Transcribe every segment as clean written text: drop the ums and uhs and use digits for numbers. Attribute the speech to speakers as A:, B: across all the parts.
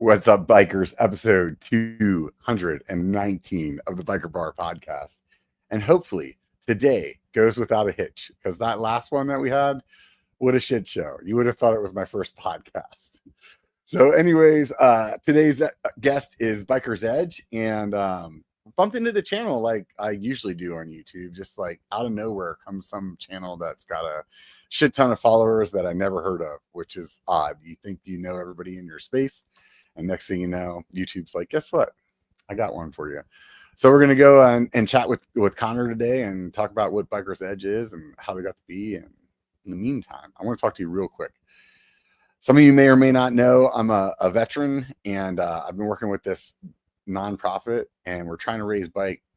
A: What's up, bikers? Episode 219 of the Biker Bar podcast. And hopefully today goes without a hitch, because that last one that we had, what a shit show. You would have thought it was my first podcast. So anyways, today's guest is Biker's Edge, and bumped into the channel like I usually do on YouTube. Just like out of nowhere comes some channel that's got a shit ton of followers that I never heard of, which is odd. You think you know everybody in your space, and next thing you know, YouTube's like, guess what? I got one for you. So we're gonna go and chat with Connor today and talk about what Biker's Edge is and how they got to be. And in the meantime, I want to talk to you real quick. Some of you may or may not know I'm a veteran, and I've been working with this nonprofit, and we're trying to raise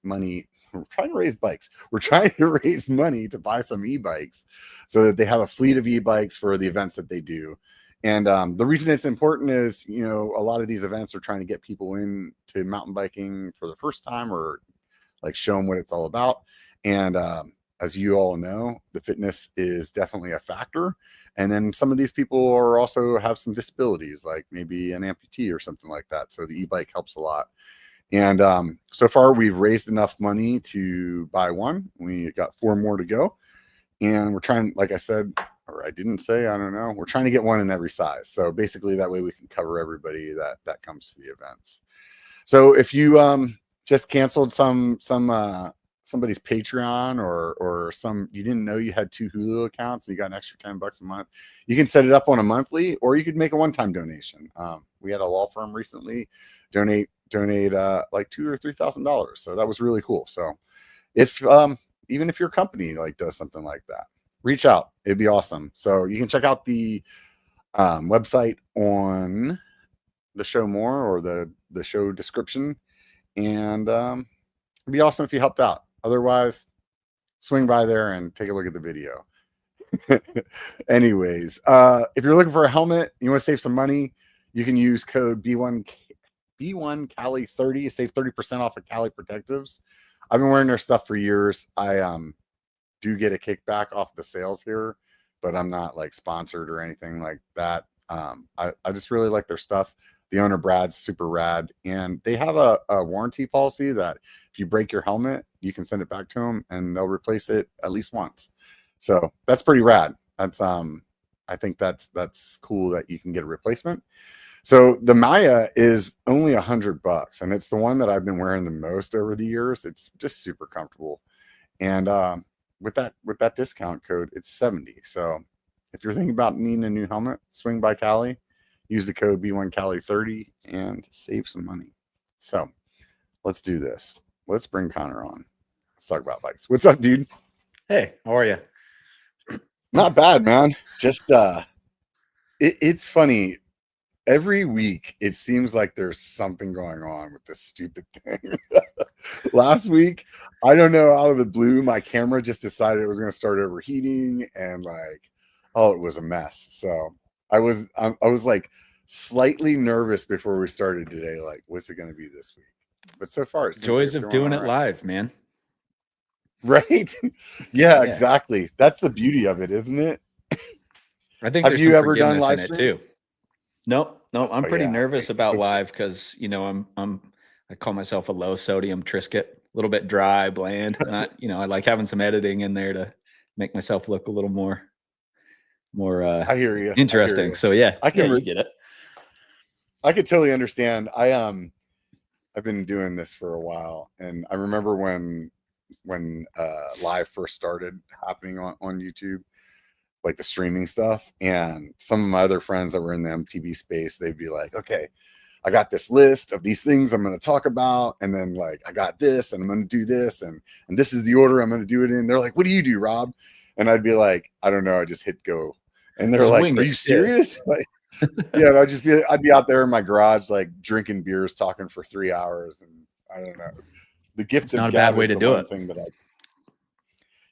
A: money. We're trying to raise bikes. We're trying to raise money to buy some e-bikes so that they have a fleet of e-bikes for the events that they do. And the reason it's important is, you know, a lot of these events are trying to get people into mountain biking for the first time, or like show them what it's all about. And as you all know, the fitness is definitely a factor. And then some of these people are also have some disabilities, like maybe an amputee or something like that. So the e-bike helps a lot. And so far we've raised enough money to buy one. We got 4 more to go. And we're trying, like I said, or I didn't say, I don't know, we're trying to get one in every size. So basically that way we can cover everybody that comes to the events. So if you just canceled somebody's Patreon, or you didn't know you had 2 Hulu accounts and you got an extra $10 a month, you can set it up on a monthly, or you could make a one-time donation. We had a law firm recently donate like $2,000 or $3,000. So that was really cool. So if even if your company like does something like that, reach out. It'd be awesome. So you can check out the website on the show more, or the show description. And it'd be awesome if you helped out. Otherwise, swing by there and take a look at the video. Anyways, if you're looking for a helmet, you want to save some money, you can use code B1 Cali 30, save 30% off of Cali Protectives. I've been wearing their stuff for years. I do get a kickback off the sales here, but I'm not like sponsored or anything like that. I just really like their stuff. The owner, Brad's super rad, and they have a warranty policy that if you break your helmet, you can send it back to them and they'll replace it at least once. So that's pretty rad. That's I think that's cool that you can get a replacement. So the Maya is only $100, and it's the one that I've been wearing the most over the years. It's just super comfortable, and with that discount code, it's 70. So if you're thinking about needing a new helmet, swing by Cali, use the code B1 Cali 30, and save some money. So let's do this. Let's bring Connor on. Let's talk about bikes. What's up, dude?
B: Hey, how are you?
A: Not bad, man. Just it's funny. Every week, it seems like there's something going on with this stupid thing. Last week, I don't know, out of the blue, my camera just decided it was going to start overheating, and like, oh, it was a mess. So I was like slightly nervous before we started today. Like, what's it going to be this week? But so far, it seems
B: Joys
A: like
B: of doing it live, man.
A: Right? Yeah, exactly. That's the beauty of it, isn't it?
B: I think
A: Have you ever done live streams?
B: Too. Nope. I'm pretty nervous about live because, you know, I call myself a low sodium Triscuit, a little bit dry, bland. And I like having some editing in there to make myself look a little more
A: I hear you.
B: Interesting. So yeah, you get it.
A: I could totally understand. I've been doing this for a while, and I remember when live first started happening on YouTube, like the streaming stuff, and some of my other friends that were in the MTB space, they'd be like, okay, I got this list of these things I'm going to talk about, and then like I got this, and I'm going to do this, and this is the order I'm going to do it in. They're like, what do you do, Rob? And I'd be like, I don't know, I just hit go. And they're like, are you serious? Like, yeah, I'd be out there in my garage, like drinking beers, talking for 3 hours, and I don't know. The gift
B: is not a bad way to do it.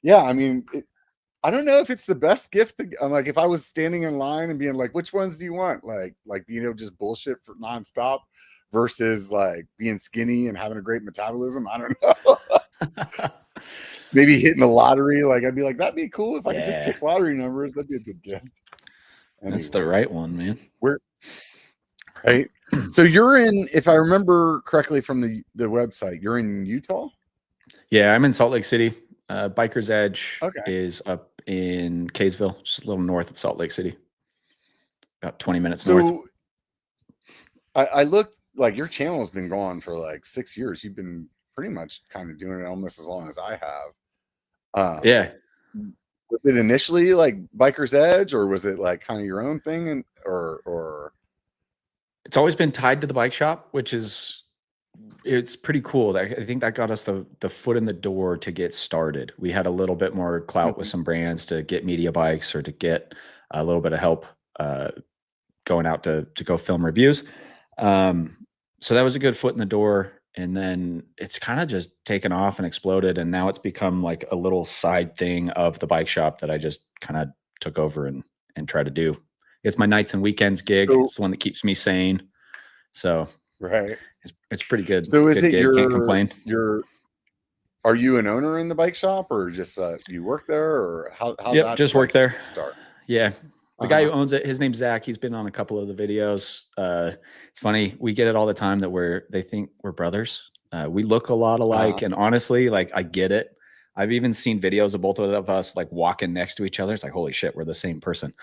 A: Yeah, I mean, I don't know if it's the best gift. I'm like, if I was standing in line and being like, which ones do you want? Like, you know, just bullshit for nonstop versus like being skinny and having a great metabolism. I don't know. Maybe hitting the lottery. Like, I'd be like, that'd be cool if I could just pick lottery numbers. That'd be a good gift.
B: Anyways, that's the right one, man.
A: Right. So you're in, if I remember correctly from the website, you're in Utah?
B: Yeah, I'm in Salt Lake City. Biker's Edge
A: Okay.
B: is up in Kaysville, just a little north of Salt Lake City, about 20 minutes north.
A: So I looked, like, your channel has been going for like 6 years. You've been pretty much kind of doing it almost as long as I have.
B: Yeah.
A: Was it initially like Biker's Edge, or was it like kind of your own thing, and or
B: It's always been tied to the bike shop, which is, it's pretty cool. I think that got us the foot in the door to get started. We had a little bit more clout with some brands to get media bikes or to get a little bit of help going out to go film reviews. So that was a good foot in the door. And then it's kind of just taken off and exploded. And now it's become like a little side thing of the bike shop that I just kind of took over and try to do. It's my nights and weekends gig.
A: So-
B: It's the one that keeps me sane. So
A: right?
B: it's pretty good.
A: So is
B: good
A: it
B: gig. Can't complain.
A: Are you an owner in the bike shop, or just you work there, or how
B: Yep,
A: that
B: just work there.
A: start?
B: Yeah. The guy who owns it, his name's Zach. He's been on a couple of the videos. It's funny. We get it all the time that they think we're brothers. We look a lot alike. And honestly, like, I get it. I've even seen videos of both of us like walking next to each other. It's like, holy shit, we're the same person.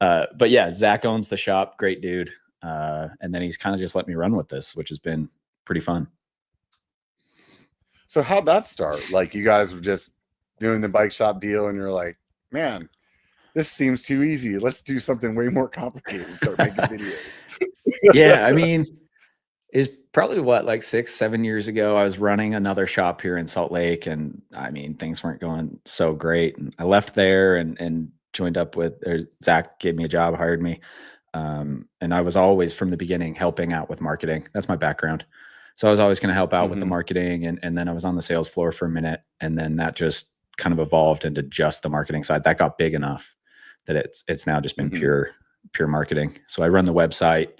B: But yeah, Zach owns the shop. Great dude. And then he's kind of just let me run with this, which has been pretty fun.
A: So how'd that start? Like, you guys were just doing the bike shop deal, and you're like, man, this seems too easy. Let's do something way more complicated and start making videos.
B: Yeah, I mean, it's probably like 6-7 years ago. I was running another shop here in Salt Lake, and I mean, things weren't going so great. And I left there and joined up with, Zach gave me a job, hired me. And I was always from the beginning helping out with marketing. That's my background. So I was always going to help out with the marketing. And then I was on the sales floor for a minute. And then that just kind of evolved into just the marketing side. That got big enough that it's now just been pure marketing. So I run the website,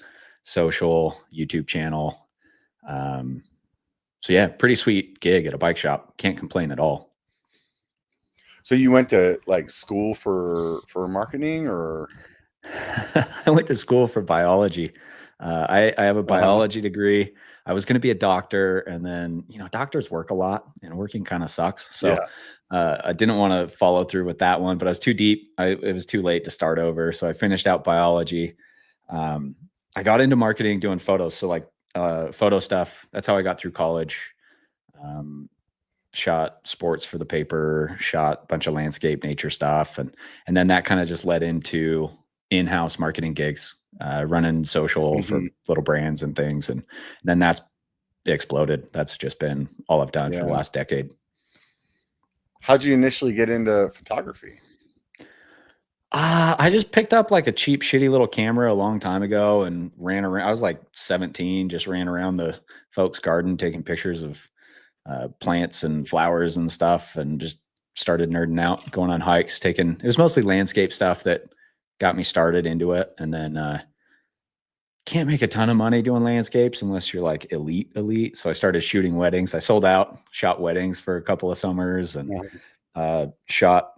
B: social, YouTube channel. So yeah, pretty sweet gig at a bike shop. Can't complain at all.
A: So you went to like school for marketing, or?
B: I went to school for biology. I have a biology degree. I was going to be a doctor, and then, doctors work a lot, and working kind of sucks. So I didn't want to follow through with that one, but I was too deep. It was too late to start over. So I finished out biology. I got into marketing doing photos. So like photo stuff. That's how I got through college. Shot sports for the paper, shot a bunch of landscape nature stuff. And then that kind of just led into in-house marketing gigs, running social for little brands and things. And then that's exploded. That's just been all I've done for the last decade.
A: How'd you initially get into photography?
B: I just picked up like a cheap, shitty little camera a long time ago and ran around. I was like 17, just ran around the folks' garden taking pictures of plants and flowers and stuff, and just started nerding out, going on hikes, it was mostly landscape stuff that got me started into it. And then can't make a ton of money doing landscapes unless you're like elite. So I started shooting weddings. I sold out, shot weddings for a couple of summers, and shot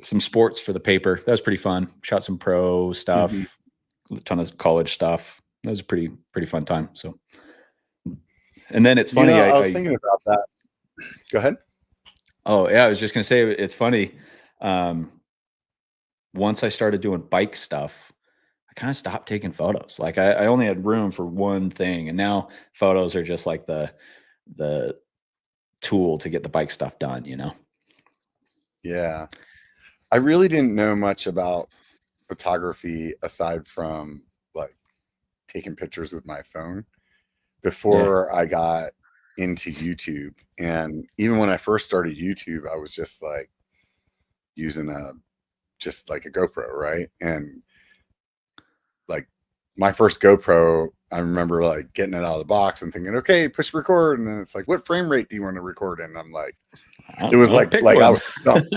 B: some sports for the paper. That was pretty fun. Shot some pro stuff, a ton of college stuff. That was a pretty fun time. So, and then it's funny.
A: I was thinking about that. Go ahead.
B: Oh yeah, I was just gonna say, it's funny. Once I started doing bike stuff, I kind of stopped taking photos. Like I only had room for one thing, and now photos are just like the tool to get the bike stuff done.
A: Yeah. I really didn't know much about photography aside from like taking pictures with my phone before I got into YouTube. And even when I first started YouTube, I was just like using just like a GoPro, right? And like my first GoPro, I remember like getting it out of the box and thinking, okay, push record. And then it's like, what frame rate do you want to record in? And I'm like, it was like I was stumped.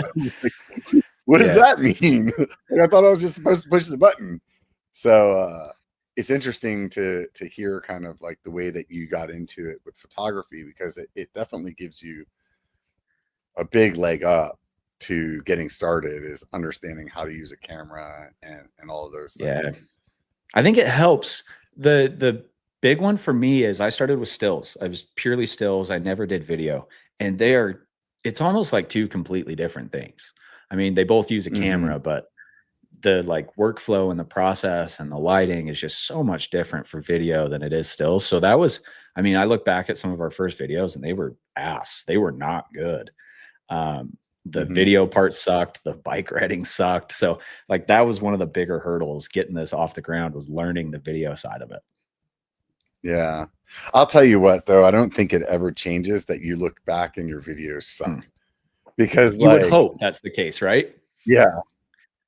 A: What does that mean? I thought I was just supposed to push the button. So it's interesting to hear kind of like the way that you got into it with photography, because it definitely gives you a big leg up to getting started, is understanding how to use a camera and all of those things.
B: Yeah. I think it helps The big one for me is I started with stills. I was purely stills. I never did video, and it's almost like two completely different things. I mean, they both use a
A: Mm-hmm.
B: camera, but the like workflow and the process and the lighting is just so much different for video than it is still. So that was, I mean, I look back at some of our first videos and they were ass. They were not good. The
A: Mm-hmm.
B: video part sucked. The bike riding sucked. So like that was one of the bigger hurdles getting this off the ground, was learning the video side of it.
A: Yeah. I'll tell you what, though, I don't think it ever changes that you look back and your videos suck. Because
B: You would
A: like,
B: hope that's the case, right?
A: yeah,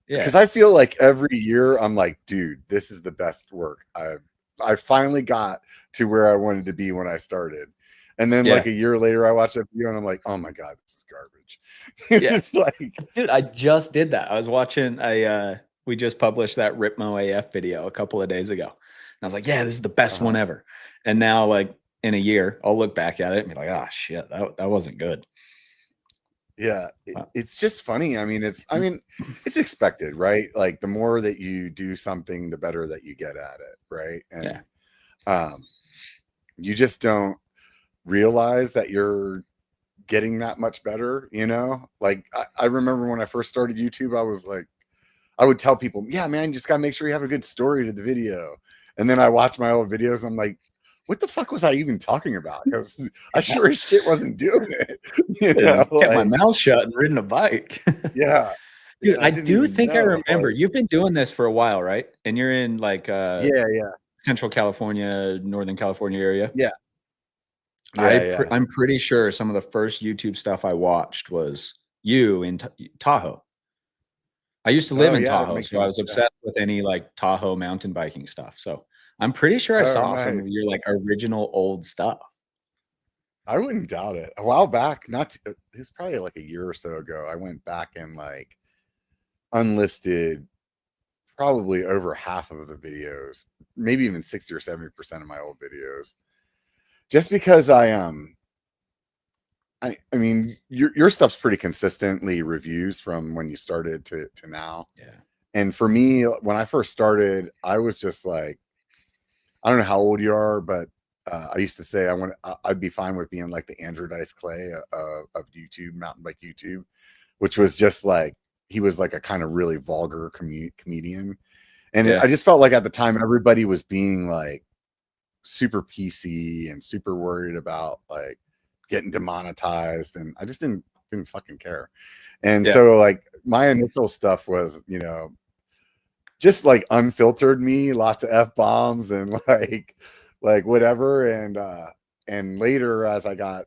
B: Yeah.
A: because I feel like every year I'm like, dude, this is the best work. I finally got to where I wanted to be when I started. And then like a year later I watched that video and I'm like, oh my God, this is garbage.
B: Yeah.
A: It's like,
B: dude, I just did that. I was watching we just published that Ripmo AF video a couple of days ago. And I was like, yeah, this is the best one ever. And now like in a year, I'll look back at it and be like, oh shit, that wasn't good.
A: Yeah, it's just funny. I mean, it's expected, right? Like the more that you do something, the better that you get at it, right? And you just don't realize that you're getting that much better, you know? Like I remember when I first started YouTube, I was like, I would tell people, yeah, man, you just gotta make sure you have a good story to the video. And then I watch my old videos, I'm like, what the fuck was I even talking about? Because I sure as shit wasn't doing it. You know,
B: just kept my mouth shut and ridden a bike.
A: Yeah.
B: Dude, I do think I remember. You've been doing this for a while, right? And you're in like
A: yeah.
B: Central California, Northern California area.
A: Yeah.
B: I'm pretty sure some of the first YouTube stuff I watched was you in Tahoe. I used to live in Tahoe, so I was obsessed with any like Tahoe mountain biking stuff. So I'm pretty sure I saw some of your like original old stuff.
A: I wouldn't doubt it. A while back, it was probably like a year or so ago, I went back and like unlisted probably over half of the videos, maybe even 60 or 70% of my old videos. Just because I mean, your stuff's pretty consistently reviews from when you started to now.
B: Yeah.
A: And for me, when I first started, I was just like, I don't know how old you are, but I used to say I'd be fine with being like the Andrew Dice Clay of YouTube, mountain bike YouTube, which was just like, he was like a kind of really vulgar comedian. And I just felt like at the time, everybody was being like super PC and super worried about like getting demonetized. And I just didn't fucking care. And so like my initial stuff was, you know, just like unfiltered me, lots of F-bombs and like whatever. And later, as I got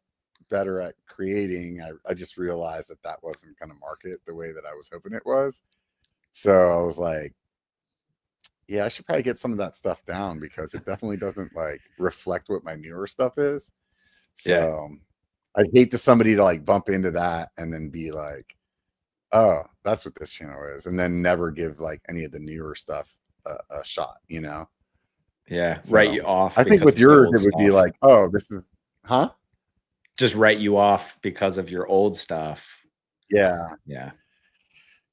A: better at creating, I just realized that wasn't going to market the way that I was hoping it was. So I was like, yeah, I should probably get some of that stuff down, because it definitely doesn't like reflect what my newer stuff is. So I'd hate to somebody to like bump into that and then be like, oh, that's what this channel is, and then never give like any of the newer stuff a shot, you know?
B: Yeah, so, write you off.
A: I think with yours, it would be like, oh, this is,
B: just write you off because of your old stuff.
A: Yeah.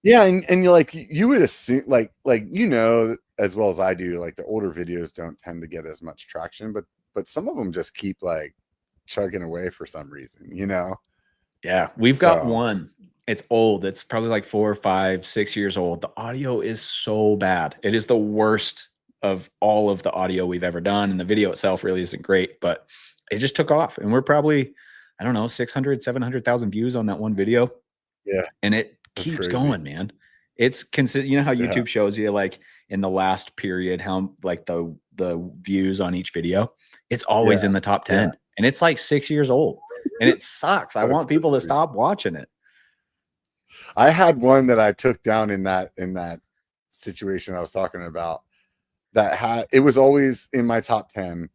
B: Yeah,
A: and you're like, you would assume like you know as well as I do, like the older videos don't tend to get as much traction, but some of them just keep like chugging away for some reason, you know?
B: Yeah, we've got one. It's old. It's probably like 4, 5, 6 years old. The audio is so bad. It is the worst of all of the audio we've ever done. And the video itself really isn't great, but it just took off. And we're probably, I don't know, 600, 700,000 views on that one video.
A: Yeah.
B: And it keeps going, man. It's consistent. You know how YouTube shows you like in the last period, how like the views on each video, it's always in the top 10. And it's like 6 years old and it sucks. I want people to stop watching it.
A: I had one that I took down in that situation I was talking about, that it was always in my top 10.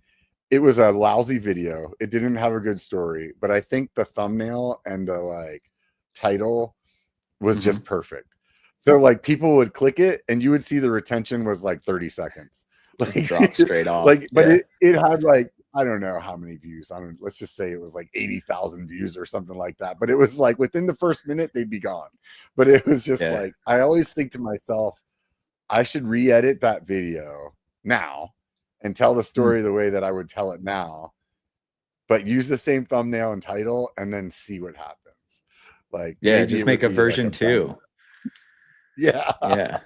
A: It was a lousy video. It didn't have a good story, but I think the thumbnail and the like title was just perfect. So like people would click it and you would see the retention was like 30 seconds. Like
B: drop straight off.
A: Like, but it had like, I don't know how many views. Let's just say it was like 80,000 views or something like that. But it was like within the first minute, they'd be gone. But it was just like, I always think to myself, I should re-edit that video now and tell the story the way that I would tell it now, but use the same thumbnail and title and then see what happens. Like,
B: yeah, just make a version 2.
A: Yeah.
B: Yeah.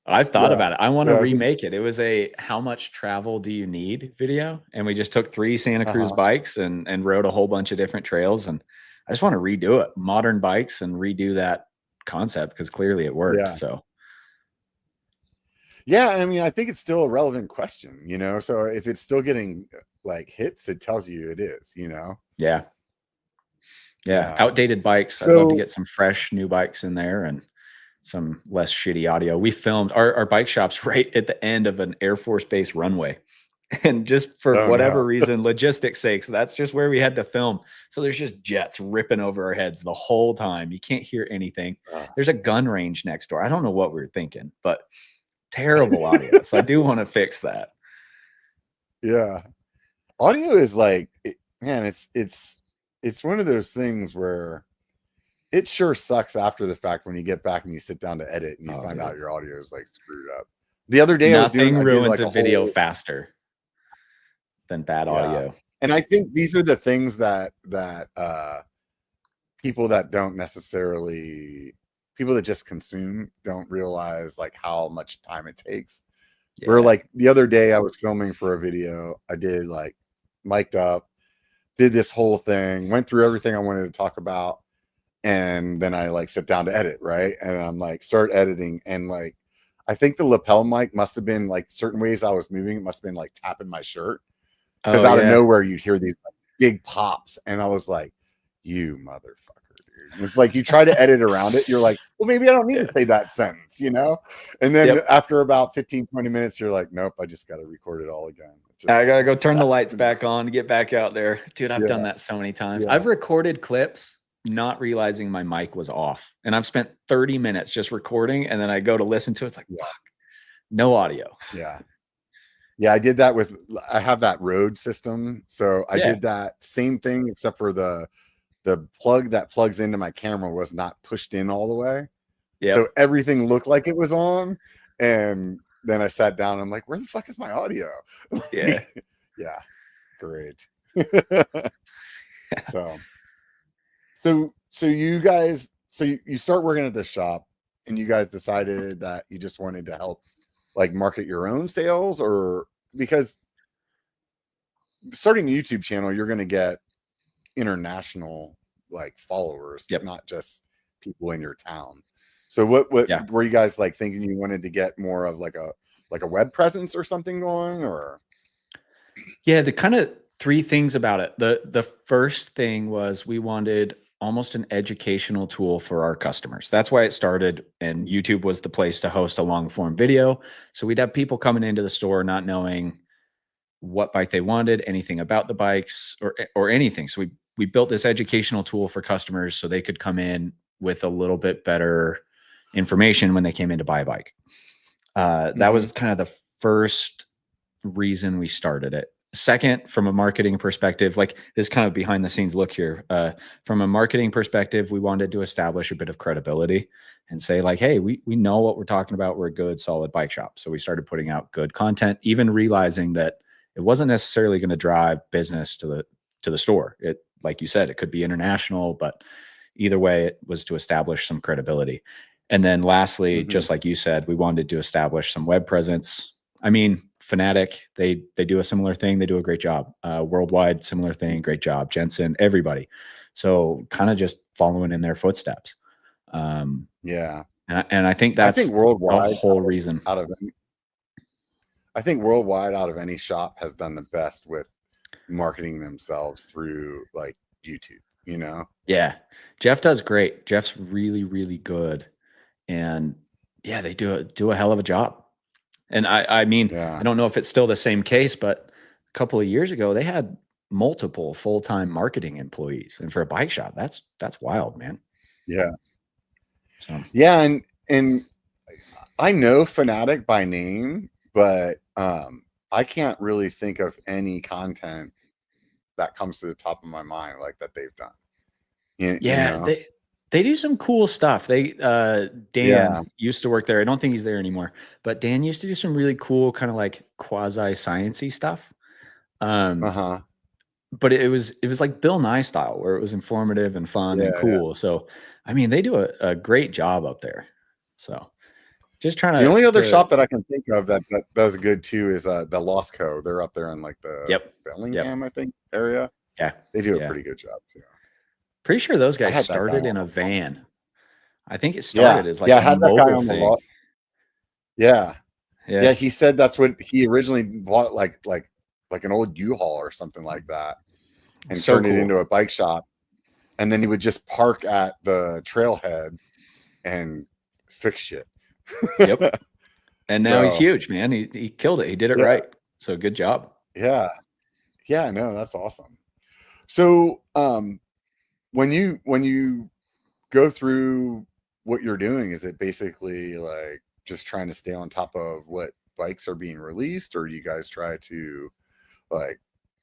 B: I've thought about it. I want to remake it. It was a how much travel do you need video. And we just took 3 Santa Cruz bikes and rode a whole bunch of different trails. And I just want to redo it, modern bikes, and redo that concept because clearly it worked. So.
A: Yeah. I mean, I think it's still a relevant question, you know? So if it's still getting like hits, it tells you it is, you know?
B: Yeah. Outdated bikes. I'd love to get some fresh new bikes in there and some less shitty audio. We filmed our bike shops right at the end of an Air Force Base runway. And just for whatever reason, logistics sakes, that's just where we had to film. So there's just jets ripping over our heads the whole time. You can't hear anything. There's a gun range next door. I don't know what we were thinking, but terrible audio. So I do want to fix that.
A: Yeah. Audio is like, man, it's one of those things where it sure sucks after the fact when you get back and you sit down to edit and you find out your audio is like screwed up. The other day,
B: nothing ruins a video faster than bad audio.
A: And I think these are the things that people that don't necessarily, people that just consume don't realize like how much time it takes. Where like the other day I was filming for a video, I did like mic'd up, did this whole thing, went through everything I wanted to talk about. And then I like sit down to edit, right? And I'm like, start editing. And like, I think the lapel mic must have been like certain ways I was moving. It must have been like tapping my shirt. Because out of nowhere, you'd hear these like, big pops. And I was like, you motherfucker, dude. It's like you try to edit around it. You're like, well, maybe I don't need to say that sentence, you know? And then after about 15, 20 minutes, you're like, nope, I just got to record it all again.
B: I got to go turn the lights back on to get back out there. Dude, I've done that so many times. I've recorded clips not realizing my mic was off. And I've spent 30 minutes just recording. And then I go to listen to it. It's like, fuck, no audio.
A: Yeah. I did that with, I have that Rode system. So I did that same thing, except for the plug that plugs into my camera was not pushed in all the way. Yeah. So everything looked like it was on. And then I sat down and I'm like, where the fuck is my audio? Yeah. Great. So you guys, you start working at the shop and you guys decided that you just wanted to help like market your own sales, or because starting a YouTube channel, you're going to get international like followers, not just people in your town. So what were you guys like thinking you wanted to get more of like a web presence or something going, or?
B: Yeah, the kind of 3 things about it. The first thing was we wanted almost an educational tool for our customers. That's why it started, and YouTube was the place to host a long form video. So we'd have people coming into the store not knowing what bike they wanted, anything about the bikes or anything. So we built this educational tool for customers so they could come in with a little bit better information when they came in to buy a bike. That was kind of the first reason we started it. Second, from a marketing perspective, like this kind of behind the scenes look here, from a marketing perspective, we wanted to establish a bit of credibility and say like, hey, we know what we're talking about. We're a good, solid bike shop. So we started putting out good content, even realizing that it wasn't necessarily going to drive business to the store. It, like you said, it could be international, but either way, it was to establish some credibility. And then lastly, just like you said, we wanted to establish some web presence. I mean, Fanatic, they do a similar thing. They do a great job. Worldwide, similar thing, great job. Jensen, everybody. So kind of just following in their footsteps. And I think that's
A: worldwide
B: the whole reason.
A: I think worldwide, out of any shop, has done the best with marketing themselves through like YouTube, you know?
B: Yeah. Jeff does great. Jeff's really, really good. And yeah, they do a hell of a job. And I mean, I don't know if it's still the same case, but a couple of years ago, they had multiple full-time marketing employees. And for a bike shop, that's wild, man.
A: Yeah. So. Yeah. And I know Fanatic by name, but I can't really think of any content that comes to the top of my mind like that they've done. You know?
B: They do some cool stuff. They Dan
A: Yeah.
B: used to work there. I don't think he's there anymore, but Dan used to do some really cool kind of like quasi sciencey stuff.
A: Uh-huh.
B: But it was like Bill Nye style, where it was informative and fun
A: Yeah,
B: and
A: yeah.
B: cool. So I mean, they do a great job up there. So just trying
A: The only other
B: to
A: shop that I can think of that does good too is the Lost Co. They're up there in like the
B: Yep.
A: Bellingham, I think, area.
B: Yeah.
A: They do a
B: Yeah.
A: pretty good job too.
B: Pretty sure those
A: I
B: guys
A: had that guy
B: started in
A: on
B: a
A: the phone.
B: van. I think it
A: Yeah.
B: started as like
A: Yeah, I
B: a
A: had that guy
B: mobile
A: on the
B: thing.
A: lot. Yeah.
B: Yeah.
A: Yeah, he said that's what he originally bought, like an old U-Haul or something like that, and
B: So
A: turned it
B: cool.
A: into a bike shop. And then he would just park at the trailhead and fix shit.
B: Yep. And now he's
A: So,
B: huge, man. He killed it. He did it
A: yeah.
B: right. So good job.
A: Yeah. Yeah, no, that's awesome. So, when you go through what you're doing, is it basically like just trying to stay on top of what bikes are being released, or do you guys try to like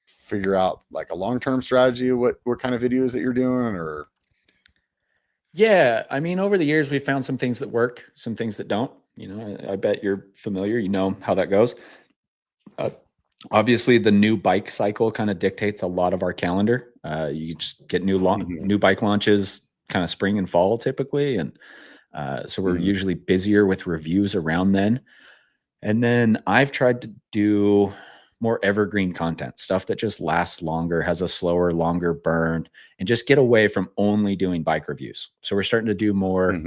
A: figure out like a long-term strategy of what kind of videos that you're doing? Or
B: Yeah, I mean, over the years we've found some things that work, some things that don't. You know, I bet you're familiar. You know how that goes. Obviously, the new bike cycle kind of dictates a lot of our calendar. You just get new bike launches, kind of spring and fall typically, and so we're usually busier with reviews around then. And then I've tried to do more evergreen content, stuff that just lasts longer, has a slower, longer burn, and just get away from only doing bike reviews. So we're starting to do more,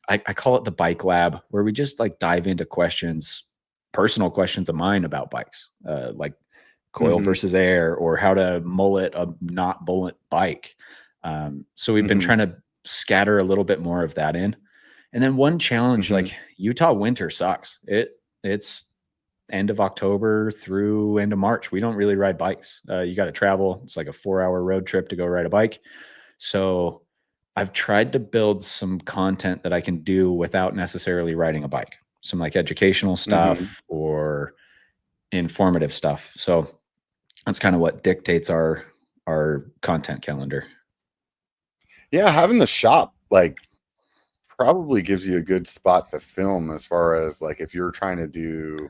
B: I call it the bike lab, where we just like dive into questions, personal questions of mine about bikes, like coil versus air, or how to mullet a not bullet bike. So we've been trying to scatter a little bit more of that in. And then one challenge, like Utah winter sucks. It's end of October through end of March. We don't really ride bikes. You got to travel. It's like a 4-hour road trip to go ride a bike. So I've tried to build some content that I can do without necessarily riding a bike, some like educational stuff or informative stuff. So that's kind of what dictates our content calendar.
A: Yeah, having the shop like probably gives you a good spot to film, as far as like if you're trying to do,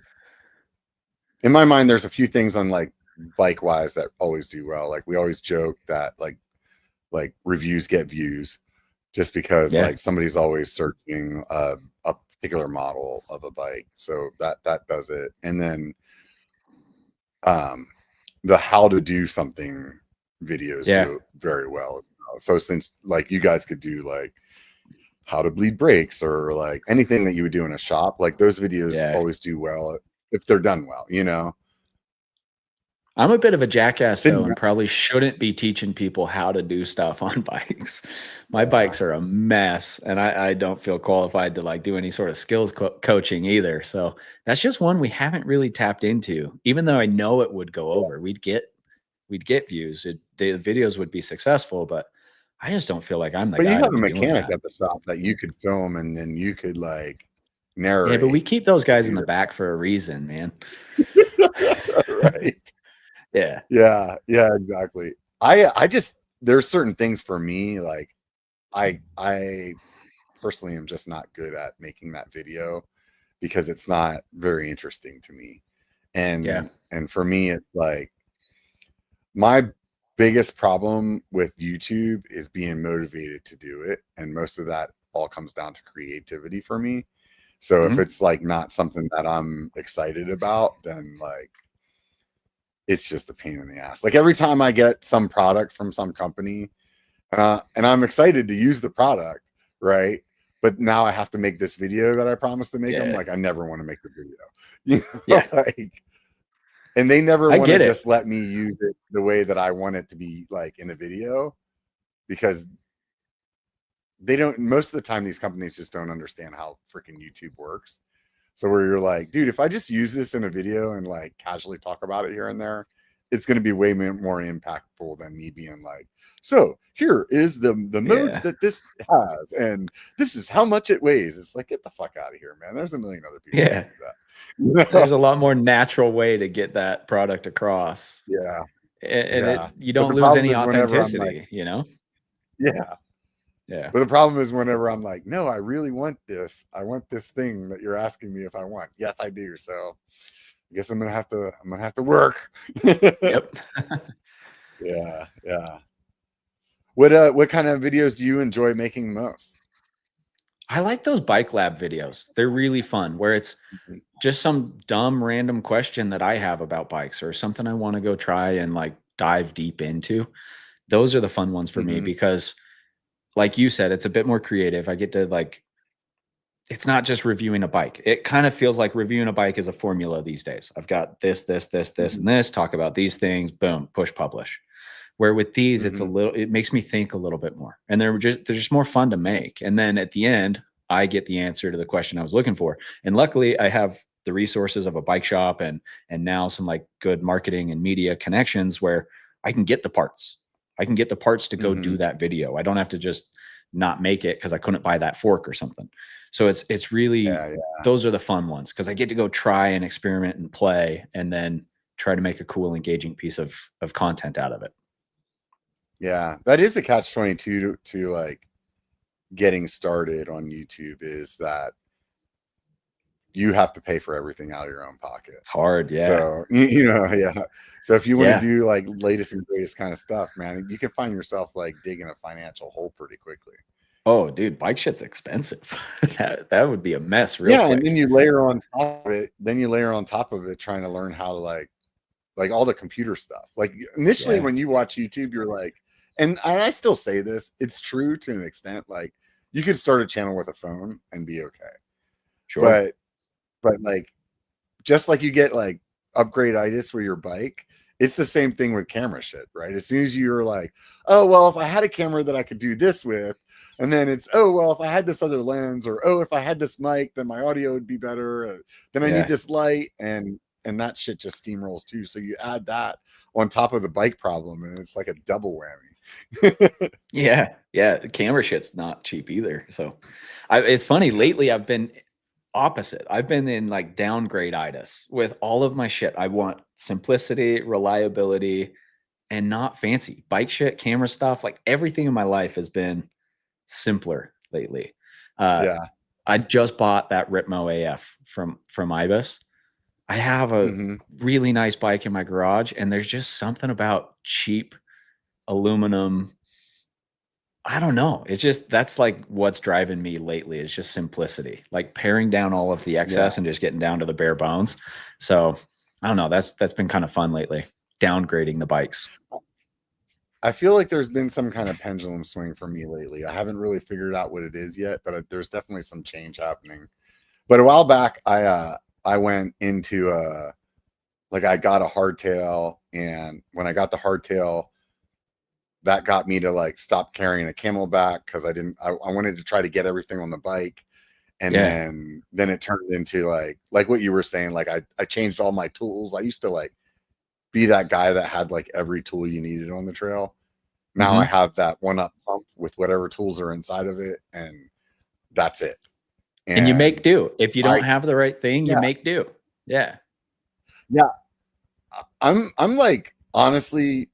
A: in my mind, there's a few things on like bike wise that always do well. Like we always joke that like reviews get views, just because like somebody's always searching a particular model of a bike. So that does it. And then the how to do something videos do very well. So since like you guys could do like how to bleed brakes or like anything that you would do in a shop, like those videos always do well if they're done well, you know.
B: I'm a bit of a jackass though, and probably shouldn't be teaching people how to do stuff on bikes. My bikes are a mess, and I don't feel qualified to like do any sort of skills coaching either. So that's just one we haven't really tapped into. Even though I know it would go over, we'd get views. The videos would be successful, but I just don't feel like I'm the guy.
A: But you
B: to
A: have a
B: be doing
A: mechanic
B: that
A: at the shop that you could film, and then you could like narrate.
B: Yeah, but we keep those guys in the back for a reason, man.
A: Right.
B: Yeah.
A: Yeah, exactly. I just, there's certain things for me, like I personally am just not good at making that video because it's not very interesting to me. And for me, it's like my biggest problem with YouTube is being motivated to do it. And most of that all comes down to creativity for me. So if it's like not something that I'm excited about, then like it's just a pain in the ass. Like every time I get some product from some company and I'm excited to use the product, right? But now I have to make this video that I promised to make them. Like I never want to make the video, you know? Like, and they never want to just let me use it the way that I want it to be, like in a video, because they don't, most of the time these companies just don't understand how freaking YouTube works. So where you're like, dude, if I just use this in a video and like casually talk about it here and there, it's going to be way more impactful than me being like, so here is the modes that this has, and this is how much it weighs. It's like, get the fuck out of here, man. There's a million other people that do that. You know?
B: There's a lot more natural way to get that product across.
A: Yeah.
B: And you don't lose any authenticity,
A: like,
B: you know?
A: Yeah.
B: Yeah.
A: But the problem is whenever I'm like, no, I really want this. I want this thing that you're asking me if I want. Yes, I do. So I guess I'm gonna have to work.
B: Yep.
A: Yeah, yeah. What kind of videos do you enjoy making the most?
B: I like those bike lab videos. They're really fun where it's
A: Mhm.
B: just some dumb random question that I have about bikes or something I want to go try and like dive deep into. Those are the fun ones for me
A: Mhm.
B: because like you said, it's a bit more creative. I get to like it's not just reviewing a bike. It kind of feels like reviewing a bike is a formula these days. I've got this,
A: Mhm.
B: and this, talk about these things, boom, push publish. Where with these, it's a
A: Mhm.
B: little, it makes me think a little bit more. And they're just more fun to make. And then at the end, I get the answer to the question I was looking for. And luckily I have the resources of a bike shop and now some like good marketing and media connections where I can get the parts. I can get the parts to go do
A: Mhm.
B: that video. I don't have to just not make it because I couldn't buy that fork or something. So it's really
A: Yeah, yeah.
B: those are the fun ones because I get to go try and experiment and play and then try to make a cool, engaging piece of content out of it.
A: Yeah. That is a catch 22 to like getting started on YouTube is that you have to pay for everything out of your own pocket.
B: It's hard, yeah.
A: So, yeah. So if you want to
B: Yeah.
A: do like latest and greatest kind of stuff, man, you can find yourself like digging a financial hole pretty quickly.
B: Oh, dude, bike shit's expensive. That would be a mess real
A: Yeah, and
B: quick.
A: then you layer on top of it, trying to learn how to like all the computer stuff. Like initially
B: Yeah,
A: when you watch YouTube, you're like, and I still say this, it's true to an extent. Like you could start a channel with a phone and be okay.
B: sure.
A: But like just like you get like upgrade-itis with your bike, it's the same thing with camera shit, right? As soon as you're like, oh well, if I had a camera that I could do this with, and then it's oh well, if I had this other lens, or oh if I had this mic, then my audio would be better. Then I need
B: Yeah.
A: this light, and that shit just steamrolls too. So you add that on top of the bike problem, and it's like a double whammy.
B: Yeah. Yeah. Camera shit's not cheap either. So it's funny. Lately I've been opposite. I've been in like downgrade itis with all of my shit. I want simplicity, reliability, and not fancy. Bike shit, camera stuff, like everything in my life has been simpler lately. Uh,
A: Yeah.
B: I just bought that Ritmo AF from Ibis. I have a
A: Hmm.
B: really nice bike in my garage, and there's just something about cheap aluminum. I don't know. It's just that's like what's driving me lately is just simplicity, like paring down all of the
A: Yeah.
B: excess and just getting down to the bare bones. So I don't know. That's been kind of fun lately. Downgrading the bikes.
A: I feel like there's been some kind of pendulum swing for me lately. I haven't really figured out what it is yet, but there's definitely some change happening. But a while back, I went into like I got a hardtail, and when I got the hardtail, that got me to like stop carrying a Camelback because I wanted to try to get everything on the bike, and
B: Yeah.
A: then it turned into like what you were saying. Like I changed all my tools. I used to like be that guy that had like every tool you needed on the trail. Now I
B: Hmm.
A: have that one up pump with whatever tools are inside of it, and that's it.
B: And you make
A: And
B: do. If you
A: I
B: don't have the right thing, you
A: yeah,
B: make do. Yeah.
A: yeah. I'm like honestly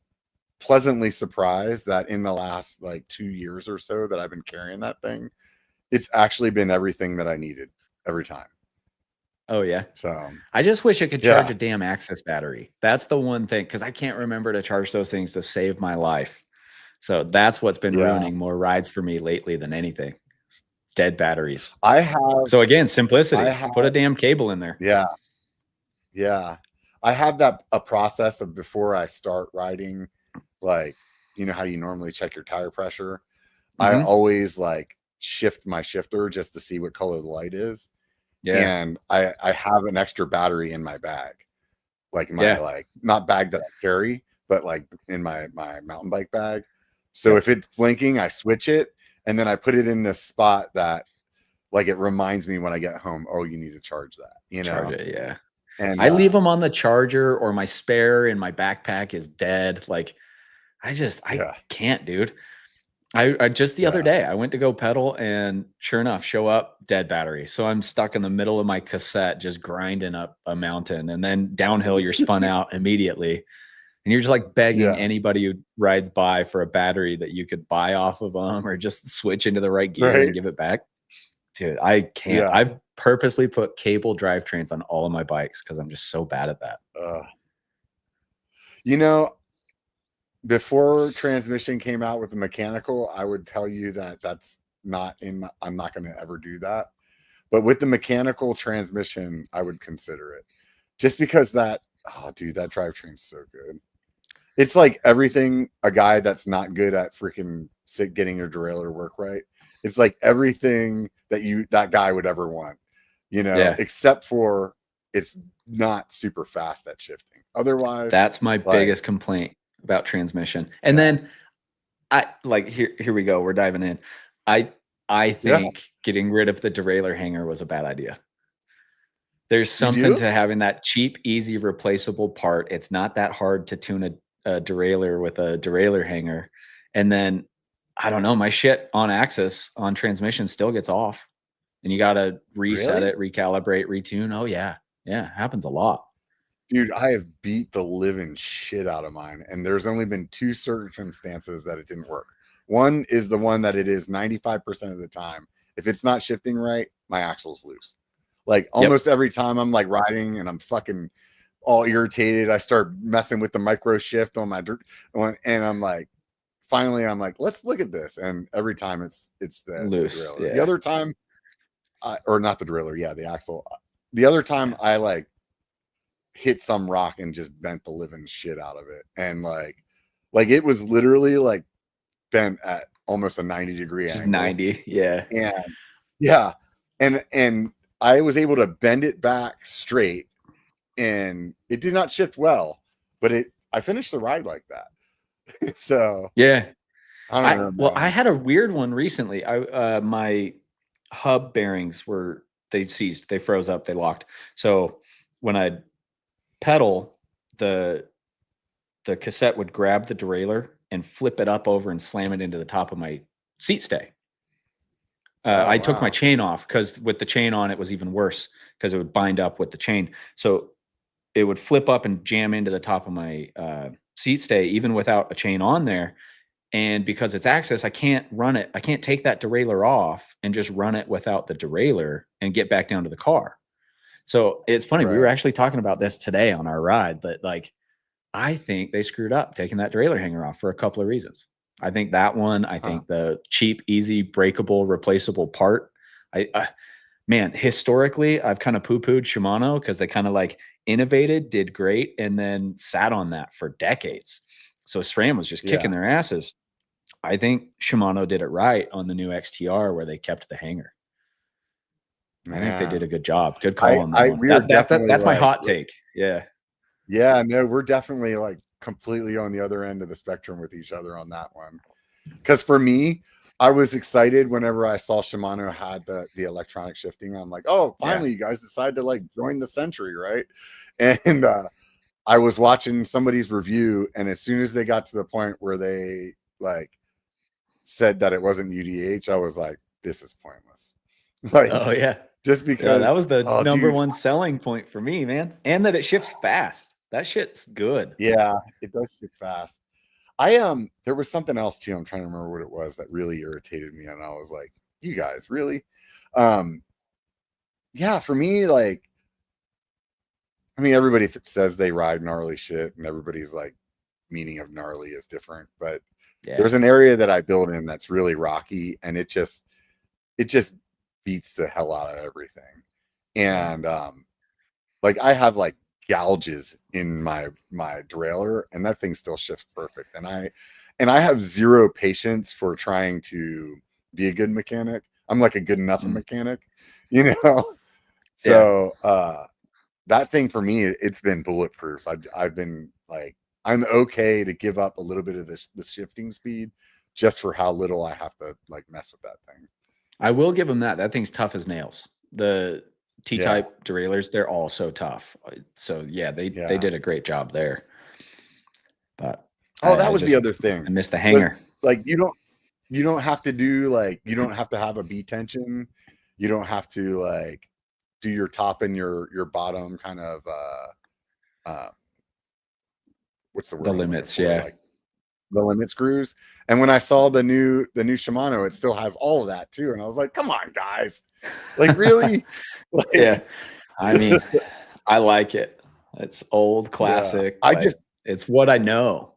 A: pleasantly surprised that in the last like 2 years or so that I've been carrying that thing, it's actually been everything that I needed every time.
B: Oh yeah.
A: So
B: I just wish I could charge
A: yeah,
B: a damn Axis battery. That's the one thing because I can't remember to charge those things to save my life. So that's what's been
A: yeah.
B: ruining more rides for me lately than anything. Dead batteries.
A: I have
B: So again,
A: I
B: simplicity.
A: have
B: Put a damn cable in there.
A: yeah, yeah. I have that a process of before I start riding, like you know how you normally check your tire pressure. I
B: Hmm.
A: always like shift my shifter just to see what color the light is.
B: Yeah.
A: And I have an extra battery in my bag, like my
B: Yeah.
A: like not bag that I carry, but like in my mountain bike bag. So
B: Yep.
A: if it's blinking, I switch it, and then I put it in this spot that like it reminds me when I get home, oh, you need to charge that,
B: Charge it. Yeah.
A: And
B: I leave them on the charger or my spare in my backpack is dead. Like I
A: yeah,
B: can't, dude. I just the other
A: yeah,
B: day I went to go pedal and sure enough, show up dead battery. So I'm stuck in the middle of my cassette, just grinding up a mountain, and then downhill you're spun out immediately. And and you're just like begging
A: Yeah.
B: anybody who rides by for a battery that you could buy off of them or just switch into the right gear and give it back. Dude, I can't.
A: Yeah.
B: I've purposely put cable drivetrains on all of my bikes because I'm just so bad at that.
A: You know, before transmission came out with the mechanical, I would tell you that that's not in my, I'm not going to ever do that. But with the mechanical transmission, I would consider it. Just because that, oh dude, that drivetrain's so good. It's like everything a guy that's not good at freaking getting your derailleur work right. It's like everything that guy would ever want, you know, except for it's not super fast at shifting. Otherwise,
B: that's my biggest complaint about transmission. And then I like here we go. We're diving in. I think getting rid of the derailleur hanger was a bad idea. There's something to having that cheap, easy, replaceable part. It's not that hard to tune a derailleur with a derailleur hanger. And then I don't know, my shit on axis on transmission still gets off. And you got to reset it, recalibrate, retune. Oh yeah. Yeah. It happens a lot.
A: Dude, I have beat the living shit out of mine. And there's only been 2 circumstances that it didn't work. One is the one that it is 95% of the time. If it's not shifting right, my axle's loose. Like almost every time I'm like riding and I'm fucking all irritated, I start messing with the micro shift on my and I'm like, finally I'm like, let's look at this. And every time it's the
B: loose.
A: derailleur. The other time, or not the derailleur, the axle. The other time I like hit some rock and just bent the living shit out of it. And like it was literally like bent at almost a 90-degree angle.
B: 90. Yeah.
A: And yeah. And I was able to bend it back straight and it did not shift well, but I finished the ride like that. So
B: yeah.
A: I don't know.
B: Well, I had a weird one recently. My hub bearings they seized, they froze up, they locked. So when I pedal, the cassette would grab the derailleur and flip it up over and slam it into the top of my seat stay. I took my chain off because with the chain on, it was even worse because it would bind up with the chain. So it would flip up and jam into the top of my seat stay, even without a chain on there. And because it's access, I can't run it. I can't take that derailleur off and just run it without the derailleur and get back down to the car. So it's funny. We were actually talking about this today on our ride, that like, I think they screwed up taking that derailleur hanger off for a couple of reasons. I think that one, I think the cheap, easy, breakable, replaceable part. Man, historically, I've kind of poo-pooed Shimano because they kind of like innovated, did great, and then sat on that for decades. So SRAM was just kicking their asses. I think Shimano did it right on the new XTR where they kept the hanger. I think they did a good job. Good call on that one. That's my hot take. Yeah.
A: Yeah, no, we're definitely like completely on the other end of the spectrum with each other on that one. Because for me, I was excited whenever I saw Shimano had the electronic shifting. I'm like, oh, finally, you guys decided to like join the century, right? And I was watching somebody's review, and as soon as they got to the point where they like said that it wasn't UDH, I was like, this is pointless. Like,
B: oh yeah,
A: just because
B: that was the number one selling point for me, man, and that it shifts fast. That shit's good.
A: Yeah, it does shift fast. There was something else too. I'm trying to remember what it was that really irritated me, and I was like, you guys really? Yeah, for me, like, I mean, everybody says they ride gnarly shit, and everybody's like, meaning of gnarly is different. But there's an area that I build in that's really rocky, and it just beats the hell out of everything. And like I have like gouges in my derailleur, and that thing still shifts perfect. And I have zero patience for trying to be a good mechanic. I'm like a good enough mechanic, you know. So that thing for me, it's been bulletproof. I've been like, I'm okay to give up a little bit of the shifting speed just for how little I have to like mess with that thing.
B: I will give them that. That thing's tough as nails. The T-type derailleurs, they're all so tough. So yeah, they did a great job there. But
A: that was the other thing.
B: I missed the hanger.
A: Like you don't have to do like, you don't have to have a B tension. You don't have to like do your top and your bottom kind of what's the word?
B: The limits, yeah.
A: Like the limit screws. And when I saw the new Shimano, it still has all of that too. And I was like, come on, guys. Like, really? Like,
B: yeah. I mean, I like it. It's old, classic.
A: Yeah.
B: It's what I know.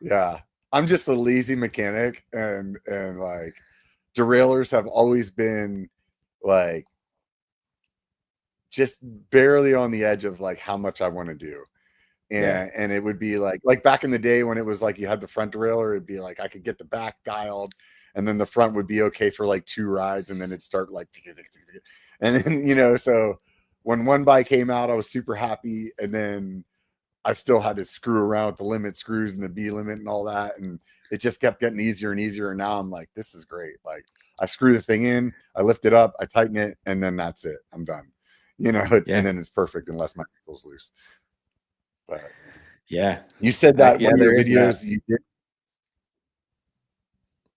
A: Yeah. I'm just a lazy mechanic, and like derailleurs have always been like just barely on the edge of like how much I want to do. And it would be like back in the day when it was like you had the front derailleur, it'd be like I could get the back dialed, and then the front would be okay for like 2 rides, and then it'd start like, and then, you know, so when one bike came out, I was super happy, and then I still had to screw around with the limit screws and the B limit and all that, and it just kept getting easier and easier. And now I'm like, this is great. Like, I screw the thing in, I lift it up, I tighten it, and then that's it. I'm done. You know, and then it's perfect unless my ankle's loose. But
B: yeah,
A: you said that one of your videos you did.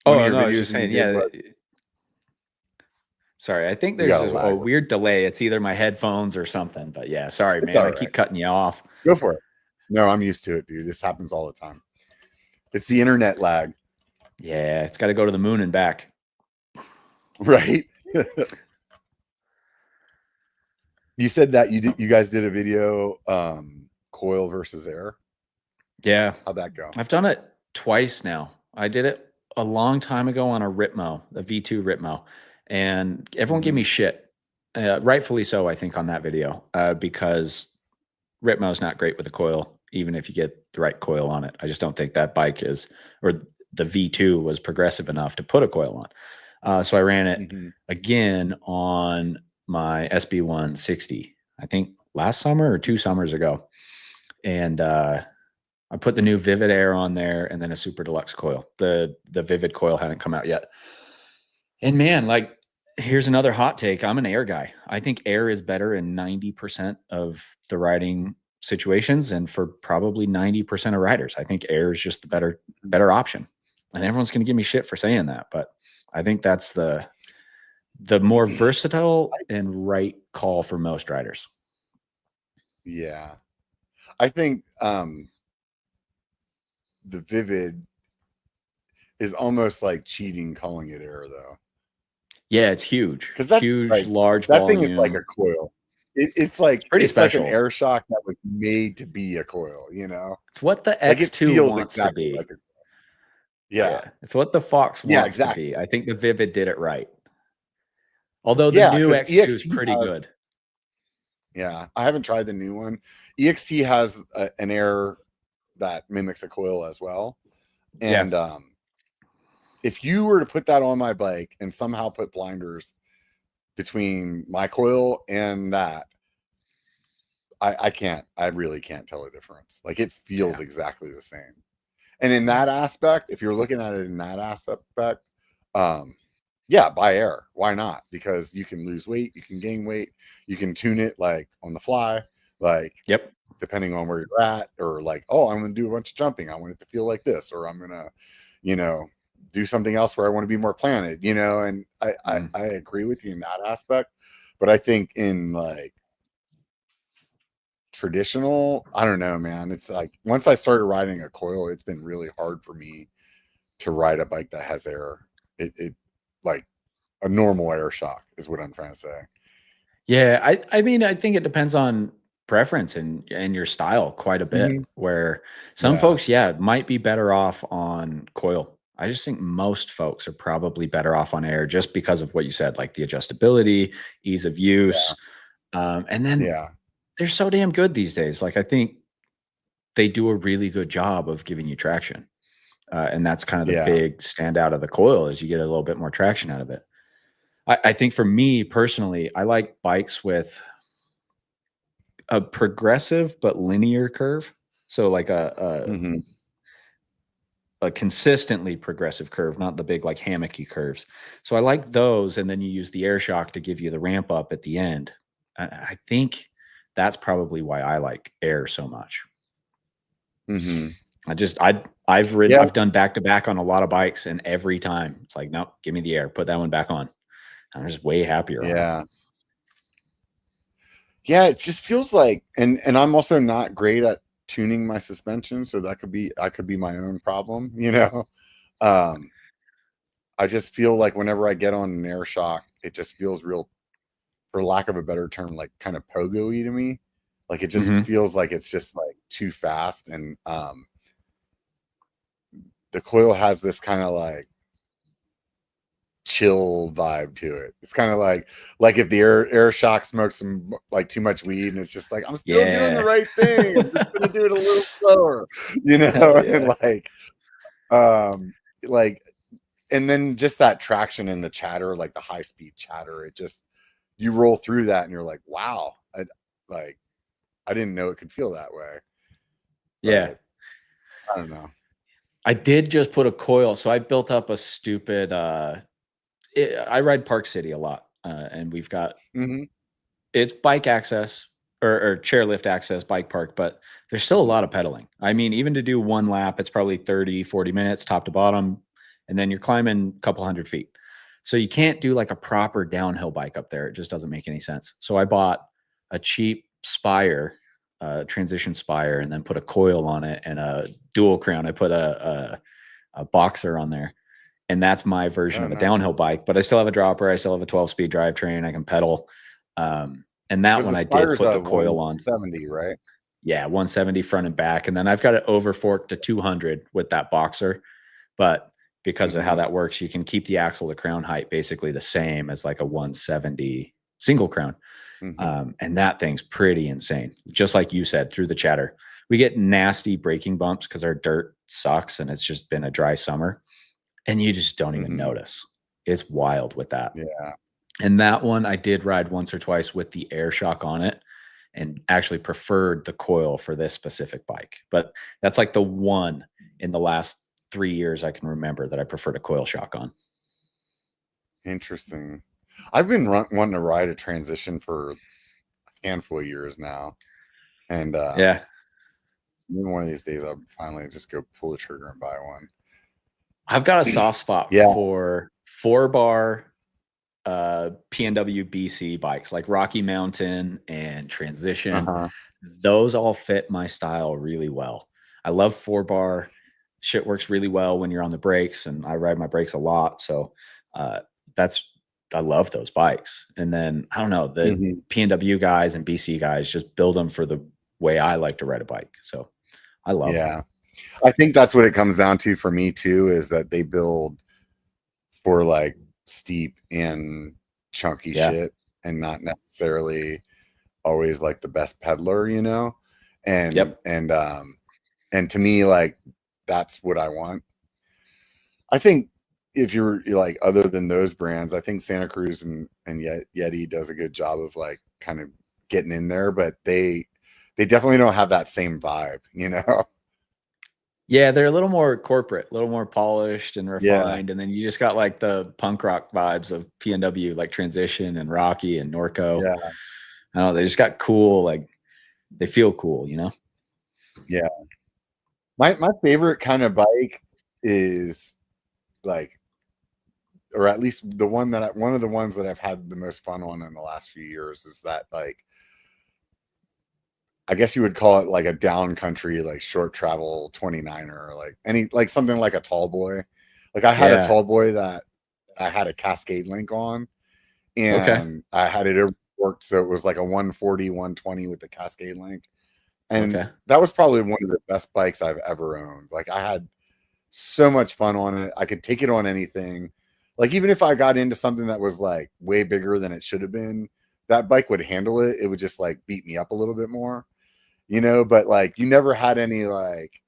B: Oh no, I was just saying, yeah. Sorry, I think there's a weird delay. It's either my headphones or something. But yeah, sorry, man. I keep cutting you off.
A: Go for it. No, I'm used to it, dude. This happens all the time. It's the internet lag.
B: Yeah, it's got to go to the moon and back.
A: Right. You said that you guys did a video, coil versus air.
B: Yeah.
A: How'd that go?
B: I've done it twice now. I did it a long time ago on a Ripmo, a V2 Ripmo, and everyone gave me shit. Rightfully so, I think, on that video, because Ripmo's not great with the coil, even if you get the right coil on it. I just don't think that bike is, or the V2 was progressive enough to put a coil on. So I ran it again on my SB160, I think last summer or 2 summers ago. And I put the new Vivid Air on there, and then a Super Deluxe coil. The Vivid coil hadn't come out yet. And man, like, here's another hot take. I'm an air guy. I think air is better in 90% of the riding situations, and for probably 90% of riders, I think air is just the better option. And everyone's going to give me shit for saying that, but I think that's the more versatile and right call for most riders.
A: Yeah. I think the Vivid is almost like cheating calling it air, though.
B: Yeah, it's huge.
A: Because that's
B: huge,
A: like,
B: large
A: that
B: volume.
A: thing is like a coil. It's like
B: pretty special.
A: Like an air shock that was made to be a coil, you know?
B: It's what the X2 wants
A: exactly
B: to be.
A: Like yeah.
B: It's what the Fox wants to be. I think the Vivid did it right. Although the new X2 is pretty good.
A: Yeah, I haven't tried the new one. EXT has an air that mimics a coil as well. And if you were to put that on my bike and somehow put blinders between my coil and that, I really can't tell the difference. Like, it feels exactly the same. And in that aspect, if you're looking at it in that aspect, yeah, buy air. Why not? Because you can lose weight, you can gain weight, you can tune it like on the fly, like depending on where you're at, or like, oh, I'm gonna do a bunch of jumping, I want it to feel like this, or I'm gonna, you know, do something else where I want to be more planted, you know. And I agree with you in that aspect, but I think in like traditional, I don't know, man. It's like once I started riding a coil, it's been really hard for me to ride a bike that has air. It like a normal air shock is what I'm trying to say.
B: Yeah, I mean, I think it depends on preference and your style quite a bit. Where some folks, might be better off on coil. I just think most folks are probably better off on air just because of what you said, like the adjustability, ease of use. And then they're so damn good these days. Like, I think they do a really good job of giving you traction. And that's kind of the big standout of the coil, is you get a little bit more traction out of it. I think for me personally, I like bikes with a progressive but linear curve. So like a consistently progressive curve, not the big like hammocky curves. So I like those, and then you use the air shock to give you the ramp up at the end. I think that's probably why I like air so much. I've done back-to-back on a lot of bikes, and every time it's like, nope, give me the air, put that one back on. I'm just way happier.
A: Yeah, it just feels like, and I'm also not great at tuning my suspension, so that could be my own problem, you know. I just feel like whenever I get on an air shock, it just feels real, for lack of a better term, like kind of pogo-y to me. Like it just feels like it's just like too fast. And the coil has this kind of like chill vibe to it. It's kind of like if the air shock smokes some like too much weed, and it's just like, I'm still doing the right thing. I'm just gonna do it a little slower, you know. And like and then just that traction and the chatter, like the high speed chatter, it just, you roll through that and you're like, wow, I didn't know it could feel that way.
B: Yeah.
A: But I don't know.
B: I did just put a coil. So I built up a stupid, I ride Park City a lot. And we've got, it's bike access or chairlift access, bike park, but there's still a lot of pedaling. I mean, even to do one lap, it's probably 30, 40 minutes top to bottom. And then you're climbing a couple 100 feet. So you can't do like a proper downhill bike up there. It just doesn't make any sense. So I bought a cheap Spire, transition Spire, and then put a coil on it and a dual crown. I put a Boxer on there, and that's my version of a downhill bike. But I still have a dropper. I still have a 12-speed drivetrain. I can pedal. And that one I did put the coil on.
A: 170, right?
B: Yeah, 170 front and back. And then I've got it over forked to 200 with that Boxer. But because of how that works, you can keep the axle to crown height basically the same as like a 170 single crown. And that thing's pretty insane. Just like you said, through the chatter. We get nasty braking bumps because our dirt sucks and it's just been a dry summer. And you just don't even notice. It's wild with that.
A: Yeah.
B: And that one I did ride once or twice with the air shock on it, and actually preferred the coil for this specific bike. But that's like the one in the last 3 years I can remember that I preferred a coil shock on.
A: Interesting. I've been wanting to ride a transition for a handful of years now. And
B: yeah,
A: maybe one of these days I'll finally just go pull the trigger and buy one.
B: I've got a soft spot for 4-bar PNW BC bikes like Rocky Mountain and Transition. Those all fit my style really well. I love 4-bar. Shit works really well when you're on the brakes, and I ride my brakes a lot. So I love those bikes. And then I don't know, the PNW guys and BC guys just build them for the way I like to ride a bike. So I love them.
A: I think that's what it comes down to for me too, is that they build for like steep and chunky shit, and not necessarily always like the best peddler, you know. And and to me, like, that's what I want. I think if you're like, other than those brands, I think Santa Cruz and Yeti does a good job of like kind of getting in there, but they definitely don't have that same vibe, you know.
B: Yeah, they're a little more corporate, a little more polished and refined. And then you just got like the punk rock vibes of PNW, like Transition and Rocky and Norco. I don't know, they just got cool, like they feel cool, you know?
A: Yeah. My favorite kind of bike is like, or at least the one that one of the ones that I've had the most fun on in the last few years is that, like, I guess you would call it like a down country, like short travel 29er, like something like a tall boy. Like I had a tall boy that I had a Cascade link on, and I had it worked. So it was like a 140, 120 with the Cascade link. And that was probably one of the best bikes I've ever owned. Like I had so much fun on it. I could take it on anything. Like even if I got into something that was like way bigger than it should have been, that bike would handle it. It would just like beat me up a little bit more, you know. But like you never had any like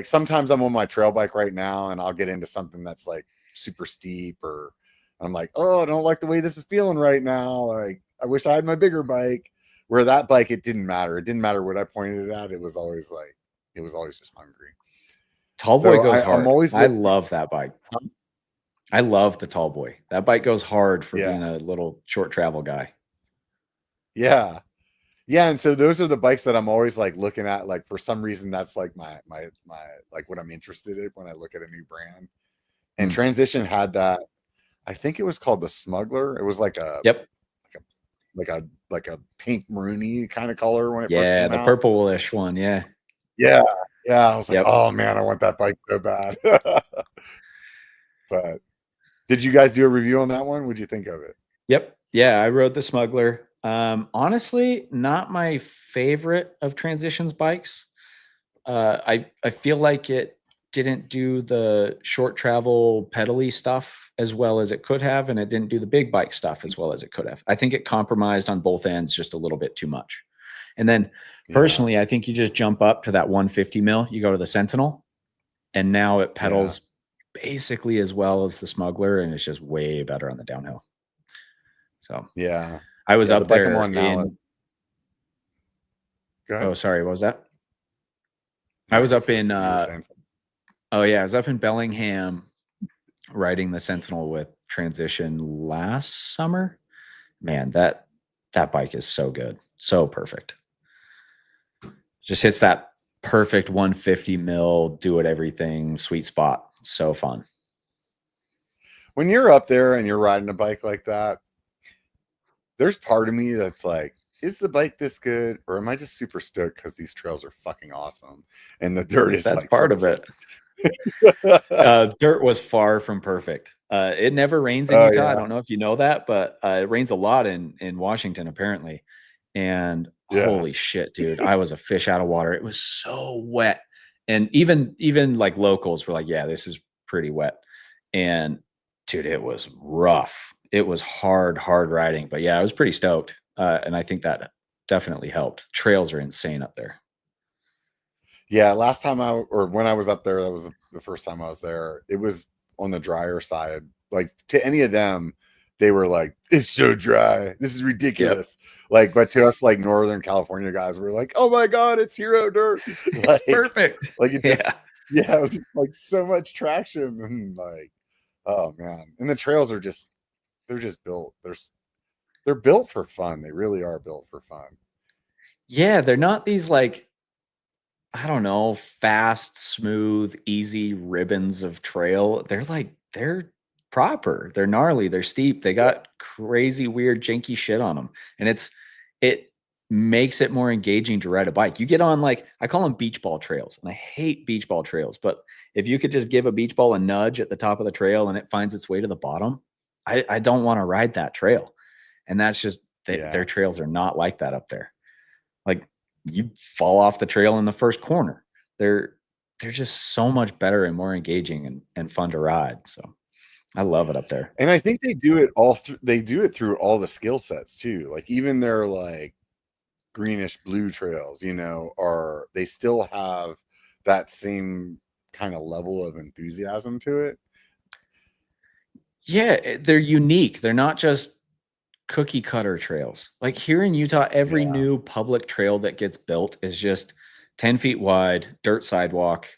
A: sometimes I'm on my trail bike right now and I'll get into something that's like super steep, or I'm like, oh, I don't like the way this is feeling right now. Like I wish I had my bigger bike. Where that bike, it didn't matter. It didn't matter what I pointed it at. It was always like, it was always just hungry.
B: Tall boy goes hard. I love that bike. I love the tall boy. That bike goes hard for being a little short travel guy.
A: Yeah. Yeah. And so those are the bikes that I'm always like looking at. Like for some reason, that's like my like what I'm interested in when I look at a new brand. And Transition had that. I think it was called the Smuggler. It was like a like a pink maroony kind of color when it first came out.
B: The purple-ish one. Yeah.
A: Yeah. Yeah. I was like,
B: Yep.
A: oh man, I want that bike so bad. But did you guys do a review on that one? What'd you think of it?
B: Yep. Yeah, I rode the Smuggler. Honestly, not my favorite of Transitions bikes. I feel like it didn't do the short travel pedally stuff as well as it could have, and it didn't do the big bike stuff as well as it could have. I think it compromised on both ends just a little bit too much. And then
A: Yeah.
B: personally, I think you just jump up to that 150 mil, you go to the Sentinel, and now it pedals basically as well as the Smuggler, and it's just way better on the downhill. So
A: Yeah.
B: I was
A: Yeah, the
B: up
A: bike I'm
B: there
A: on now.
B: in.
A: Go ahead.
B: Oh, sorry, what was that? I
A: No,
B: was
A: go
B: up
A: for it,
B: in.
A: dude. You were saying something.
B: Oh yeah, I was up in Bellingham riding the Sentinel with Transition last summer. Man, that bike is so good, so perfect. Just hits that perfect 150 mil, do it everything, sweet spot. So fun.
A: When you're up there and you're riding a bike like that, there's part of me that's like, is the bike this good, or am I just super stoked because these trails are fucking awesome and the dirt is
B: That's
A: like
B: part of it. Dirt was far from perfect. It never rains in
A: Oh
B: Utah. I
A: yeah.
B: don't know if you know that, but it rains a lot in Washington apparently. And
A: Yeah.
B: holy shit, dude, I was a fish out of water. It was so wet, and even like locals were like, "Yeah, this is pretty wet." And dude, it was rough. It was hard riding, but yeah, I was pretty stoked, and I think that definitely helped. Trails are insane up there.
A: Yeah, last time or when I was up there, that was the first time I was there. It was on the drier side. Like to any of them, they were like, "It's so dry. This is ridiculous." Like, but to us, like Northern California guys, we're like, "Oh my god, it's hero dirt!
B: It's perfect."
A: Like it just,
B: Yeah.
A: it was just, like so much traction and like, oh man. And the trails are just, they're just built. They're built for fun. They really are built for fun.
B: Yeah, they're not these like, I don't know, fast, smooth, easy ribbons of trail. They're proper. They're gnarly. They're steep. They got crazy, weird, janky shit on them, and it makes it more engaging to ride a bike. You get on like I call them beach ball trails, and I hate beach ball trails. But if you could just give a beach ball a nudge at the top of the trail and it finds its way to the bottom, I don't want to ride that trail. And that's just their trails are not like that up there. Like you fall off the trail in the first corner. They're just so much better and more engaging and fun to ride. So I love it up there.
A: And I think they do it all through. They do it through all the skill sets too. Like even their like greenish blue trails, are they still have that same kind of level of enthusiasm to it.
B: Yeah, they're unique. They're not just cookie cutter trails. Like here in Utah, every new public trail that gets built is just 10 feet wide, dirt sidewalk,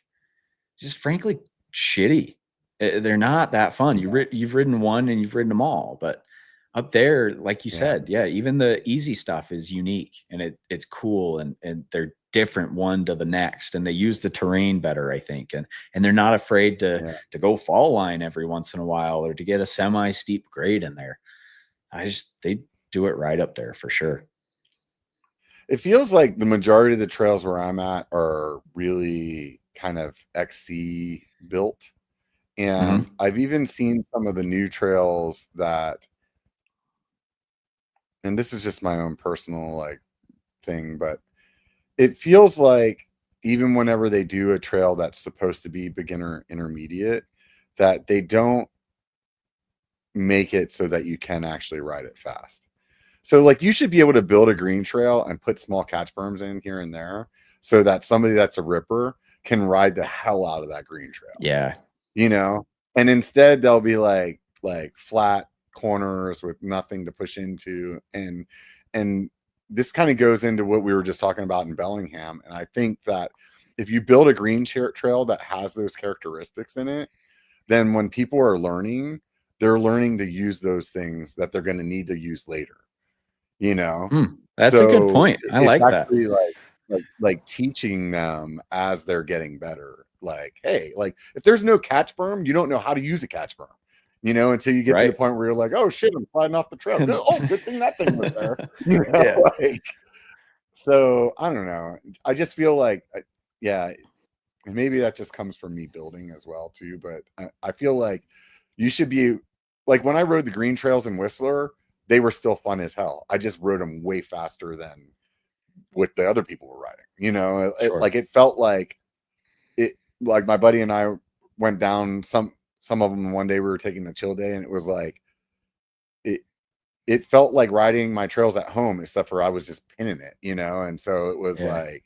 B: just frankly shitty. They're not that fun. You've ridden one and you've ridden them all, but up there, like you said, yeah, even the easy stuff is unique and it's cool and they're different one to the next, and they use the terrain better, I think, and they're not afraid to go fall line every once in a while or to get a semi steep grade in there. They do it right up there for sure.
A: It feels like the majority of the trails where I'm at are really kind of XC built. And I've even seen some of the new trails that, and this is just my own personal like thing, but it feels like even whenever they do a trail that's supposed to be beginner intermediate, that they don't make it so that you can actually ride it fast. So like you should be able to build a green trail and put small catch berms in here and there so that somebody that's a ripper can ride the hell out of that green trail.
B: Yeah.
A: And instead they'll be like flat corners with nothing to push into. And this kind of goes into what we were just talking about in Bellingham. And I think that if you build a green trail that has those characteristics in it, then when people are learning, they're learning to use those things that they're going to need to use later.
B: That's a good point. I like that.
A: Like teaching them as they're getting better. Like, hey, like if there's no catch berm, you don't know how to use a catch berm, until you get to the point where you're like, oh shit, I'm sliding off the trail. Oh, good thing that thing was there. So I don't know. I just feel like yeah, and maybe that just comes from me building as well too. But I feel like you should be like, when I rode the green trails in Whistler, they were still fun as hell. I just rode them way faster than what the other people were riding. You know,
B: Sure.
A: like it felt like it. Like my buddy and I went down some of them one day. We were taking a chill day, and it was like it felt like riding my trails at home, except for I was just pinning it, you know. And so it was like,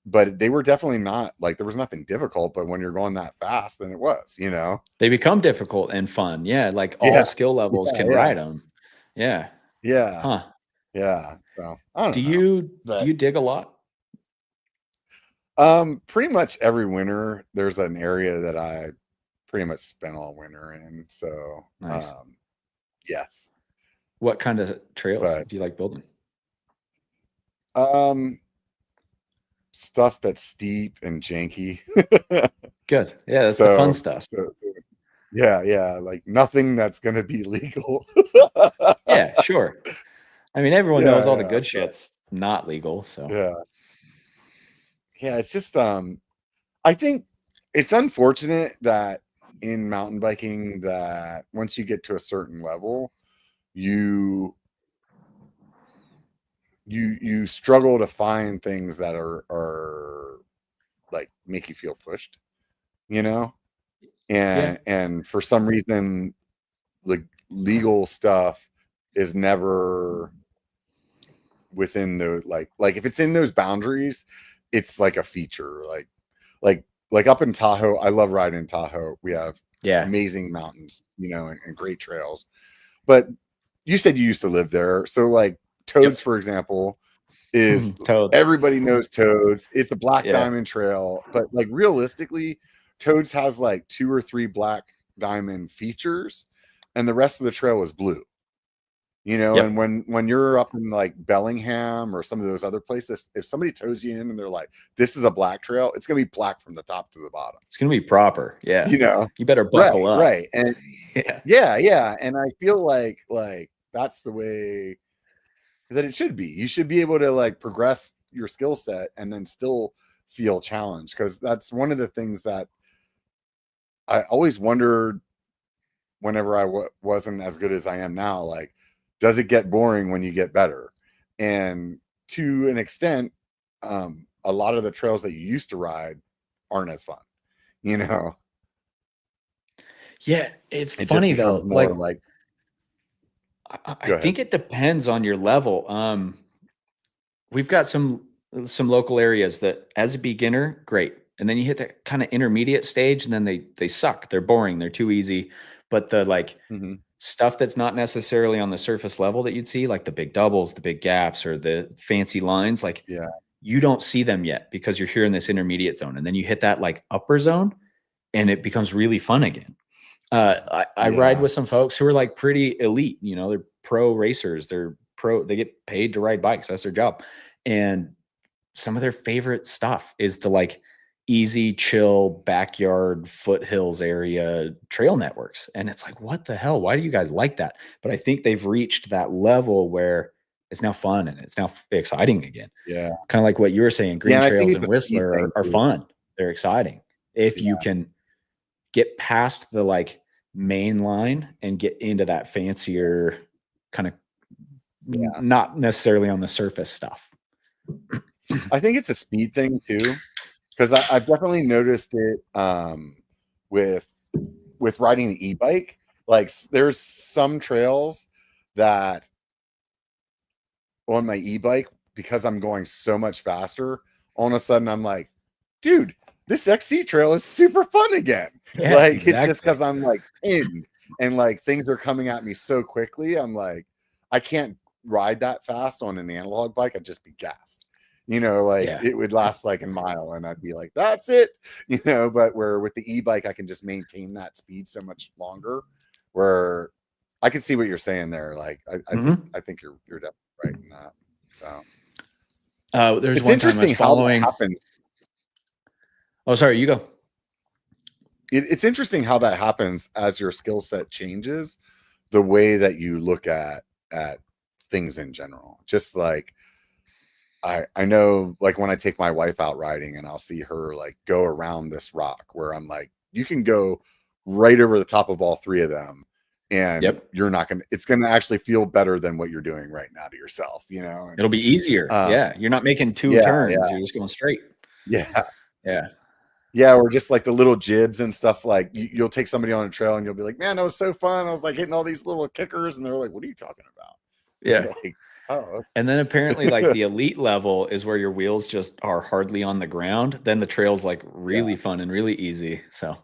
A: but they were definitely not like, there was nothing difficult, but when you're going that fast, then it was, you know,
B: they become difficult and fun. Yeah, like all skill levels can ride them. Yeah.
A: Yeah.
B: Huh.
A: Yeah. So I don't
B: Do
A: know.
B: you dig a lot?
A: Pretty much every winter there's an area that I pretty much spent all winter in. So
B: Nice.
A: Yes.
B: What kind of trails do you like building?
A: Stuff that's steep and janky.
B: Good. Yeah, that's the fun stuff.
A: Yeah, like nothing that's gonna be legal.
B: Yeah, sure. I mean, everyone knows all the good shit's not legal, so.
A: Yeah, it's just I think it's unfortunate that in mountain biking that once you get to a certain level, you struggle to find things that are like make you feel pushed, you know? And for some reason the legal stuff is never within the like if it's in those boundaries, it's like a feature. Like up in Tahoe, I love riding in Tahoe. We have amazing mountains, you know, and great trails. But you said you used to live there, so like Toads, for example, is
B: Toads.
A: Everybody knows Toads. It's a black diamond trail, but like realistically, Toads has like 2 or 3 black diamond features, and the rest of the trail is blue. You know, and when you're up in like Bellingham or some of those other places, if somebody tows you in and they're like, "This is a black trail," it's gonna be black from the top to the bottom.
B: It's gonna be proper. Yeah,
A: you know,
B: you better buckle up.
A: Right, and yeah, and I feel like that's the way that it should be. You should be able to like progress your skill set and then still feel challenged, because that's one of the things that I always wondered whenever I wasn't as good as I am now. Like, does it get boring when you get better? And to an extent, a lot of the trails that you used to ride aren't as fun, you know?
B: Yeah, it's funny though. Like I think it depends on your level. We've got some local areas that as a beginner, great. And then you hit that kind of intermediate stage and then they suck. They're boring. They're too easy. But the like stuff that's not necessarily on the surface level that you'd see, like the big doubles, the big gaps, or the fancy lines, like you don't see them yet because you're here in this intermediate zone. And then you hit that like upper zone and it becomes really fun again. I ride with some folks who are like pretty elite, you know, they're pro racers, they get paid to ride bikes. That's their job. And some of their favorite stuff is the like easy, chill backyard foothills area trail networks. And it's like, what the hell? Why do you guys like that? But I think they've reached that level where it's now fun and it's now exciting again.
A: Yeah.
B: Kind of like what you were saying, green trails in Whistler are fun. They're exciting. If you can get past the like main line and get into that fancier kind of not necessarily on the surface stuff.
A: I think it's a speed thing too, because I've definitely noticed it with riding the e-bike. Like there's some trails that on my e-bike, because I'm going so much faster, all of a sudden I'm like, dude, this XC trail is super fun again. It's just because I'm like pinned and like things are coming at me so quickly. I'm like, I can't ride that fast on an analog bike. I'd just be gassed. You know, like it would last like a mile and I'd be like, that's it, you know. But where with the e-bike, I can just maintain that speed so much longer, where I can see what you're saying there. Like, I think you're definitely right in that. So
B: there's
A: it's
B: one interesting
A: time how that happens.
B: Oh, sorry, you go.
A: It's interesting how that happens as your skill set changes, the way that you look at things in general. Just like I know, like, when I take my wife out riding and I'll see her like go around this rock where I'm like, you can go right over the top of all three of them, and
B: Yep.
A: you're not gonna. It's gonna actually feel better than what you're doing right now to yourself, you know. And
B: It'll be easier. Yeah. You're not making 2
A: yeah,
B: turns.
A: yeah,
B: You're just going straight.
A: yeah,
B: Yeah.
A: yeah. Or just like the little jibs and stuff. Like you'll take somebody on a trail and you'll be like, man, that was so fun. I was like hitting all these little kickers, and they're like, what are you talking about? And
B: Yeah.
A: you're like, oh,
B: And then apparently like the elite level is where your wheels just are hardly on the ground. Then the trail's like
A: yeah,
B: really fun and really easy. So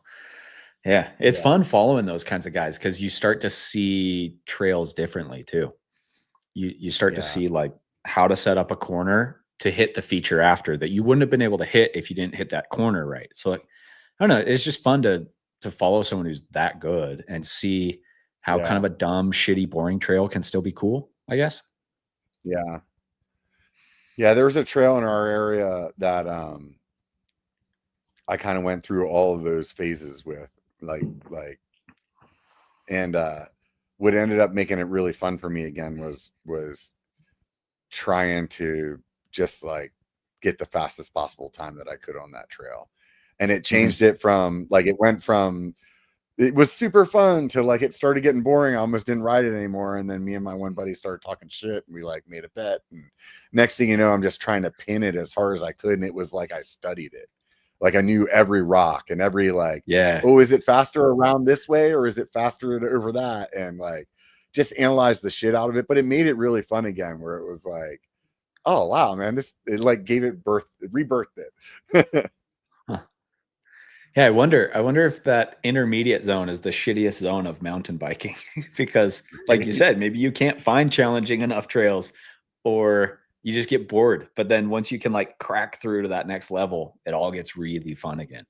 B: yeah, it's
A: yeah,
B: fun following those kinds of guys because you start to see trails differently too. You start to
A: yeah,
B: see like how to set up a corner to hit the feature after that you wouldn't have been able to hit if you didn't hit that corner right. So like I don't know, it's just fun to follow someone who's that good and see how kind
A: yeah,
B: of a dumb, shitty, boring trail can still be cool, I guess.
A: yeah. Yeah, there was a trail in our area that I kind of went through all of those phases with, like, and what ended up making it really fun for me again was trying to just like get the fastest possible time that I could on that trail. And it
B: Mhm.
A: changed it from like it went from it was super fun to like it started getting boring. I almost didn't ride it anymore. And then me and my one buddy started talking shit and we like made a bet. And next thing you know, I'm just trying to pin it as hard as I could. And it was like I studied it. Like I knew every rock and every like,
B: Yeah.
A: oh, is it faster around this way or is it faster over that? And like just analyze the shit out of it. But it made it really fun again, where it was like, oh wow, man, this it like gave it birth, it rebirthed it.
B: Huh. Yeah, I wonder if that intermediate zone is the shittiest zone of mountain biking because like you said, maybe you can't find challenging enough trails or you just get bored. But then once you can like crack through to that next level, it all gets really fun again.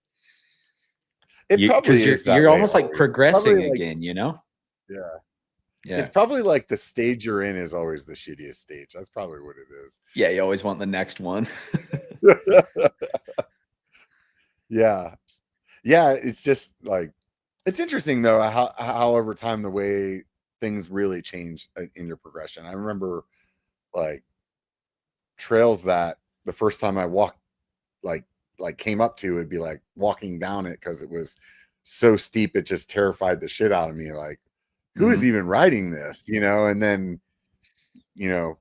A: It
B: You
A: probably
B: because
A: is that
B: you're
A: way
B: almost like
A: always. Probably
B: progressing
A: like,
B: again, you know?
A: yeah. It's
B: Yeah.
A: probably like the stage you're in is always the shittiest stage. That's probably what it is.
B: Yeah, you always want the next one.
A: Yeah. Yeah, it's just like it's interesting though how over time the way things really change in your progression. I remember like trails that the first time I walked like came up to, it'd be like walking down it because it was so steep it just terrified the shit out of me. Like, who is
B: Mhm.
A: even riding this? You know, and then, you know,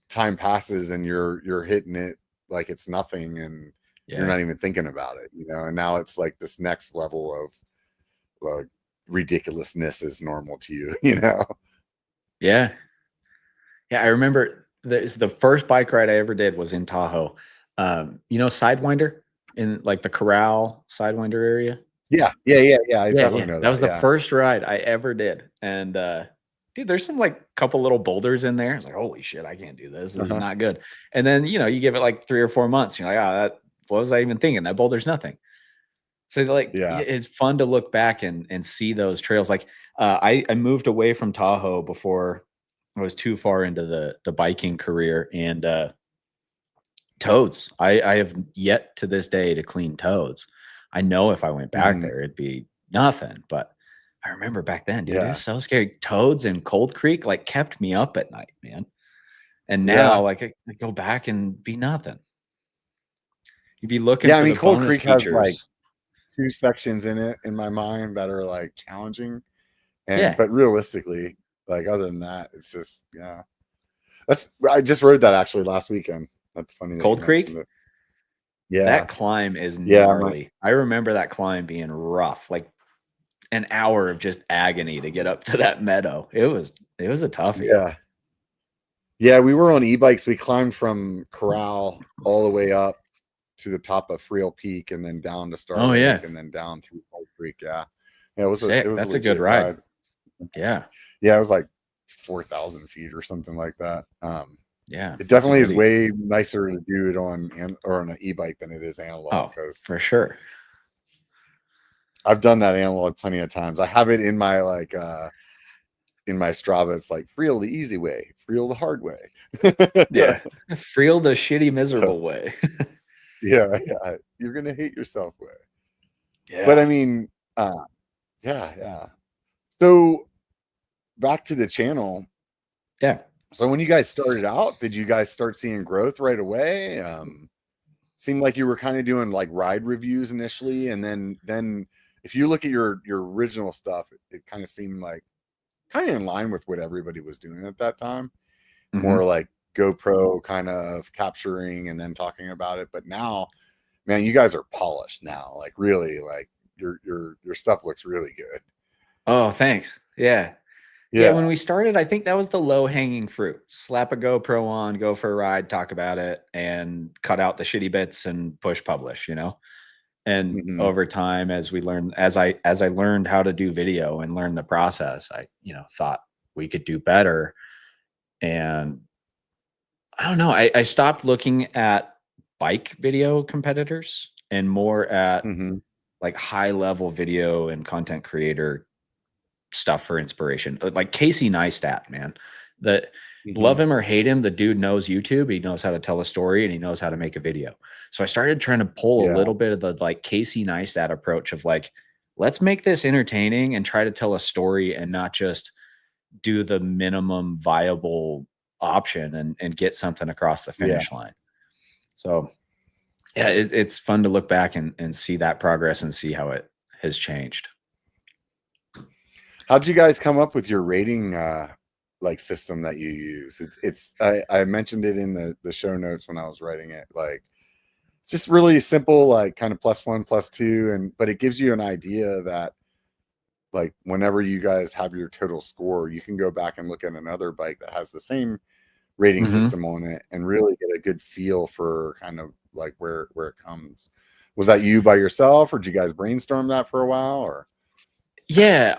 A: time passes and you're hitting it like it's nothing and you're
B: Yeah.
A: not even thinking about it, you know, and now it's like this next level of like ridiculousness is normal to you, you know.
B: Yeah. Yeah, I remember the first bike ride I ever did was in Tahoe. You know Sidewinder in like the Corral Sidewinder area?
A: Yeah, yeah, yeah, yeah. I
B: Yeah,
A: definitely
B: yeah.
A: know
B: That
A: that.
B: was the
A: Yeah.
B: first ride I ever did. And dude, there's some like couple little boulders in there. It's like, holy shit, I can't do this. This is
A: Uh-huh.
B: not good. And then, you give it like 3 or 4 months. You're like, that what was I even thinking? That boulder's nothing. So like
A: Yeah.
B: it's fun to look back and see those trails. Like I moved away from Tahoe before I was too far into the biking career and toads. I have yet to this day to clean toads. I know if I went back
A: Hmm.
B: there, it'd be nothing. But I remember back then, dude, it's
A: Yeah.
B: so scary. Toads in Cold Creek like kept me up at night, man. And now,
A: Yeah.
B: like, I go back and be nothing. You'd be looking
A: Yeah. I
B: for
A: mean,
B: the
A: Cold
B: bonus
A: Creek has like
B: features.
A: two sections in it in my mind that are like challenging. And
B: Yeah,
A: but realistically, like other than that, it's just yeah. That's I just rode that actually last weekend. That's funny that you
B: Cold
A: mentioned
B: Creek.
A: it. Yeah.
B: That climb is
A: Yeah.
B: gnarly. I remember that climb being rough, like an hour of just agony to get up to that meadow. It was a toughie.
A: Yeah. Yeah. We were on e-bikes. We climbed from Corral all the way up to the top of Friel Peak and then down to Star
B: Oh
A: Lake
B: yeah,
A: and then down through Cold Creek. Yeah. Yeah, it
B: sick.
A: was a
B: That's a good
A: legit
B: ride.
A: ride.
B: Yeah,
A: Yeah, it was like 4,000 feet or something like that.
B: yeah.
A: It
B: That's a
A: definitely is
B: goodie.
A: way nicer to do it or on an e-bike than it is analog
B: Oh,
A: because
B: for sure.
A: I've done that analog plenty of times. I have it in my like in my Strava. It's like Friel the easy way, Friel the hard way.
B: Yeah, Freel the shitty,
A: So
B: miserable way.
A: yeah, yeah, you're gonna hate yourself way. But I
B: Yeah,
A: mean, yeah, yeah. So back to the channel.
B: yeah.
A: So when you guys started out, did you guys start seeing growth right away? Seemed like you were kind of doing like ride reviews initially, and then if you look at your original stuff, it kind of seemed like kind of in line with what everybody was doing at that time. More like GoPro kind of capturing and then talking about it. But now, man, you guys are polished now. Like really, like your stuff looks really good.
B: Oh, thanks. Yeah. Yeah, when we started, I think that was the low-hanging fruit. Slap a GoPro on, go for a ride, talk about it, and cut out the shitty bits and push publish, you know? And over time, as I learned how to do video and learn the process, I, thought we could do better. And I don't know, I stopped looking at bike video competitors and more at like high-level video and content creator stuff for inspiration. Like Casey Neistat, man. Love him or hate him, the dude knows YouTube. He knows how to tell a story and he knows how to make a video. So I started trying to pull a little bit of the like Casey Neistat approach of like, let's make this entertaining and try to tell a story and not just do the minimum viable option and get something across the finish line. So yeah, it's fun to look back and see that progress and see how it has changed.
A: How'd you guys come up with your rating like system that you use? I mentioned it in the show notes when I was writing it. Like it's just really simple, like kind of +1, +2, but it gives you an idea that like whenever you guys have your total score, you can go back and look at another bike that has the same rating system on it and really get a good feel for kind of like where it comes. Was that you by yourself, or did you guys brainstorm that for a while? Or
B: yeah,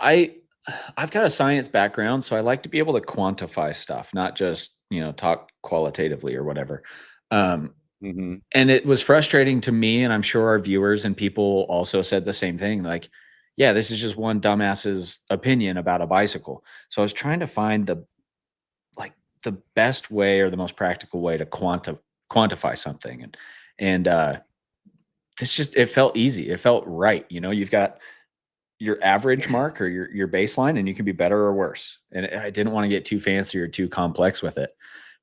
B: I've got a science background, so I like to be able to quantify stuff, not just, talk qualitatively or whatever. And it was frustrating to me, and I'm sure our viewers and people also said the same thing. Like, yeah, this is just one dumbass's opinion about a bicycle. So I was trying to find the best way or the most practical way to quantify something. And it felt easy. It felt right. You've got your average mark or your baseline, and you can be better or worse. And I didn't want to get too fancy or too complex with it,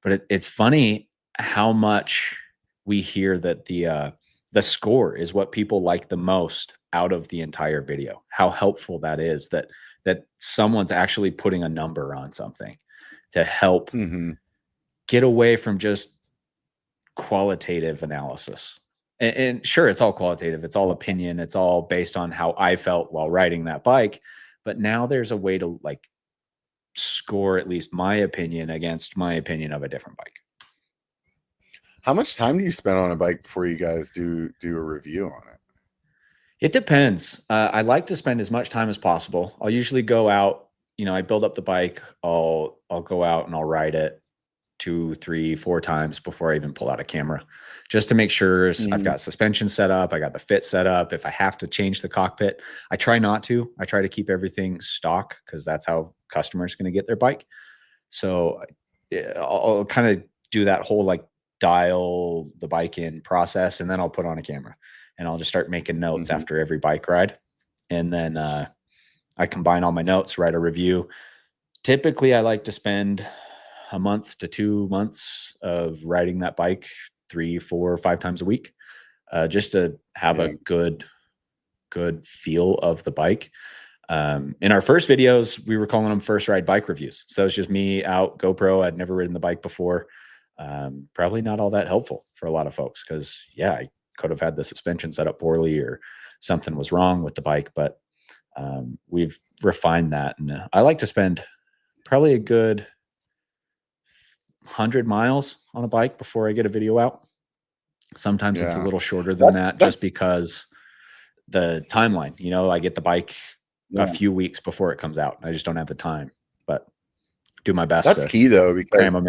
B: but it's funny how much we hear that the score is what people like the most out of the entire video. How helpful that is that someone's actually putting a number on something to help get away from just qualitative analysis. And sure, it's all qualitative. It's all opinion. It's all based on how I felt while riding that bike. But now there's a way to like score at least my opinion against my opinion of a different bike.
A: How much time do you spend on a bike before you guys do a review on it?
B: It depends. I like to spend as much time as possible. I'll usually go out, I build up the bike. I'll go out and I'll ride it 2, 3, 4 times before I even pull out a camera, just to make sure I've got suspension set up. I got the fit set up. If I have to change the cockpit, I try not to. I try to keep everything stock because that's how customers going to get their bike. So I'll kind of do that whole like dial the bike in process, and then I'll put on a camera and I'll just start making notes after every bike ride. And then I combine all my notes, write a review. Typically, I like to spend a month to 2 months of riding that bike 3, 4, 5 times a week, just to have a good feel of the bike. In our first videos, we were calling them first ride bike reviews. So it's just me out, GoPro. I'd never ridden the bike before. Probably not all that helpful for a lot of folks because, I could have had the suspension set up poorly or something was wrong with the bike. But we've refined that. And I like to spend probably a good 100 miles on a bike before I get a video out. Sometimes it's a little shorter than that just because the timeline, I get the bike a few weeks before it comes out. I just don't have the time, but do my best.
A: That's key though, because
B: cram them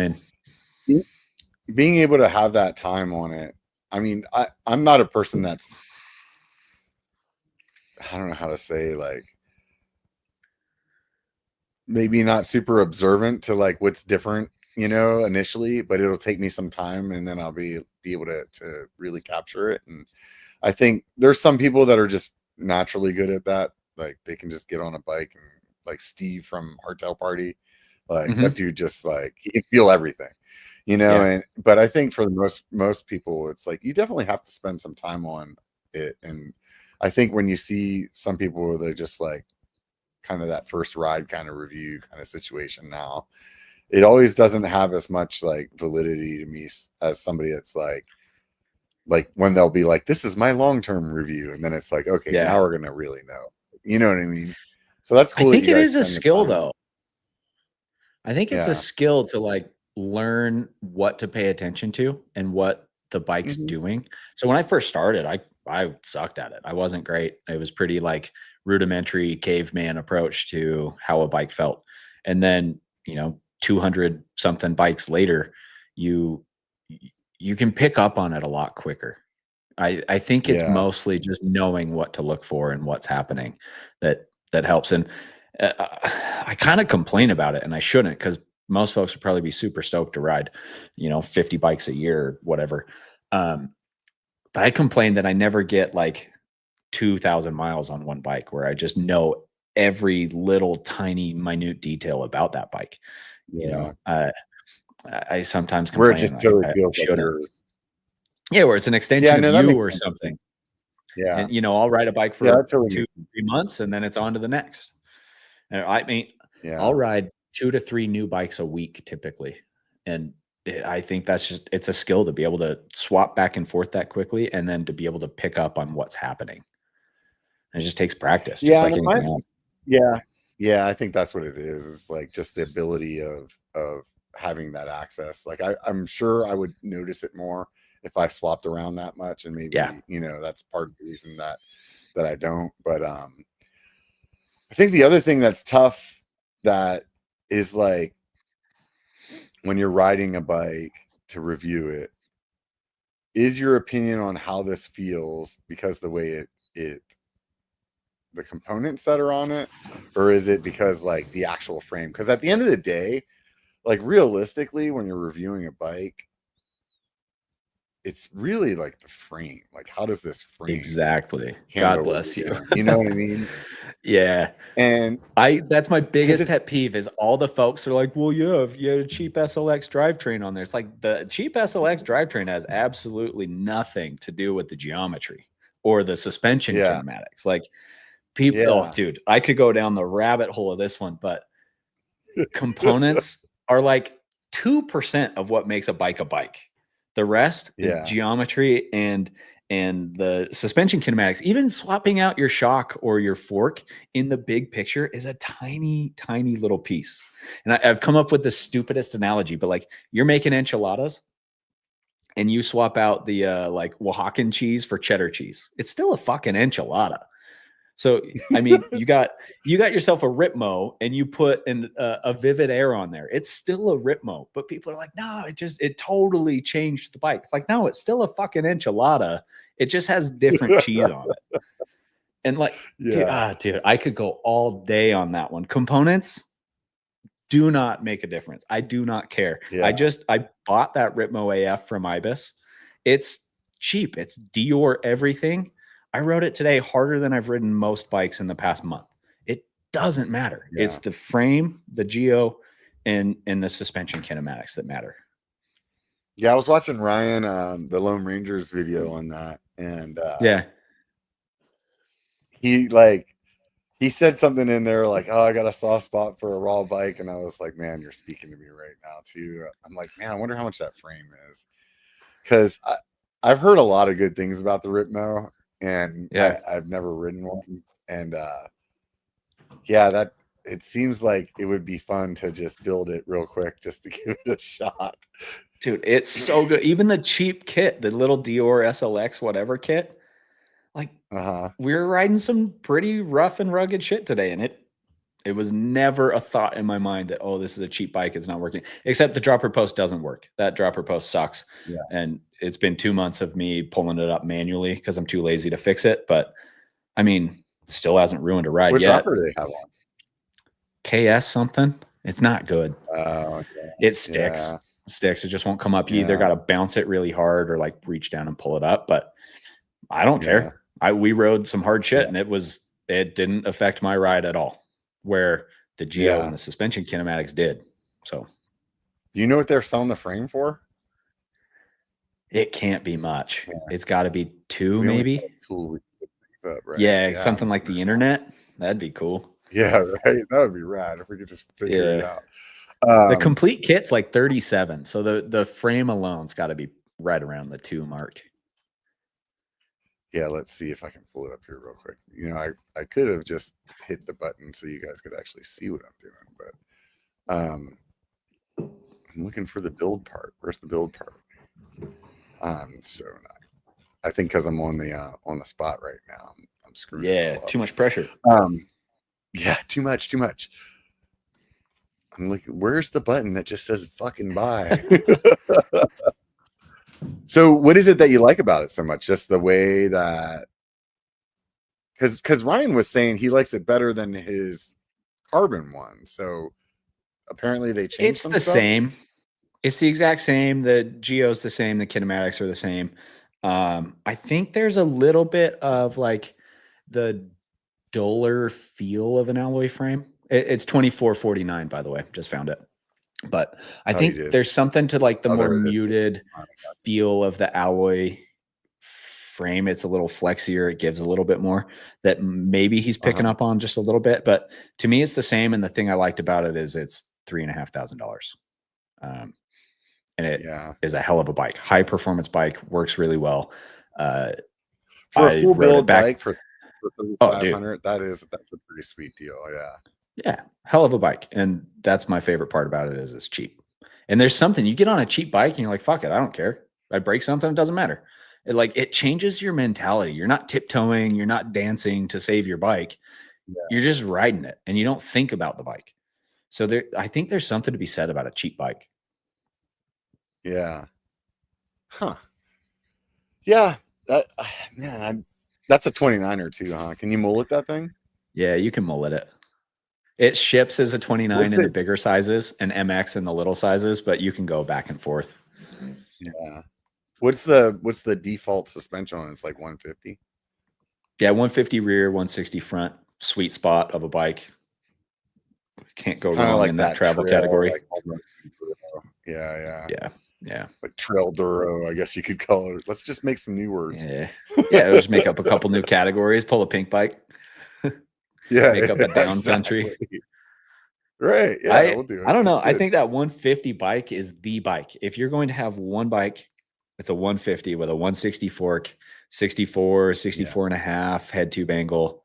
B: in.
A: Being able to have that time on it. I mean, I'm not a person that's, I don't know how to say, like, maybe not super observant to like what's different, initially, but it'll take me some time and then I'll be able to really capture it. And I think there's some people that are just naturally good at that. Like they can just get on a bike and like Steve from Hardtail Party, Like that dude just like he can feel everything, you know. And but I think for the most people, it's like you definitely have to spend some time on it. And I think when you see some people where they're just like kind of that first ride kind of review kind of situation now, it always doesn't have as much like validity to me as somebody that's like when they'll be like, this is my long-term review, and then it's like, okay, now we're gonna really know, you know what I mean? So that's cool.
B: I think
A: that you
B: it
A: guys
B: is a
A: spend the
B: skill
A: time.
B: though. I think it's a skill to like learn what to pay attention to and what the bike's doing. So when I first started, I sucked at it. I wasn't great. It was pretty like rudimentary caveman approach to how a bike felt. And then, you know, 200 something bikes later, you can pick up on it a lot quicker. I think it's mostly just knowing what to look for and what's happening that helps. And I kind of complain about it, and I shouldn't, because most folks would probably be super stoked to ride, you know, 50 bikes a year or whatever. But I complain that I never get like 2,000 miles on one bike where I just know every little tiny minute detail about that bike. You know, I sometimes complain
A: where it just totally feels like
B: yours. Yeah, where it's an extension of you or something.
A: Yeah.
B: And, you know, I'll ride a bike for 2-3 months and then it's on to the next. And I mean, I'll ride 2 to 3 new bikes a week typically. And I think that's just, it's a skill to be able to swap back and forth that quickly and then to be able to pick up on what's happening. And it just takes practice, just like anything else.
A: Yeah. Yeah. I think that's what it is. It's like just the ability of having that access. Like I'm sure I would notice it more if I swapped around that much, and maybe, you know, that's part of the reason that I don't. But I think the other thing that's tough that is like when you're riding a bike to review it is your opinion on how this feels, because the way the components that are on it, or is it because like the actual frame? Because at the end of the day, like realistically, when you're reviewing a bike, it's really like the frame. Like, how does this frame
B: exactly? God bless you.
A: You know what I mean?
B: Yeah.
A: And
B: that's my biggest pet peeve is all the folks are like, well, you had a cheap SLX drivetrain on there. It's like the cheap SLX drivetrain has absolutely nothing to do with the geometry or the suspension kinematics. Like people, oh dude, I could go down the rabbit hole of this one, but components are like 2% of what makes a bike a bike. The rest is geometry and the suspension kinematics. Even swapping out your shock or your fork in the big picture is a tiny, tiny little piece. And I've come up with the stupidest analogy, but like you're making enchiladas and you swap out the like Oaxacan cheese for cheddar cheese. It's still a fucking enchilada. So, I mean, you got yourself a Ritmo and you put a Vivid Air on there. It's still a Ritmo, but people are like, no, it totally changed the bike. It's like, no, it's still a fucking enchilada. It just has different cheese on it. And like, dude, I could go all day on that one. Components do not make a difference. I do not care. I bought that Ritmo AF from Ibis. It's cheap. It's Dior everything. I rode it today harder than I've ridden most bikes in the past month. It doesn't matter. It's the frame, the geo, and the suspension kinematics that matter.
A: Yeah, I was watching Ryan, the Lone Rangers video on that, and he said something in there like, "Oh, I got a soft spot for a raw bike," and I was like, "Man, you're speaking to me right now too." I'm like, "Man, I wonder how much that frame is," because I've heard a lot of good things about the Ritmo. And I've never ridden one. And that it seems like it would be fun to just build it real quick just to give it a shot.
B: Dude, it's so good. Even the cheap kit, the little Dior SLX whatever kit, like we were riding some pretty rough and rugged shit today, and it was never a thought in my mind that, oh, this is a cheap bike, it's not working. Except the dropper post doesn't work. That dropper post sucks. And it's been 2 months of me pulling it up manually because I'm too lazy to fix it. But I mean, still hasn't ruined a ride yet.
A: Which dropper do they have on?
B: KS something. It's not good. It sticks. Sticks. It just won't come up. You either got to bounce it really hard or like reach down and pull it up. But I don't care. We rode some hard shit and it didn't affect my ride at all. Where the geo and the suspension kinematics did. So,
A: do you know what they're selling the frame for?
B: It can't be much.
A: Yeah.
B: It's got to be 2, maybe.
A: Tool up, right?
B: Yeah, something like the internet. That'd be cool.
A: Yeah, right. That would be rad if we could just figure it out.
B: The complete kit's like 37, so the frame alone's got to be right around the 2 mark.
A: Yeah, let's see if I can pull it up here real quick. You know, I could have just hit the button so you guys could actually see what I'm doing, but I'm looking for the build part. Where's the build part? So I think because I'm on the spot right now, I'm screwed.
B: Yeah, too much pressure.
A: Yeah, too much. I'm like, where's the button that just says fucking buy? So what is it that you like about it so much? Just the way that, because Ryan was saying he likes it better than his carbon one. So apparently they changed.
B: It's the same. It's the exact same. The Geo's the same. The kinematics are the same. I think there's a little bit of like the duller feel of an alloy frame. It's 2449, by the way. Just found it. But I think there's something to like the more muted feel of the alloy frame. It's a little flexier. It gives a little bit more that maybe he's picking up on just a little bit. But to me, it's the same. And the thing I liked about it is it's $3,500. And it is a hell of a bike. High performance bike, works really well.
A: For a full build bike for $3,500, that's a pretty sweet deal.
B: Yeah, hell of a bike. And that's my favorite part about it is it's cheap. And there's something you get on a cheap bike and you're like, fuck it, I don't care. If I break something, it doesn't matter. It changes your mentality. You're not tiptoeing, you're not dancing to save your bike. You're just riding it and you don't think about the bike. So I think there's something to be said about a cheap bike.
A: Yeah. Huh. Yeah. That's a 29er too, huh? Can you mullet that thing?
B: Yeah, you can mullet it. It ships as a 29 in the bigger sizes and MX in the little sizes, but you can go back and forth.
A: Yeah. What's the default suspension on it? It's like 150.
B: Yeah, 150 rear, 160 front. Sweet spot of a bike. Can't go wrong like in that travel category.
A: Like yeah. Like trail duro, I guess you could call it. Let's just make some new words.
B: Yeah, just make up a couple new categories. Pull a pink bike. Make up a down country.
A: Right. Yeah, we'll do it.
B: I don't know. I think that 150 bike is the bike. If you're going to have one bike, it's a 150 with a 160 fork, 64 and a half head tube angle,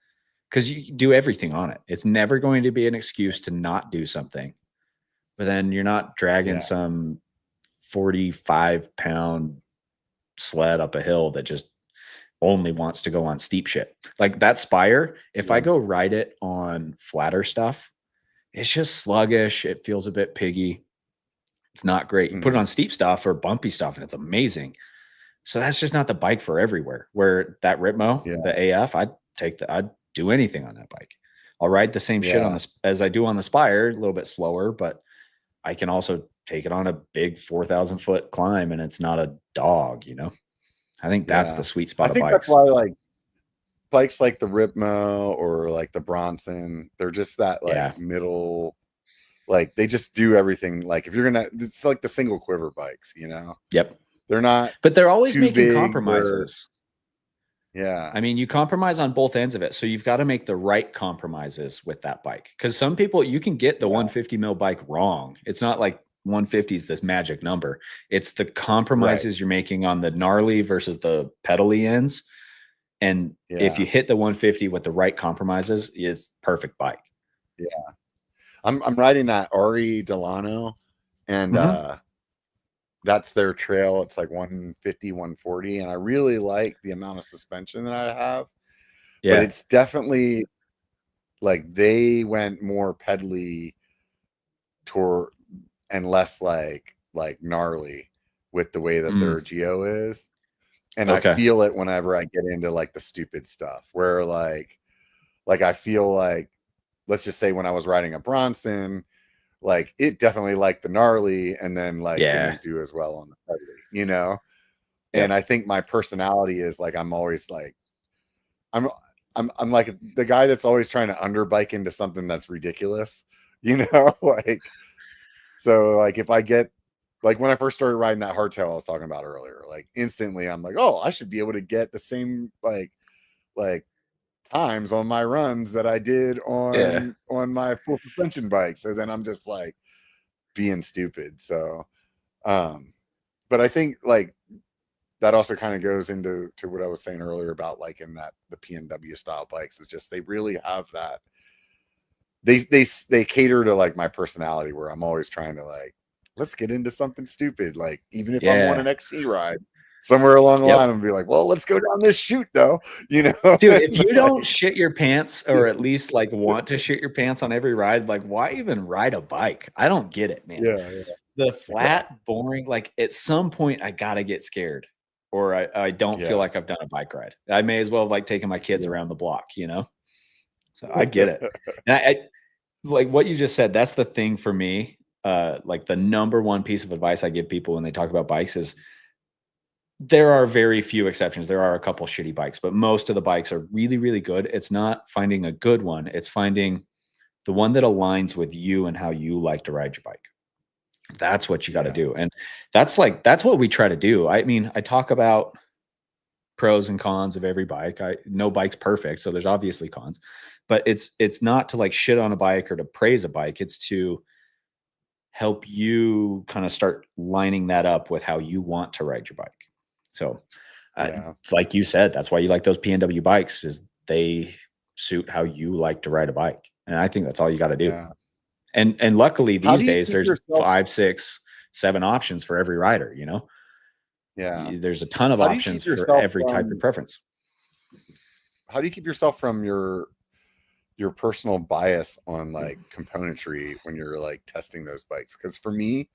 B: because you do everything on it. It's never going to be an excuse to not do something. But then you're not dragging some 45-pound sled up a hill that just only wants to go on steep shit. Like that Spire, if I go ride it on flatter stuff, it's just sluggish. It feels a bit piggy. It's not great. You put it on steep stuff or bumpy stuff and it's amazing. So that's just not the bike for everywhere. Where that Ripmo, the AF, I'd do anything on that bike. I'll ride the same shit on as I do on the Spire, a little bit slower, but I can also take it on a big 4,000 foot climb and it's not a dog, you know? I think that's the sweet spot of bikes.
A: That's why like bikes like the Ripmo or like the Bronson, they're just that like middle, like they just do everything. Like if you're it's like the single quiver bikes, you know?
B: Yep.
A: They're not,
B: but they're always making compromises.
A: Yeah.
B: I mean, you compromise on both ends of it. So you've got to make the right compromises with that bike. Because some people, you can get the 150 mil bike wrong. It's not like 150 is this magic number. It's the compromises you're making on the gnarly versus the pedally ends. And if you hit the 150 with the right compromises, it's perfect bike.
A: Yeah. I'm riding that Ari Delano and that's their trail. It's like 150, 140. And I really like the amount of suspension that I have. Yeah. But it's definitely like they went more pedally toward and less like gnarly with the way that their Geo is. And I feel it whenever I get into like the stupid stuff where like I feel like, let's just say when I was riding a Bronson, like it definitely liked the gnarly and then like didn't do as well on the pedally, you know? And I think my personality is like, I'm always like, I'm like the guy that's always trying to underbike into something that's ridiculous, you know, like So like if I get like when I first started riding that hardtail I was talking about earlier, like instantly I'm like, oh, I should be able to get the same like times on my runs that I did on my full suspension bike. So then I'm just like being stupid. So but I think like that also kind of goes into what I was saying earlier about like in that the PNW style bikes is just they really have that they cater to like my personality where I'm always trying to like let's get into something stupid, like even if I'm on an XC ride somewhere along the line and be like, well, let's go down this chute though, you know.
B: Dude, if you don't shit your pants or at least like want to shit your pants on every ride, like why even ride a bike? I don't get it, man. The flat, boring, like at some point I gotta get scared or I don't feel like I've done a bike ride. I may as well have like taken my kids around the block, you know? So I get it. And I like what you just said, that's the thing for me. Like the number one piece of advice I give people when they talk about bikes is there are very few exceptions. There are a couple shitty bikes, but most of the bikes are really, really good. It's not finding a good one. It's finding the one that aligns with you and how you like to ride your bike. That's what you got to do. And that's what we try to do. I mean, I talk about pros and cons of every bike. No bike's perfect. So there's obviously cons, but it's not to like shit on a bike or to praise a bike. It's to help you kind of start lining that up with how you want to ride your bike. So it's like you said, that's why you like those PNW bikes is they suit how you like to ride a bike. And I think that's all you got to do. And luckily these days there's 5, 6, 7 options for every rider, you know? There's a ton of options for every type of preference.
A: How do you keep yourself from your personal bias on like componentry when you're like testing those bikes? Because for me,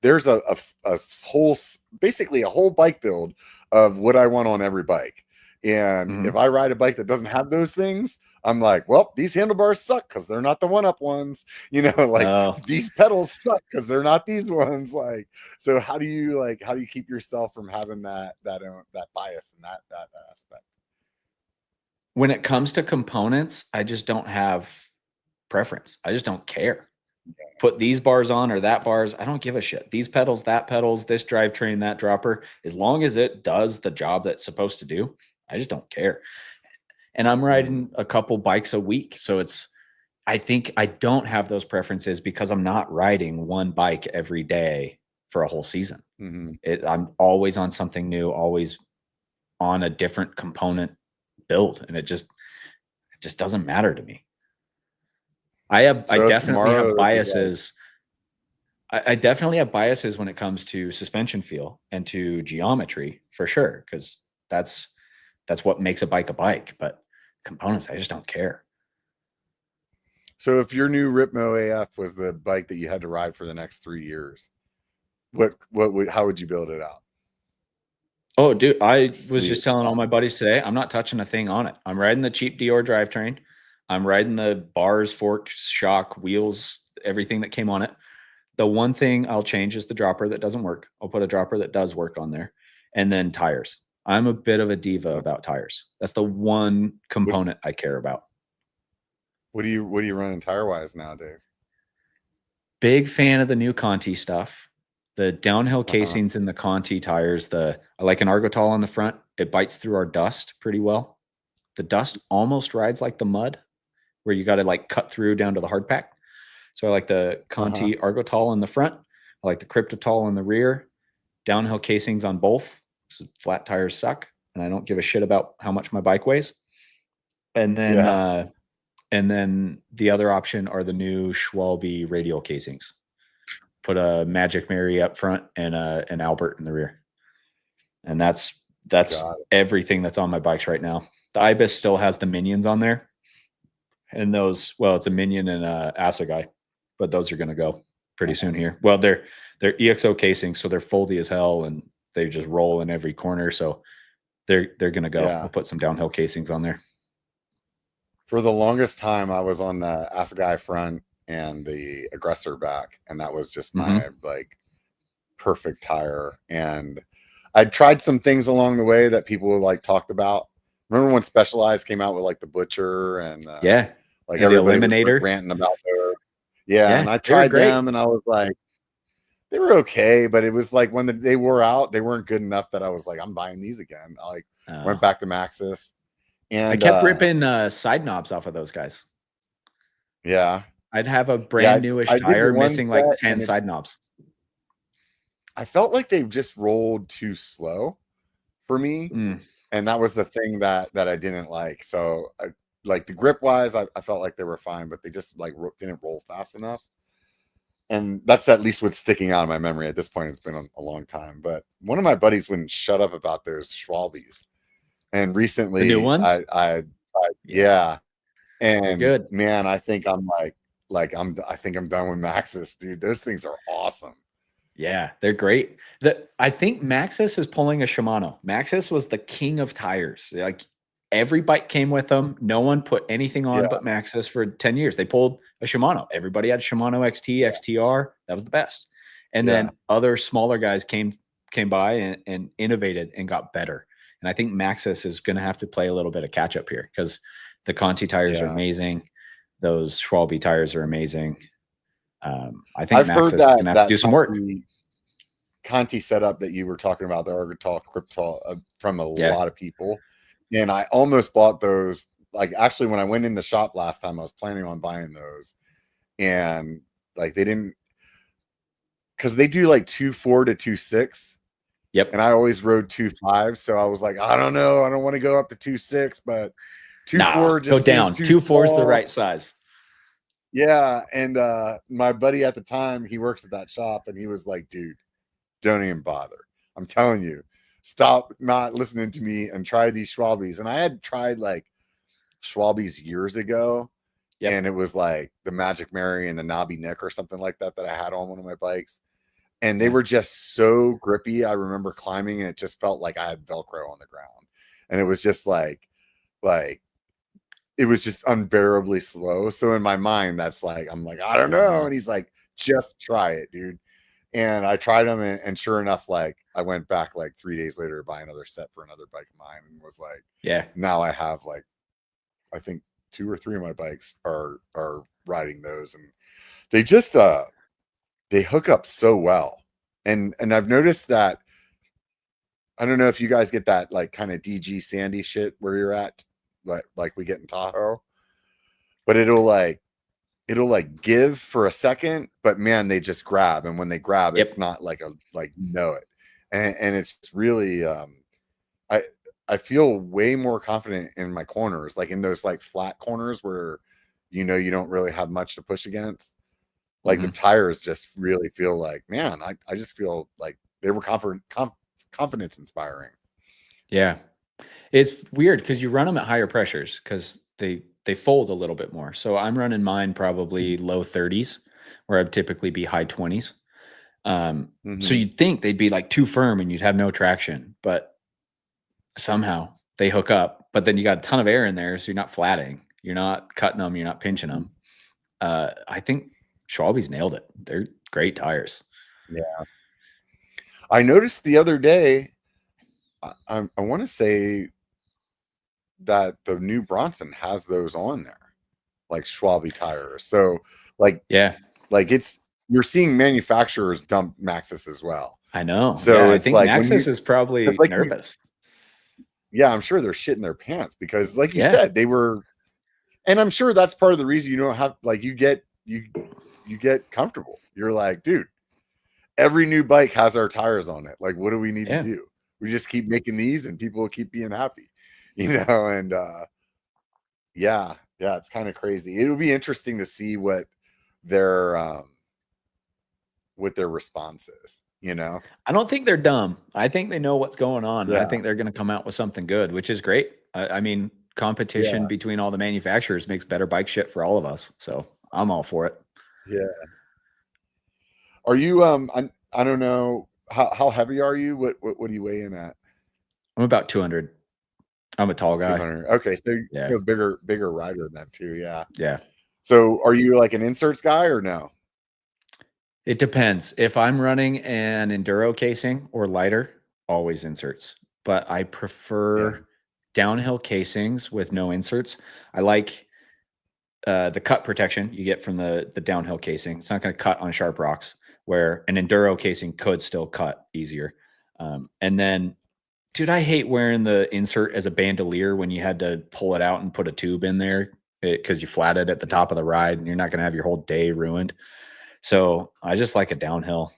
A: there's a whole basically a whole bike build of what I want on every bike. And if I ride a bike that doesn't have those things, I'm like, well, these handlebars suck because they're not the one-up ones, you know, like these pedals suck because they're not these ones. Like, so how do you keep yourself from having that bias and that aspect?
B: When it comes to components, I just don't have preference. I just don't care. Put these bars on or that bars. I don't give a shit. These pedals, that pedals, this drivetrain, that dropper, as long as it does the job that's supposed to do, I just don't care. And I'm riding a couple bikes a week. So I think I don't have those preferences because I'm not riding one bike every day for a whole season. I'm always on something new, always on a different component build. And it just doesn't matter to me. I definitely have biases. I definitely have biases when it comes to suspension feel and to geometry for sure. Cause that's what makes a bike, but components, I just don't care.
A: So if your new Ripmo AF was the bike that you had to ride for the next 3 years, how would you build it out?
B: Oh, dude, I was just telling all my buddies today, I'm not touching a thing on it. I'm riding the cheap Dior drivetrain. I'm riding the bars, forks, shock, wheels, everything that came on it. The one thing I'll change is the dropper that doesn't work. I'll put a dropper that does work on there. And then tires. I'm a bit of a diva about tires. That's the one component I care about.
A: What are you running tire-wise nowadays?
B: Big fan of the new Conti stuff. The downhill casings in the Conti tires, I like an Argotol on the front. It bites through our dust pretty well. The dust almost rides like the mud, where you got to like cut through down to the hard pack. So I like the Conti Argotol in the front. I like the Cryptotol in the rear. Downhill casings on both. So flat tires suck, and I don't give a shit about how much my bike weighs. And then the other option are the new Schwalbe radial casings. Put a Magic Mary up front and an Albert in the rear. And that's everything that's on my bikes right now. The Ibis still has the Minions on there. And those, well, it's a Minion and a Assegai, but those are going to go pretty soon here. Well, they're EXO casings, so they're foldy as hell and they just roll in every corner. So they're going to go. I'll put some downhill casings on there.
A: For the longest time, I was on the Assegai front and the Aggressor back, and that was just my like perfect tire. And I tried some things along the way that people like talked about. Remember when Specialized came out with like the Butcher and Like
B: And the
A: everybody was like,
B: Eliminator.
A: ranting about their, yeah. And
B: Yeah,
A: I
B: they were
A: tried
B: great.
A: them and I was like, they were okay, but it was like when they wore out, they weren't good enough that I was like, I'm buying these again. I like went back to Maxxis.
B: I
A: And
B: kept ripping side knobs off of those guys.
A: yeah.
B: I'd have a
A: Yeah,
B: brand newish
A: I did
B: tire
A: one
B: missing like
A: set
B: 10
A: and
B: side knobs.
A: I felt like they just rolled too slow for me. And that was the thing that I didn't like. So like the grip wise, I felt like they were fine, but they just like didn't roll fast enough. And that's at least what's sticking out of my memory at this point. It's been a long time, but one of my buddies wouldn't shut up about those Schwalbes. And recently,
B: The new ones?
A: Yeah. And
B: good.
A: man, I think I'm I think I'm done with Maxxis, dude. Those things are awesome.
B: Yeah, they're great. I think Maxxis is pulling a Shimano. Maxxis was the king of tires. Like every bike came with them. No one put anything on but Maxxis for 10 years. They pulled a Shimano. Everybody had Shimano XT, XTR. That was the best. And then other smaller guys came by and innovated and got better. And I think Maxxis is going to have to play a little bit of catch up here because the Conti tires are amazing. Those Schwalbe tires are amazing. I think Maxxis is going to have to do some work.
A: Conti setup that you were talking about, the Argentol, Cryptol, from a lot of people. And I almost bought those. Like actually, when I went in the shop last time, I was planning on buying those. And like they didn't, because they do like 2.4 to 2.6.
B: Yep.
A: And I always rode 2.5. So I was like, I don't know. I don't want to go up to 2.6, but 2.4 just
B: go down. 2.4 is the right size.
A: Yeah. And my buddy at the time, he works at that shop, and he was like, dude, don't even bother. I'm telling you, stop not listening to me and try these Schwalbes. And I had tried like Schwalbes years ago. And it was like the Magic Mary and the Knobby Nick or something like that I had on one of my bikes. And they were just so grippy. I remember climbing and it just felt like I had Velcro on the ground. And it was just like it was just unbearably slow. So in my mind, that's like, I'm like, I don't know. And he's like, just try it, dude. And I tried them, and sure enough, like I went back like 3 days later to buy another set for another bike of mine, and was like, now I have like, I think 2 or 3 of my bikes are riding those, and they just they hook up so well. And I've noticed that, I don't know if you guys get that like kind of DG sandy shit where you're at, like we get in Tahoe, but it'll like give for a second, but man, they just grab. And when they grab, it's not like it. And it's really, I feel way more confident in my corners, like in those like flat corners where, you don't really have much to push against. Like the tires just really feel like, man, I just feel like they were confidence inspiring.
B: Yeah. It's weird because you run them at higher pressures because they fold a little bit more. So I'm running mine probably low 30s, where I'd typically be high 20s. So you'd think they'd be like too firm and you'd have no traction, but somehow they hook up. But then you got a ton of air in there, so you're not flatting, you're not cutting them, you're not pinching them. I think Schwalbe's nailed it. They're great tires.
A: Yeah. I noticed the other day, I want to say that the new Bronson has those on there, like Schwalbe tires. So like, like you're seeing manufacturers dump Maxxis as well.
B: I know.
A: So
B: I
A: it's
B: think
A: like
B: Maxxis is probably
A: like
B: nervous.
A: I'm sure they're shitting their pants because, like you said, they were, and I'm sure that's part of the reason you don't have, like, you get comfortable. You're like, dude, every new bike has our tires on it. Like, what do we need to do? We just keep making these and people will keep being happy, and it's kind of crazy. It'll be interesting to see what their response is.
B: I don't think they're dumb. I think they know what's going on. I think they're going to come out with something good, which is great. I mean, competition between all the manufacturers makes better bike shit for all of us. So I'm all for it.
A: Yeah. Are you, I don't know, how heavy are you? What do you weigh in at?
B: I'm about 200. I'm a tall guy.
A: 200. Okay. So you're a bigger rider than that too. Yeah.
B: Yeah.
A: So are you like an inserts guy or no?
B: It depends. If I'm running an enduro casing or lighter, always inserts. But I prefer downhill casings with no inserts. I like the cut protection you get from the downhill casing. It's not going to cut on sharp rocks, where an enduro casing could still cut easier. And then, dude, I hate wearing the insert as a bandolier when you had to pull it out and put a tube in there because you flatted at the top of the ride and you're not going to have your whole day ruined. So I just like a downhill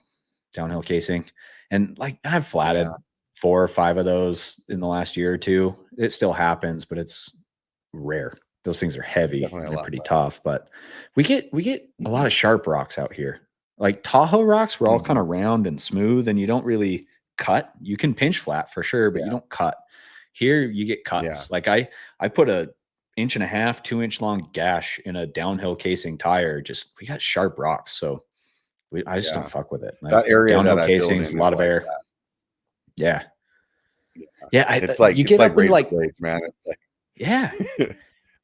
B: casing. And like I've flatted 4 or 5 of those in the last year or two. It still happens, but it's rare. Those things are heavy. They're pretty tough, but we get a lot of sharp rocks out here. Like Tahoe rocks were all kind of round and smooth, and you don't really cut. You can pinch flat for sure, but you don't cut. Here you get cuts. Like I put a 1.5 2 inch long gash in a downhill casing tire. We got sharp rocks, so I just don't fuck with it. Like,
A: that area
B: downhill
A: that
B: casing is a lot of
A: like
B: air.
A: That.
B: Yeah.
A: It's like
B: you get up in like
A: blades, man. It's
B: like,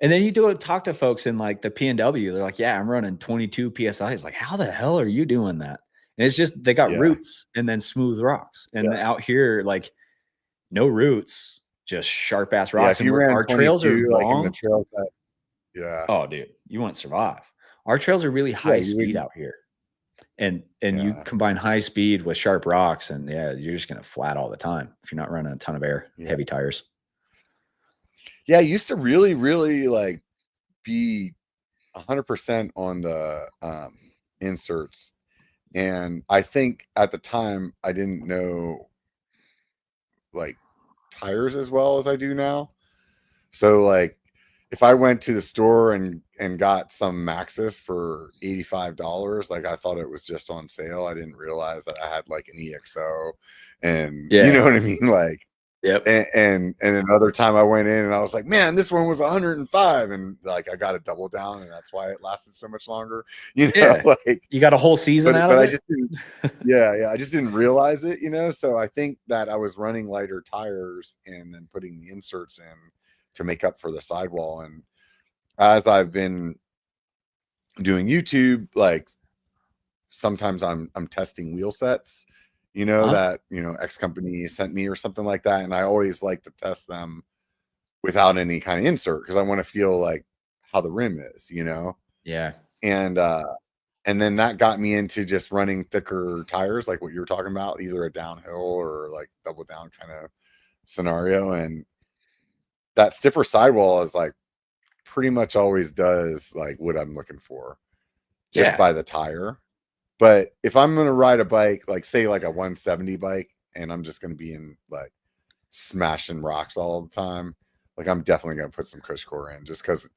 B: and then you talk to folks in like the PNW. They're like, yeah, I'm running 22 PSI. It's like, how the hell are you doing that? And it's just, they got roots and then smooth rocks. And out here, like no roots, just sharp ass rocks.
A: Yeah,
B: and our trails are long.
A: Like in the trails
B: Oh, dude, you wouldn't survive. Our trails are really high speed out here. And you combine high speed with sharp rocks, and you're just going to flat all the time if you're not running a ton of air, heavy tires.
A: Yeah, I used to really, really like be 100% on the inserts. And I think at the time I didn't know like tires as well as I do now. So like if I went to the store and got some Maxxis for $85, like I thought it was just on sale. I didn't realize that I had like an EXO and you know what I mean? Like, and another time I went in and I was like, man, this one was 105. And like, I got a double down and that's why it lasted so much longer. You know, like
B: you got a whole season out of it.
A: I just didn't, I just didn't realize it, you know? So I think that I was running lighter tires and then putting the inserts in to make up for the sidewall. And as I've been doing YouTube, like sometimes I'm testing wheel sets, you know, that, you know, X company sent me or something like that. And I always like to test them without any kind of insert because I want to feel like how the rim is, you know?
B: Yeah.
A: And then that got me into just running thicker tires, like what you're talking about, either a downhill or like double down kind of scenario. And that stiffer sidewall is like pretty much always does like what I'm looking for just by the tire. But if I'm going to ride a bike, like say like a 170 bike, and I'm just going to be in like smashing rocks all the time, like I'm definitely going to put some Cushcore in just because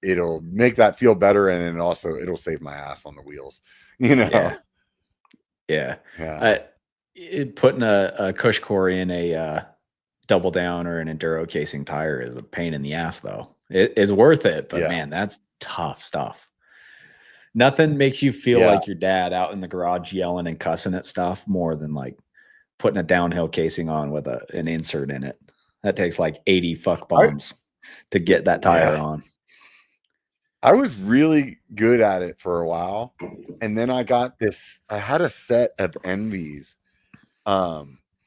A: it'll make that feel better. And then also it'll save my ass on the wheels, you know?
B: Yeah. Putting a Cushcore in a double down or an enduro casing tire is a pain in the ass though. It is worth it, but man, that's tough stuff. Nothing makes you feel like your dad out in the garage yelling and cussing at stuff more than like putting a downhill casing on with an insert in it. That takes like 80 fuck bombs to get that tire on.
A: I was really good at it for a while. And then I had a set of Envies.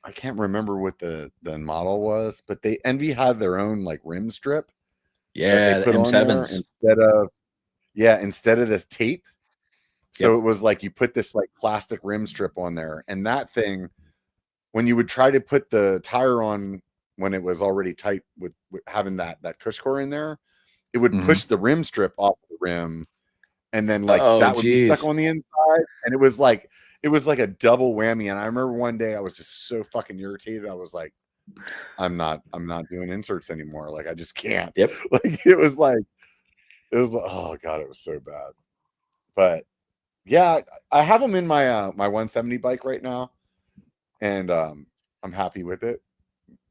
A: I can't remember what the model was, but Envy had their own like rim strip.
B: Yeah,
A: they put M7s instead of this tape. So it was like you put this like plastic rim strip on there, and that thing, when you would try to put the tire on when it was already tight with having that Cushcore in there, it would push the rim strip off the rim, and then like that would be stuck on the inside, and it was like a double whammy. And I remember one day I was just so fucking irritated. I was like, I'm not doing inserts anymore. Like I just can't. Like it was like, oh God, it was so bad. But yeah, I have them in my my 170 bike right now, and I'm happy with it.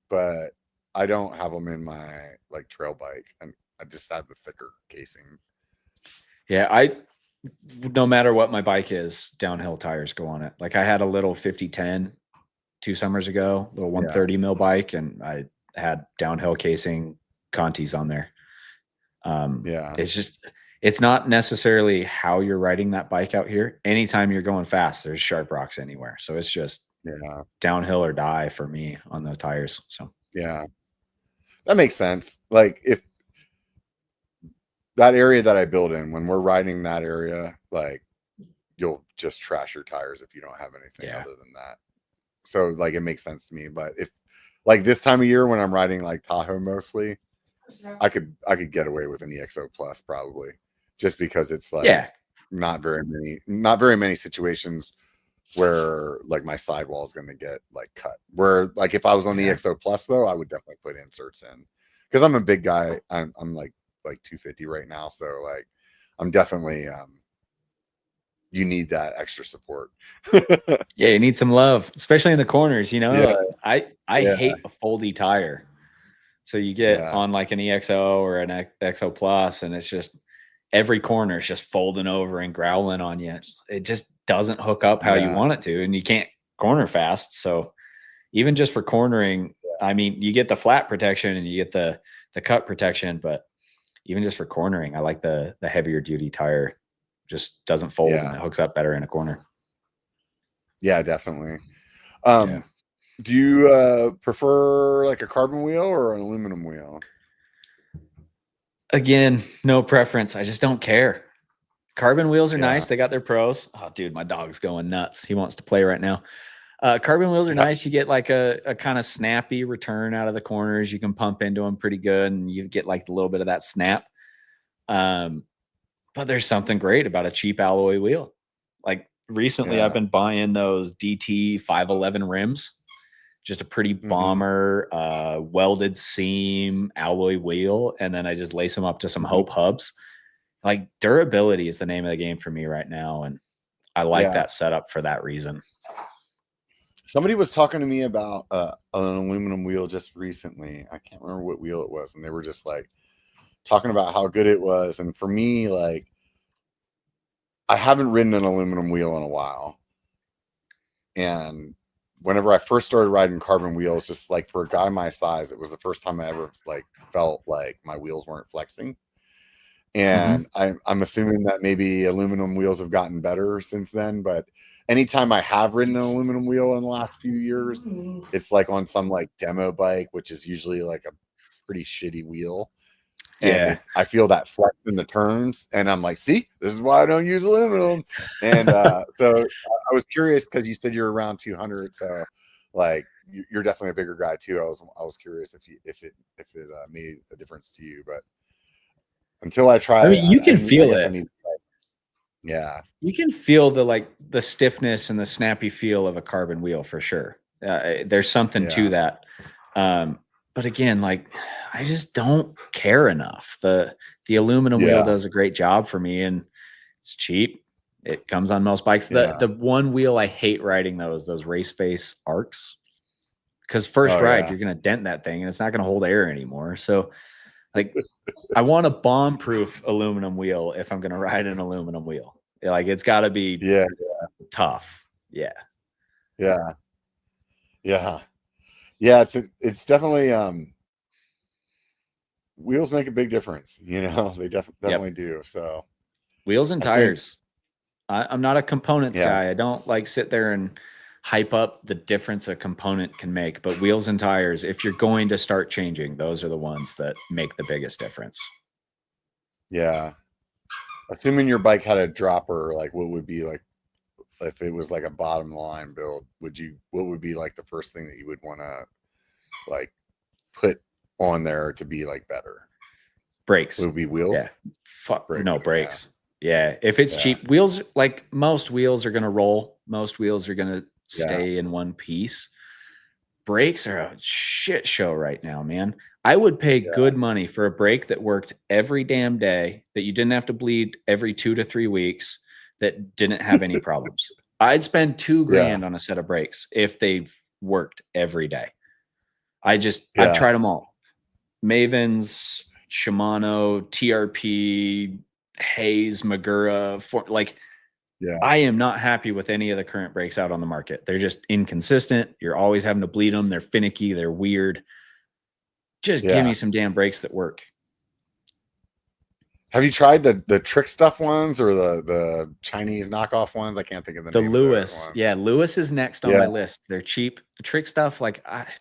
A: But I don't have them in my like trail bike, and I just have the thicker casing.
B: Yeah, no matter what my bike is, downhill tires go on it. Like I had a little 5010 2 summers ago, little 130 mil bike, and I had downhill casing Contis on there. It's not necessarily how you're riding that bike out here. Anytime you're going fast, there's sharp rocks anywhere. So it's just downhill or die for me on those tires. So
A: that makes sense. Like if that area that I build in, when we're riding that area, like you'll just trash your tires if you don't have anything other than that. So like it makes sense to me. But if like this time of year when I'm riding like Tahoe mostly, I could get away with an EXO Plus probably, just because it's like not very many situations where like my sidewall is going to get like cut. Where like if I was on the EXO Plus though, I would definitely put inserts in, because I'm a big guy. I'm like 250 right now, so like I'm definitely you need that extra support.
B: Yeah, you need some love, especially in the corners, you know. I hate a foldy tire. So you get on like an EXO or an EXO Plus, and it's just every corner is just folding over and growling on you. It just doesn't hook up how you want it to, and you can't corner fast. So even just for cornering, I mean, you get the flat protection and you get the cut protection, but even just for cornering, I like the heavier duty tire. Just doesn't fold and it hooks up better in a corner.
A: Yeah, definitely. Do you prefer like a carbon wheel or an aluminum wheel?
B: Again, no preference. I just don't care. Carbon wheels are nice. They got their pros. Oh, dude, my dog's going nuts. He wants to play right now. Carbon wheels are nice. You get like a kind of snappy return out of the corners. You can pump into them pretty good, and you get like a little bit of that snap. But there's something great about a cheap alloy wheel. Like recently, I've been buying those DT 511 rims. Just a pretty bomber, welded seam alloy wheel, and then I just lace them up to some Hope hubs. Like durability is the name of the game for me right now, and I like that setup for that reason.
A: Somebody was talking to me about an aluminum wheel just recently. I can't remember what wheel it was, and they were just like talking about how good it was. And for me, like, I haven't ridden an aluminum wheel in a while, and whenever I first started riding carbon wheels, just like for a guy my size, it was the first time I ever like felt like my wheels weren't flexing. And I'm assuming that maybe aluminum wheels have gotten better since then. But anytime I have ridden an aluminum wheel in the last few years, it's like on some like demo bike, which is usually like a pretty shitty wheel. And I feel that flex in the turns, and I'm like, see, this is why I don't use aluminum. And so I was curious because you said you're around 200, so like you're definitely a bigger guy too. I was curious if it made a difference to you, but until I try,
B: I mean, you can feel it.
A: You
B: can feel the stiffness and the snappy feel of a carbon wheel for sure. There's something to that. But again, like I just don't care enough. The aluminum wheel does a great job for me, and it's cheap. It comes on most bikes. The one wheel I hate riding though is those race face arcs, because first ride you're gonna dent that thing and it's not gonna hold air anymore. So like I want a bomb-proof aluminum wheel if I'm gonna ride an aluminum wheel. Like it's got to be tough.
A: It's definitely wheels make a big difference, you know. They definitely do. So
B: wheels and tires. I'm not a components guy. I don't like sit there and hype up the difference a component can make, but wheels and tires, if you're going to start changing, those are the ones that make the biggest difference.
A: Assuming your bike had a dropper, like what would be like, if it was like a bottom line build, what would be like the first thing that you would want to like put on there to be like better?
B: Brakes.
A: Would it be wheels?
B: Brakes. If it's cheap, wheels, like most wheels are going to roll. Most wheels are going to stay in one piece. Brakes are a shit show right now, man. I would pay good money for a brake that worked every damn day, that you didn't have to bleed every 2 to 3 weeks, that didn't have any problems. I'd spend $2,000 on a set of brakes if they've worked every day. I've tried them all. Mavens, Shimano, TRP, Hayes, Magura, I am not happy with any of the current brakes out on the market. They're just inconsistent. You're always having to bleed them. They're finicky. They're weird. Just give me some damn brakes that work.
A: Have you tried the Trick Stuff ones or the Chinese knockoff ones? I can't think of the name.
B: Lewis. Lewis is next on my list. They're cheap. The Trick Stuff,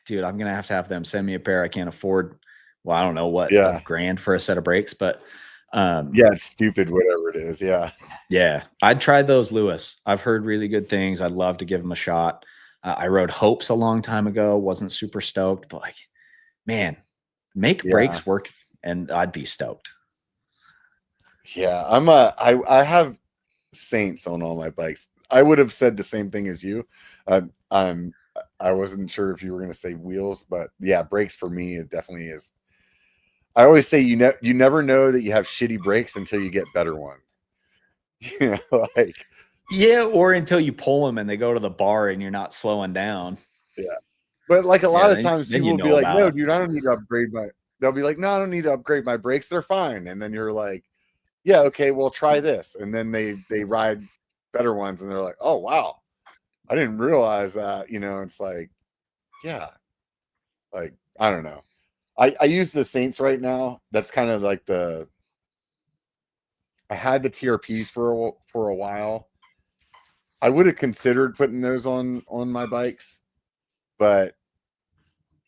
B: dude, I'm gonna have to have them send me a pair. I can't afford, well, I don't know what, $1,000 for a set of brakes, but
A: Yeah, it's stupid, whatever it is. Yeah.
B: Yeah, I'd try those Lewis. I've heard really good things. I'd love to give them a shot. I rode Hopes a long time ago. Wasn't super stoked, but like, man, make
A: Yeah.
B: brakes work, and I'd be stoked.
A: Yeah, I have Saints on all my bikes. I would have said the same thing as you. I wasn't sure if you were going to say wheels, but yeah, brakes for me it definitely is. I always say you never know that you have shitty brakes until you get better ones. You know, like
B: yeah, or until you pull them and they go to the bar and you're not slowing down.
A: Yeah, but like a lot of times
B: then
A: people will be like, "No, dude, I don't need to upgrade my." They'll be like, "No, I don't need to upgrade my brakes. They're fine." And then you're like, "Yeah, okay, well, try this." And then they ride better ones, and they're like, "Oh wow, I didn't realize that." You know, it's like, yeah, like I don't know. I use the Saints right now. That's kind of like I had the TRPs for a while. I would have considered putting those on my bikes, but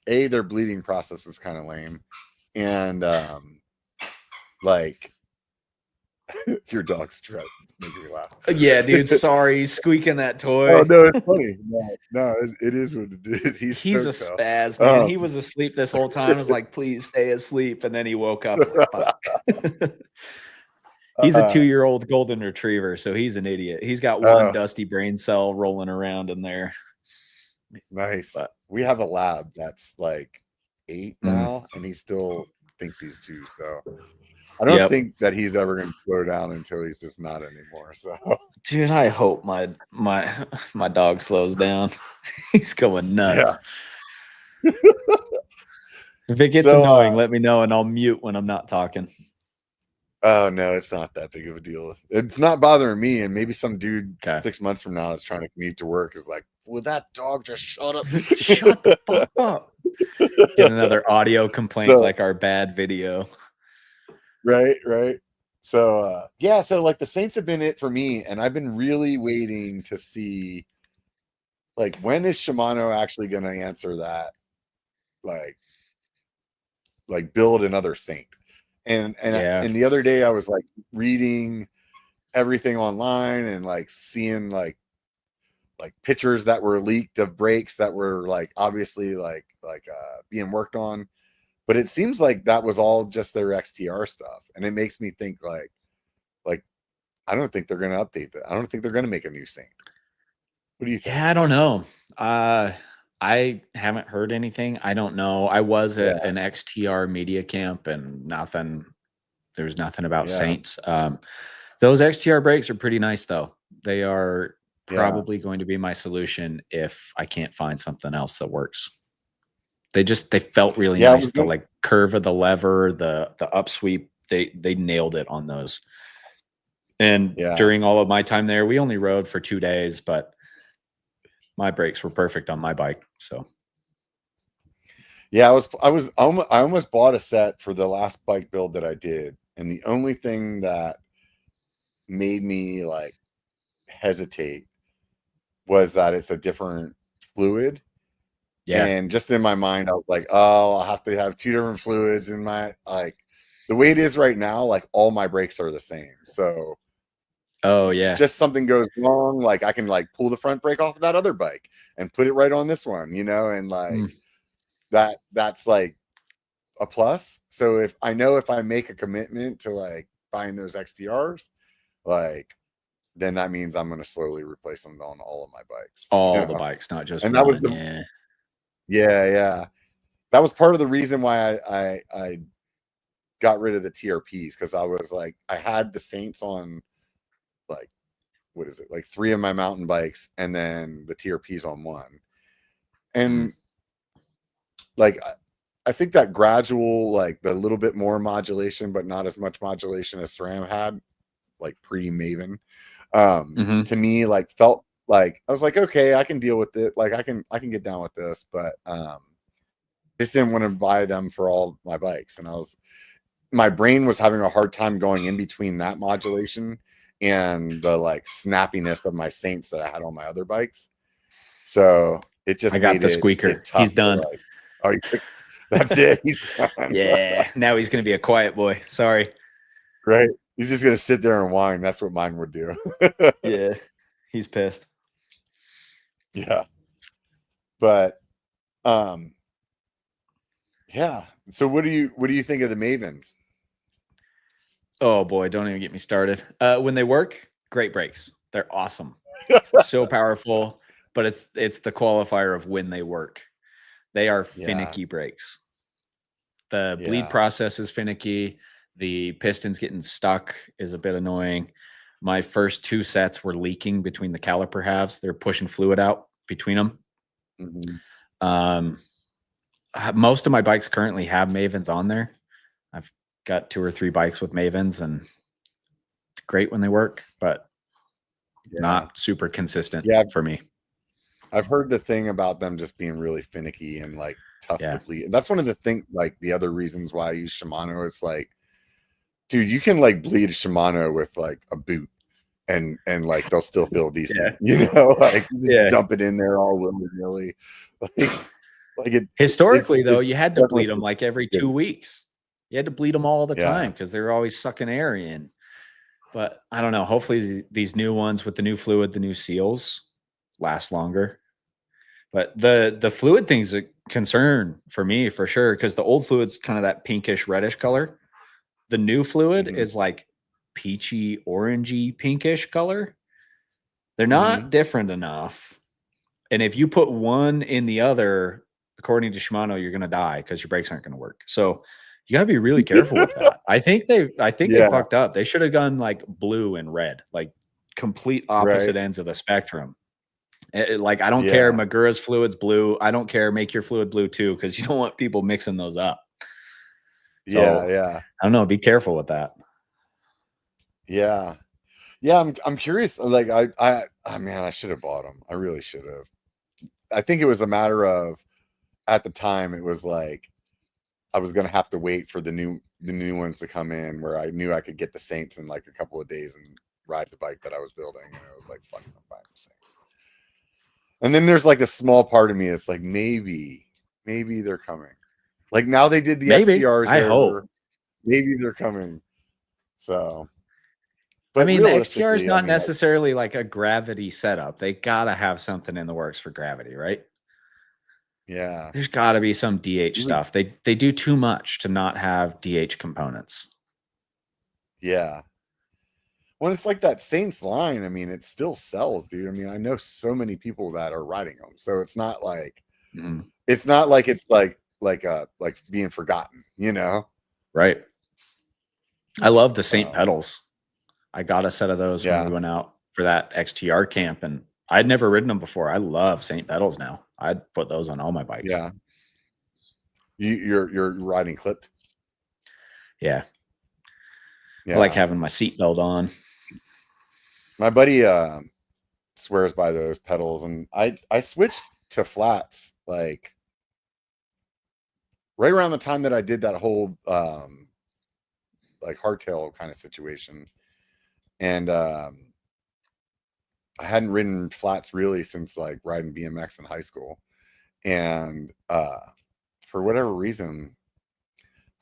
A: their bleeding process is kind of lame, and like your dog's making me laugh.
B: Yeah, dude, sorry, he's squeaking that toy.
A: Oh no, it's funny. No, it is what it is.
B: He's a spaz, man. He was asleep this whole time. I was like, please stay asleep, and then he woke up. Like, he's a 2-year-old golden retriever, so he's an idiot. He's got one dusty brain cell rolling around in there.
A: Nice. But we have a lab that's like 8 now, and he still thinks he's 2. So I don't think that he's ever going to slow down until he's just not anymore. So,
B: dude, I hope my dog slows down. He's going nuts. Yeah. If it gets annoying, let me know, and I'll mute when I'm not talking.
A: Oh no, it's not that big of a deal. It's not bothering me, and maybe some dude 6 months from now that's trying to commute to work is like, "Will that dog just shut up?
B: Shut the fuck up!" Get another audio complaint like our bad video.
A: Right. So yeah, so like the Saints have been it for me, and I've been really waiting to see, like, when is Shimano actually going to answer that, like build another Saint. And the other day I was like reading everything online and like seeing like pictures that were leaked of brakes that were like obviously like being worked on, but it seems like that was all just their XTR stuff, and it makes me think like I don't think they're going to update that. I don't think they're going to make a new Saint. What do you think?
B: Yeah, I don't know. I haven't heard anything. I don't know. I was at an XTR media camp and there was nothing about Saints. Those XTR brakes are pretty nice though. They are probably going to be my solution if I can't find something else that works. They felt really nice. The like curve of the lever, the upsweep, they nailed it on those. And during all of my time there, we only rode for 2 days, but my brakes were perfect on my bike. So
A: yeah, I almost bought a set for the last bike build that I did, and the only thing that made me like hesitate was that it's a different fluid. Yeah. And just in my mind, I was like, oh, I'll have to have 2 different fluids in my, like, the way it is right now, like all my brakes are the same. So
B: oh yeah,
A: just something goes wrong, like I can like pull the front brake off of that other bike and put it right on this one, you know, and like that's like a plus. So if I make a commitment to like buying those XTRs, like then that means I'm going to slowly replace them on all of my bikes.
B: All the bikes, not just
A: and
B: one.
A: That was that was part of the reason why I got rid of the TRPs, because I was like, I had the Saints on like, what is it, like 3 of my mountain bikes, and then the TRPs on 1, and like I think that gradual, like the little bit more modulation but not as much modulation as SRAM had, like pre-Maven, to me like felt like I was like, okay, I can deal with it, like I can get down with this, but just didn't want to buy them for all my bikes. And my brain was having a hard time going in between that modulation and the like snappiness of my Saints that I had on my other bikes. So it just,
B: I got the squeaker. He's done.
A: Like, oh, that's it. He's done.
B: Yeah. Now he's going to be a quiet boy. Sorry.
A: Right. He's just gonna sit there and whine. That's what mine would do.
B: Yeah, he's pissed.
A: Yeah. But yeah. So what do you think of the Mavens?
B: Oh boy, don't even get me started. When they work, great brakes. They're awesome. So powerful, but it's the qualifier of when they work. They are finicky brakes. The bleed process is finicky. The pistons getting stuck is a bit annoying. My first 2 sets were leaking between the caliper halves. They're pushing fluid out between them. Most of my bikes currently have Mavens on there. I've got 2 or 3 bikes with Mavens, and it's great when they work, but not super consistent for me.
A: I've heard the thing about them just being really finicky and like tough to bleed. And that's one of the things, like the other reasons why I use Shimano. It's like, dude, you can like bleed a Shimano with like a boot and like they'll still feel decent, you know, like dump it in there all willy-nilly. Like it
B: historically though, you had to bleed them like every 2 weeks. You had to bleed them all the time because they were always sucking air in. But I don't know. Hopefully these new ones with the new fluid, the new seals last longer. But the fluid thing's a concern for me for sure, because the old fluid's kind of that pinkish reddish color. The new fluid is like peachy orangey pinkish color. They're not different enough. And if you put one in the other, according to Shimano, you're going to die because your brakes aren't going to work. So you got to be really careful with that. I think they fucked up. They should have gone like blue and red, like complete opposite ends of the spectrum. Like, I don't care. Magura's fluid's blue. I don't care. Make your fluid blue too, because you don't want people mixing those up. So, I don't know. Be careful with that.
A: Yeah. I'm curious. Like, man, I should have bought them. I really should have. I think it was a matter of, at the time, it was like I was gonna have to wait for the new ones to come in, where I knew I could get the Saints in like a couple of days and ride the bike that I was building. And it was like, fucking, I'm buying the Saints. And then there's like a small part of me that's like, maybe they're coming. Like, now they did the XTRs.
B: I hope.
A: Maybe they're coming. So,
B: but I mean, the XTR is not necessarily like a gravity setup. They gotta have something in the works for gravity, right?
A: Yeah.
B: There's gotta be some DH stuff. They do too much to not have DH components.
A: Yeah. Well, it's like that Saints line. I mean, it still sells, dude. I mean, I know so many people that are riding them. So it's not like it's like being forgotten, you know?
B: Right. I love the Saint pedals. I got a set of those when we went out for that XTR camp, and I'd never ridden them before. I love Saint pedals now. I'd put those on all my bikes.
A: Yeah. You're riding clipped?
B: Yeah. I like having my seatbelt on.
A: My buddy swears by those pedals, and I switched to flats like right around the time that I did that whole like hardtail kind of situation. And I hadn't ridden flats really since like riding BMX in high school. And for whatever reason,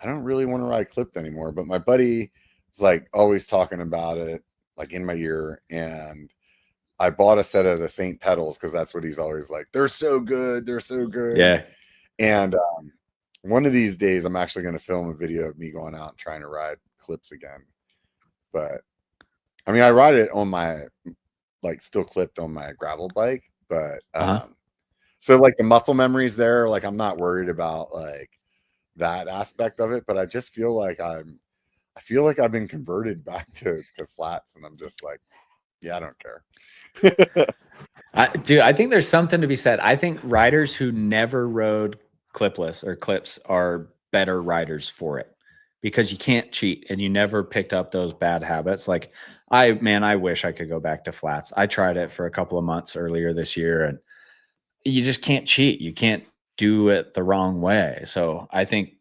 A: I don't really want to ride clipped anymore. But my buddy is like always talking about it, like in my ear. And I bought a set of the Saint pedals because that's what he's always like. They're so good. They're so good.
B: Yeah.
A: And one of these days, I'm actually going to film a video of me going out and trying to ride clips again. But I mean, I ride it on my, like, still clipped on my gravel bike. But so like the muscle memories there, like I'm not worried about like that aspect of it. But I just feel like I feel like I've been converted back to flats, and I'm just like, yeah, I don't care.
B: I think there's something to be said. I think riders who never rode clipless or clips are better riders for it, because you can't cheat and you never picked up those bad habits. Like I wish I could go back to flats. I tried it for a couple of months earlier this year, and you just can't cheat. You can't do it the wrong way. So I think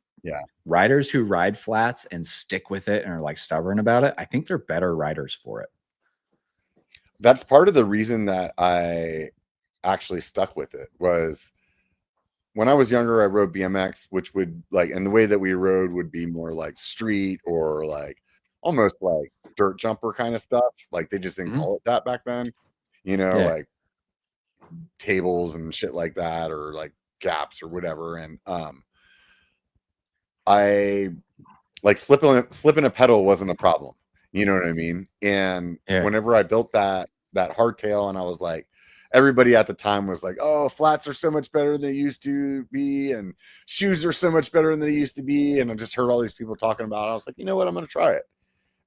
B: riders who ride flats and stick with it and are like stubborn about it, I think they're better riders for it.
A: That's part of the reason that I actually stuck with it. Was when I was younger, I rode BMX, which would like, and the way that we rode would be more like street or like almost like dirt jumper kind of stuff. Like they just didn't call it that back then, like tables and shit like that, or like gaps or whatever. And I like slipping a pedal wasn't a problem. You know what I mean? And whenever I built that hardtail, and I was like, everybody at the time was like, oh, flats are so much better than they used to be, and shoes are so much better than they used to be. And I just heard all these people talking about it. I was like, you know what? I'm going to try it.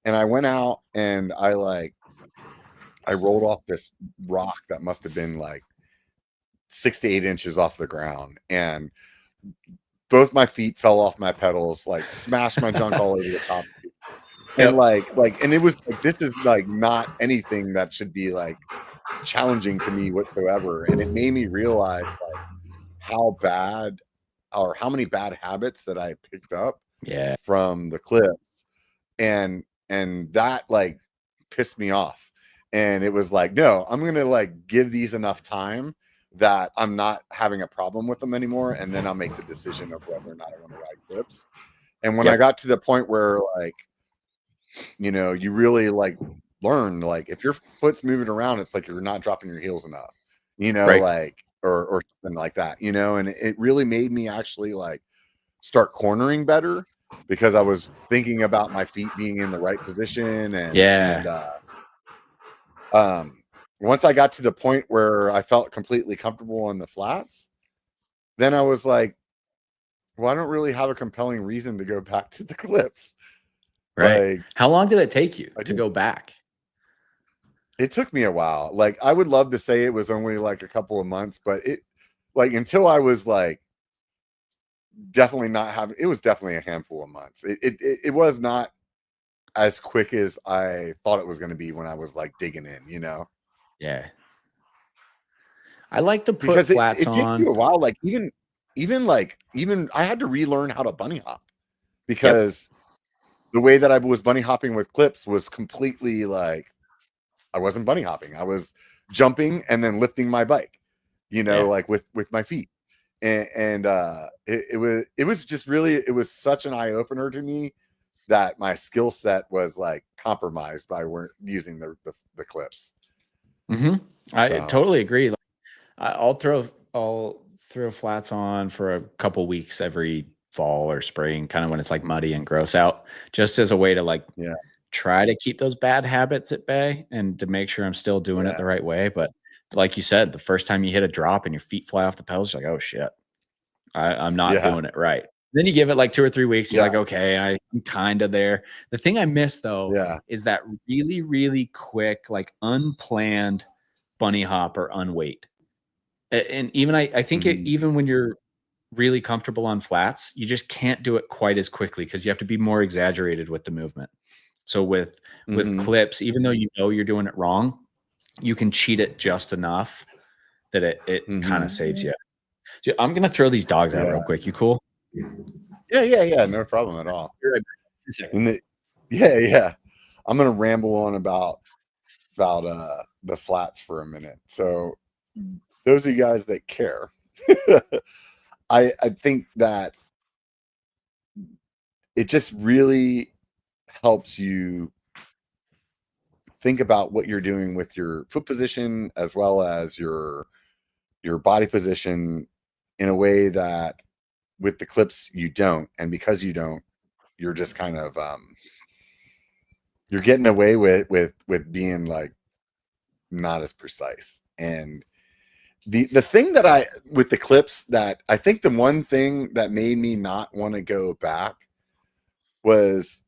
A: And I went out and I rolled off this rock that must have been like 6 to 8 inches off the ground. And both my feet fell off my pedals, like smashed my junk all over the top. And and it was like, this is like not anything that should be like challenging to me whatsoever. And it made me realize like how bad, or how many bad habits that I picked up from the clips. And that like pissed me off. And it was like, no, I'm going to like give these enough time that I'm not having a problem with them anymore. And then I'll make the decision of whether or not I want to ride clips. And when I got to the point where like, you really like learn, like if your foot's moving around, it's like you're not dropping your heels enough, like, or something like that, and it really made me actually like start cornering better, because I was thinking about my feet being in the right position. And once I got to the point where I felt completely comfortable on the flats, then I was like, well, I don't really have a compelling reason to go back to the clips.
B: Right. Like, how long did it take you to go back?
A: It took me a while. Like, I would love to say it was only like a couple of months, but it like until I was like definitely not having, it was definitely a handful of months. It was not as quick as I thought it was going to be when I was like digging in,
B: Yeah. I like to put flats on.
A: It takes you a while. Like even I had to relearn how to bunny hop, because the way that I was bunny hopping with clips was completely like, I wasn't bunny hopping. I was jumping and then lifting my bike, like with my feet. And it was just really, it was such an eye opener to me that my skill set was like compromised by using the clips.
B: I totally agree. Like, I'll throw flats on for a couple weeks every fall or spring, kind of when it's like muddy and gross out, just as a way to like try to keep those bad habits at bay and to make sure I'm still doing it the right way. But like you said, the first time you hit a drop and your feet fly off the pedals, you're like, oh shit, I'm not doing it right. Then you give it like 2 or 3 weeks. You're like, okay, I'm kind of there. The thing I miss though is that really, really quick, like unplanned bunny hop or unweight. And even I think even when you're really comfortable on flats, you just can't do it quite as quickly because you have to be more exaggerated with the movement. So with clips, even though you're doing it wrong, you can cheat it just enough that it kind of saves you. I'm gonna throw these dogs out real quick. You cool?
A: Yeah, no problem at all. I'm gonna ramble on about the flats for a minute. So those of you guys that care, I think that it just really helps you think about what you're doing with your foot position as well as your body position in a way that with the clips you don't. And because you don't, you're just kind of you're getting away with being like not as precise. And the thing that with the clips, that I think the one thing that made me not want to go back was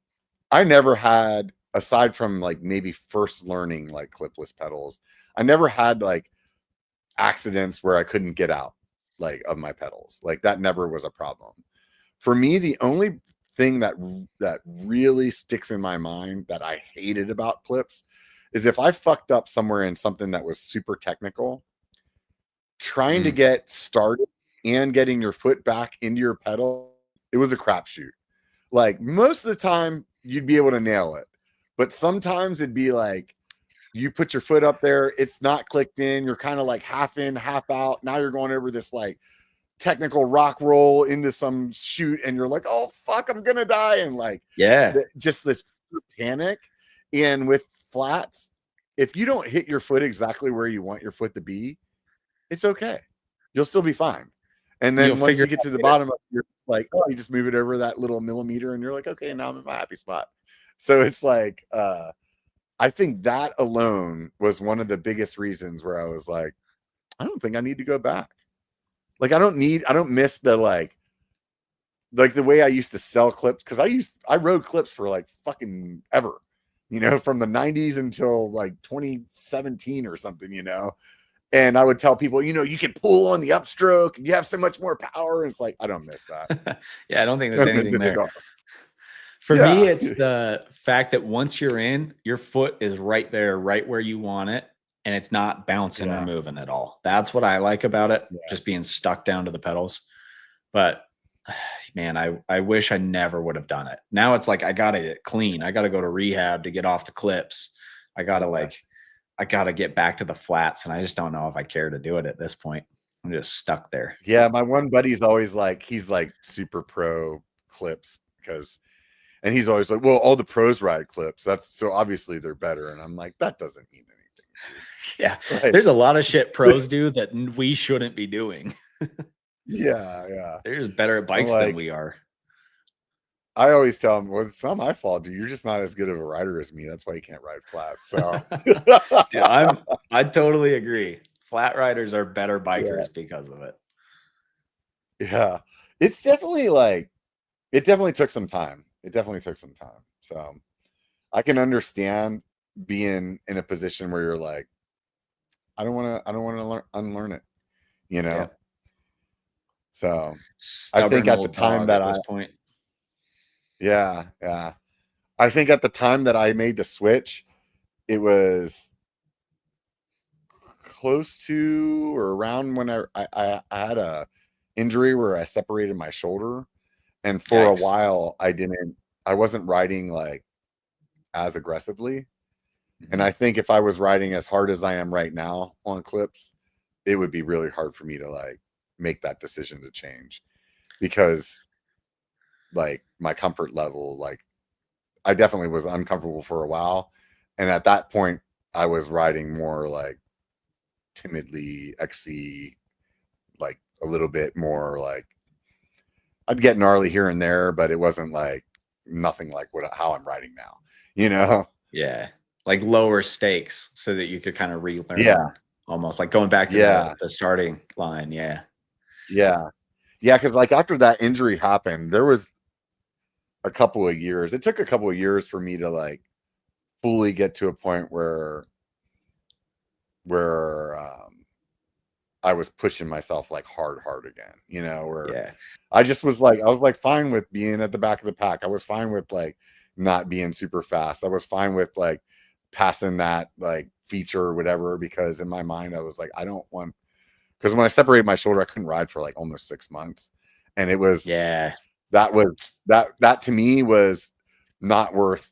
A: I never had, aside from like maybe first learning like clipless pedals, I never had like accidents where I couldn't get out like of my pedals. Like that never was a problem. For me, the only thing that really sticks in my mind that I hated about clips is if I fucked up somewhere in something that was super technical, trying to get started and getting your foot back into your pedal, it was a crapshoot. Like most of the time you'd be able to nail it, but sometimes it'd be like you put your foot up there, it's not clicked in, you're kind of like half in, half out. Now you're going over this like technical rock roll into some chute and you're like, oh fuck, I'm gonna die. And like just this panic. And with flats, if you don't hit your foot exactly where you want your foot to be, it's okay. You'll still be fine. And then once you get to the bottom, you're like, oh, you just move it over that little millimeter and you're like, okay, now I'm in my happy spot. So it's like, I think that alone was one of the biggest reasons where I was like, I don't think I need to go back. Like, I don't miss the like the way I used to sell clips. Cause I rode clips for like fucking ever, you know, from the 90s until like 2017 or something, you know. And I would tell people, you know, you can pull on the upstroke and you have so much more power. And it's like, I don't miss that.
B: Yeah, I don't think there's anything there. For me, it's the fact that once you're in, your foot is right there, right where you want it. And it's not bouncing or moving at all. That's what I like about it. Just being stuck down to the pedals. But man, I wish I never would have done it. Now it's like, I got to get clean. I got to go to rehab to get off the clips. I got to get back to the flats. And I just don't know if I care to do it at this point. I'm just stuck there.
A: Yeah. My one buddy's always like, he's like super pro clips and he's always like, well, all the pros ride clips. So obviously they're better. And I'm like, that doesn't mean anything.
B: Yeah. Like, there's a lot of shit pros do that we shouldn't be doing.
A: Yeah.
B: They're just better at bikes than we are.
A: I always tell them, well, it's not my fault, dude. You're just not as good of a rider as me. That's why you can't ride flat. So
B: dude, I totally agree. Flat riders are better bikers because of it.
A: Yeah. It's definitely like, it definitely took some time. So I can understand being in a position where you're like, I don't want to unlearn it, you know? Yeah. So I think at the time that I think at the time that I made the switch, it was close to or around when I had a injury where I separated my shoulder. And for a while I wasn't riding like as aggressively. And I think if I was riding as hard as I am right now on clips, it would be really hard for me to like make that decision to change, because like my comfort level, like I definitely was uncomfortable for a while. And at that point I was riding more like timidly XC, like a little bit more like I'd get gnarly here and there, but it wasn't like nothing like how I'm riding now, you know?
B: Yeah. Like lower stakes so that you could kind of relearn. Yeah. Almost like going back to the starting line. Yeah.
A: Yeah. Yeah. Cause like after that injury happened, there was a couple of years. It took a couple of years for me to like fully get to a point where I was pushing myself like hard again, you know, where I just was like, I was like fine with being at the back of the pack. I was fine with like not being super fast. I was fine with like passing that like feature or whatever, because in my mind I was like, I don't want, because when I separated my shoulder, I couldn't ride for like almost 6 months. And it was, that to me was not worth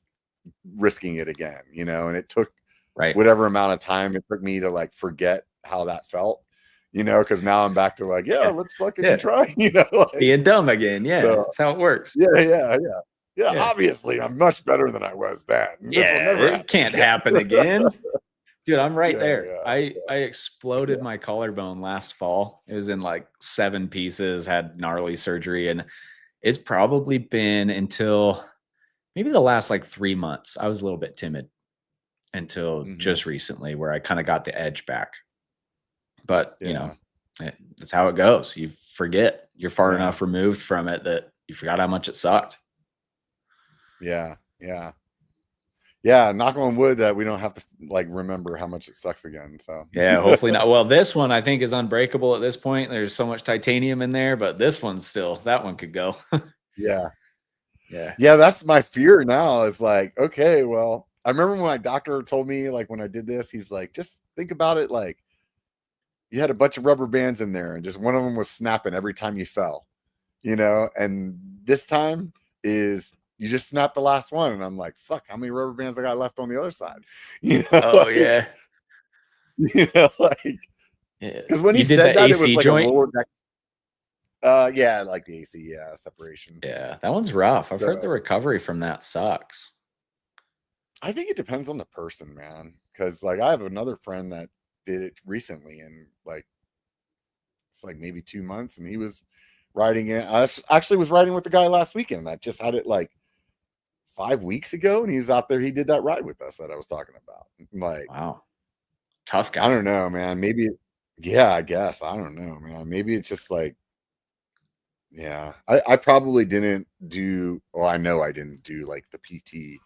A: risking it again, you know? And it took whatever amount of time it took me to like forget how that felt, you know, because now I'm back to like, let's fucking try, you know, like,
B: being dumb again. Yeah, so, that's how it works.
A: Yeah, obviously I'm much better than I was then.
B: It can't happen again. Dude, I'm right there. I exploded my collarbone last fall. It was in like 7 pieces, had gnarly surgery, and it's probably been until maybe the last like 3 months. I was a little bit timid until just recently, where I kind of got the edge back. But you know, that's how it goes. You forget. You're far enough removed from it that you forgot how much it sucked.
A: Yeah. Knock on wood that we don't have to like remember how much it sucks again. So
B: yeah, hopefully not. Well, this one I think is unbreakable at this point. There's so much titanium in there, but this one's still, that one could go.
A: Yeah. That's my fear now, is like, okay, well, I remember when my doctor told me, like, when I did this, he's like, just think about it like you had a bunch of rubber bands in there and just one of them was snapping every time you fell, you know, and this time is you just snapped the last one. And I'm like, fuck, how many rubber bands I got left on the other side? You know?
B: Oh, like, yeah.
A: You know, like, because when he said that, AC it was like joint? A lower neck. Like the AC, separation.
B: Yeah, that one's rough. I've heard the recovery from that sucks.
A: I think it depends on the person, man. Because like I have another friend that did it recently, and like it's like maybe 2 months, and he was riding it. Actually was riding with the guy last weekend that just had it like 5 weeks ago, and he was out there. He did that ride with us that I was talking about. Like,
B: wow, tough guy.
A: I don't know, man. Maybe, yeah, I guess I don't know, man. Maybe it's just like, yeah, I probably didn't do. Well, I know I didn't do like the PT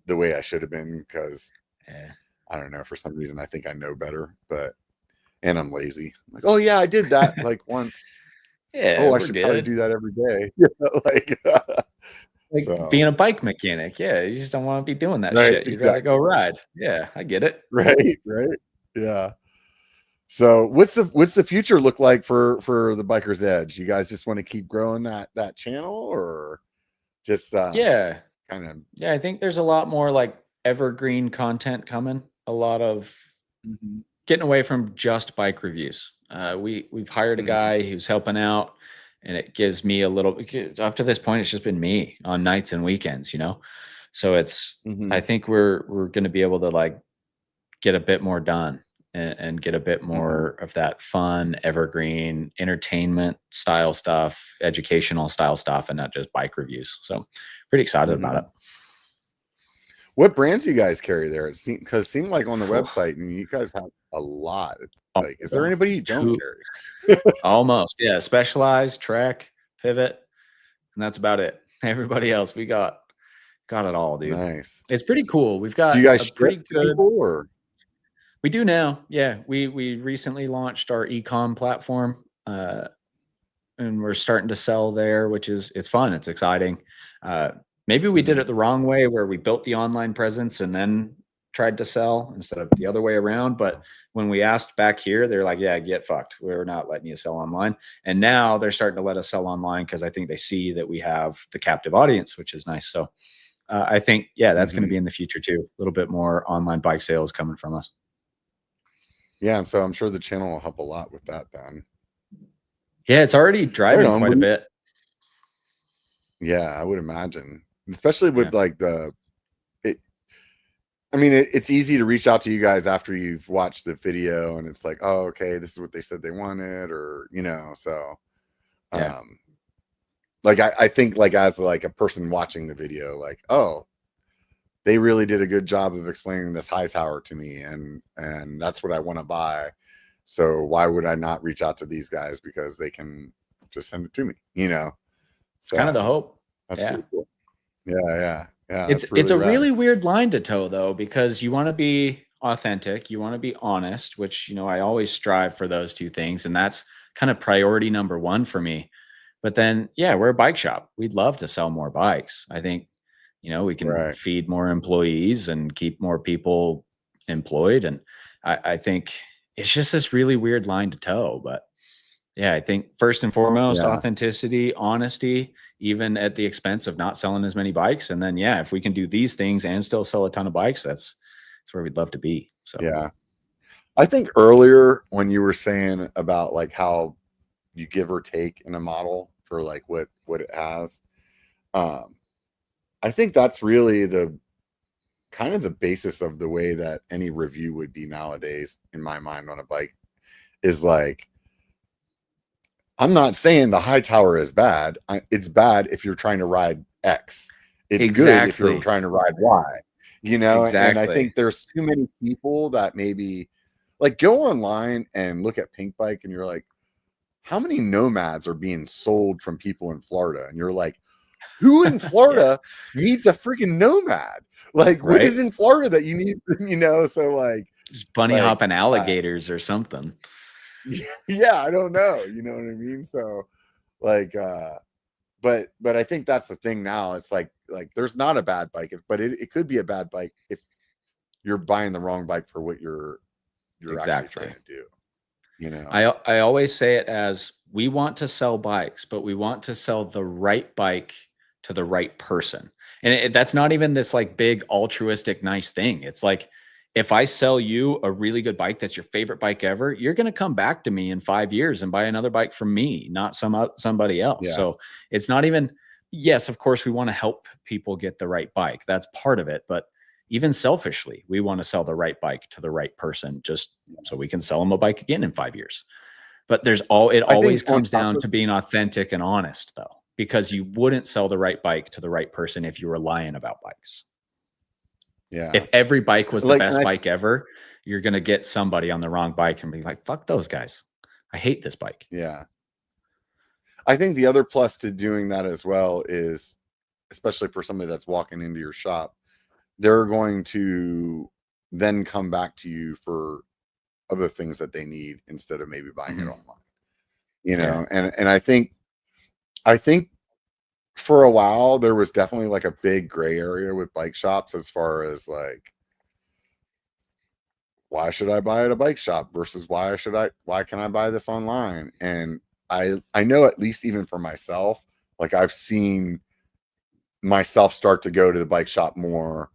A: the way I should have been because
B: Yeah.
A: I don't know, for some reason I think I know better, and I'm lazy. I'm like, oh yeah, I did that like once.
B: Yeah,
A: Oh, I
B: we're
A: should probably
B: good.
A: do that every day. Like,
B: Like being
A: so
B: a bike mechanic. Yeah, you just don't want to be doing that
A: right,
B: shit. You'd rather
A: exactly.
B: go ride. Yeah, I get it.
A: Right. Yeah. So what's the future look like for the Biker's Edge? You guys just want to keep growing that channel, or just
B: Yeah.
A: kind of
B: Yeah, I think there's a lot more like evergreen content coming. A lot of getting away from just bike reviews. We've hired a guy who's helping out, and it gives me a little. Because up to this point, it's just been me on nights and weekends, you know. So it's. I think we're going to be able to like get a bit more done and get a bit more of that fun, evergreen, entertainment style stuff, educational style stuff, and not just bike reviews. So pretty excited about it.
A: What brands do you guys carry there? It seemed like on the website, and you guys have a lot. Like, is there anybody you don't carry?
B: Almost, yeah. Specialized, Trek, Pivot, and that's about it. Everybody else, we got it all, dude.
A: Nice.
B: It's pretty cool. We've
A: Do
B: got
A: you guys
B: a
A: ship
B: pretty
A: to
B: good.
A: people, or?
B: We do now, yeah. We recently launched our e-com platform, and we're starting to sell there, which is it's fun, it's exciting. Maybe we did it the wrong way, where we built the online presence and then tried to sell instead of the other way around. But when we asked back here, they're like, yeah, get fucked. We're not letting you sell online. And now they're starting to let us sell online because I think they see that we have the captive audience, which is nice. So I think, yeah, that's going to be in the future too. A little bit more online bike sales coming from us.
A: Yeah, and so I'm sure the channel will help a lot with that then.
B: Yeah, it's already driving quite a bit.
A: Yeah, I would imagine, especially with like it's easy to reach out to you guys after you've watched the video, and it's like, oh, okay, this is what they said they wanted, or so
B: Yeah.
A: like I think like as like a person watching the video, like, oh, they really did a good job of explaining this Hightower to me, and that's what I want to buy. So why would I not reach out to these guys, because they can just send it to me,
B: It's kind of the hope.
A: That's
B: yeah.
A: pretty cool. Yeah.
B: It's a really weird line to toe, though, because you want to be authentic, you want to be honest, which, I always strive for those two things. And that's kind of priority number one for me. But then, yeah, we're a bike shop. We'd love to sell more bikes. I think, we can feed more employees and keep more people employed. And I think it's just this really weird line to toe. But yeah, I think first and foremost, authenticity, honesty, even at the expense of not selling as many bikes. And then, yeah, if we can do these things and still sell a ton of bikes, that's where we'd love to be. So,
A: yeah. I think earlier when you were saying about like how you give or take in a model for like what it has, I think that's really the kind of the basis of the way that any review would be nowadays, in my mind, on a bike, is like, I'm not saying the Hightower is bad. It's bad if you're trying to ride X. It's good if you're trying to ride Y. And I think there's too many people that maybe like go online and look at Pink Bike, and you're like, how many Nomads are being sold from people in Florida? And you're like, who in Florida needs a freaking Nomad? Like, what is in Florida that you need? So like,
B: just bunny hopping alligators or something.
A: Yeah, I don't know. You know what I mean? So like, but I think that's the thing now. It's like there's not a bad bike, but it could be a bad bike if you're buying the wrong bike for what you're actually trying to do.
B: I always say it as, we want to sell bikes, but we want to sell the right bike to the right person. And that's not even this like big altruistic nice thing. It's like, if I sell you a really good bike that's your favorite bike ever, you're going to come back to me in 5 years and buy another bike from me, not somebody else.
A: Yeah.
B: So it's not even, yes, of course we want to help people get the right bike. That's part of it. But even selfishly, we want to sell the right bike to the right person just so we can sell them a bike again in 5 years. But it always comes down to being authentic and honest, though, because you wouldn't sell the right bike to the right person if you were lying about bikes.
A: Yeah.
B: If every bike was the best bike ever, you're going to get somebody on the wrong bike and be like, fuck those guys. I hate this bike.
A: Yeah. I think the other plus to doing that as well is, especially for somebody that's walking into your shop, they're going to then come back to you for other things that they need instead of maybe buying it online, you know? Yeah. And I think for a while there was definitely like a big gray area with bike shops as far as like, why should I buy at a bike shop versus why can I buy this online? And I know, at least even for myself, like I've seen myself start to go to the bike shop more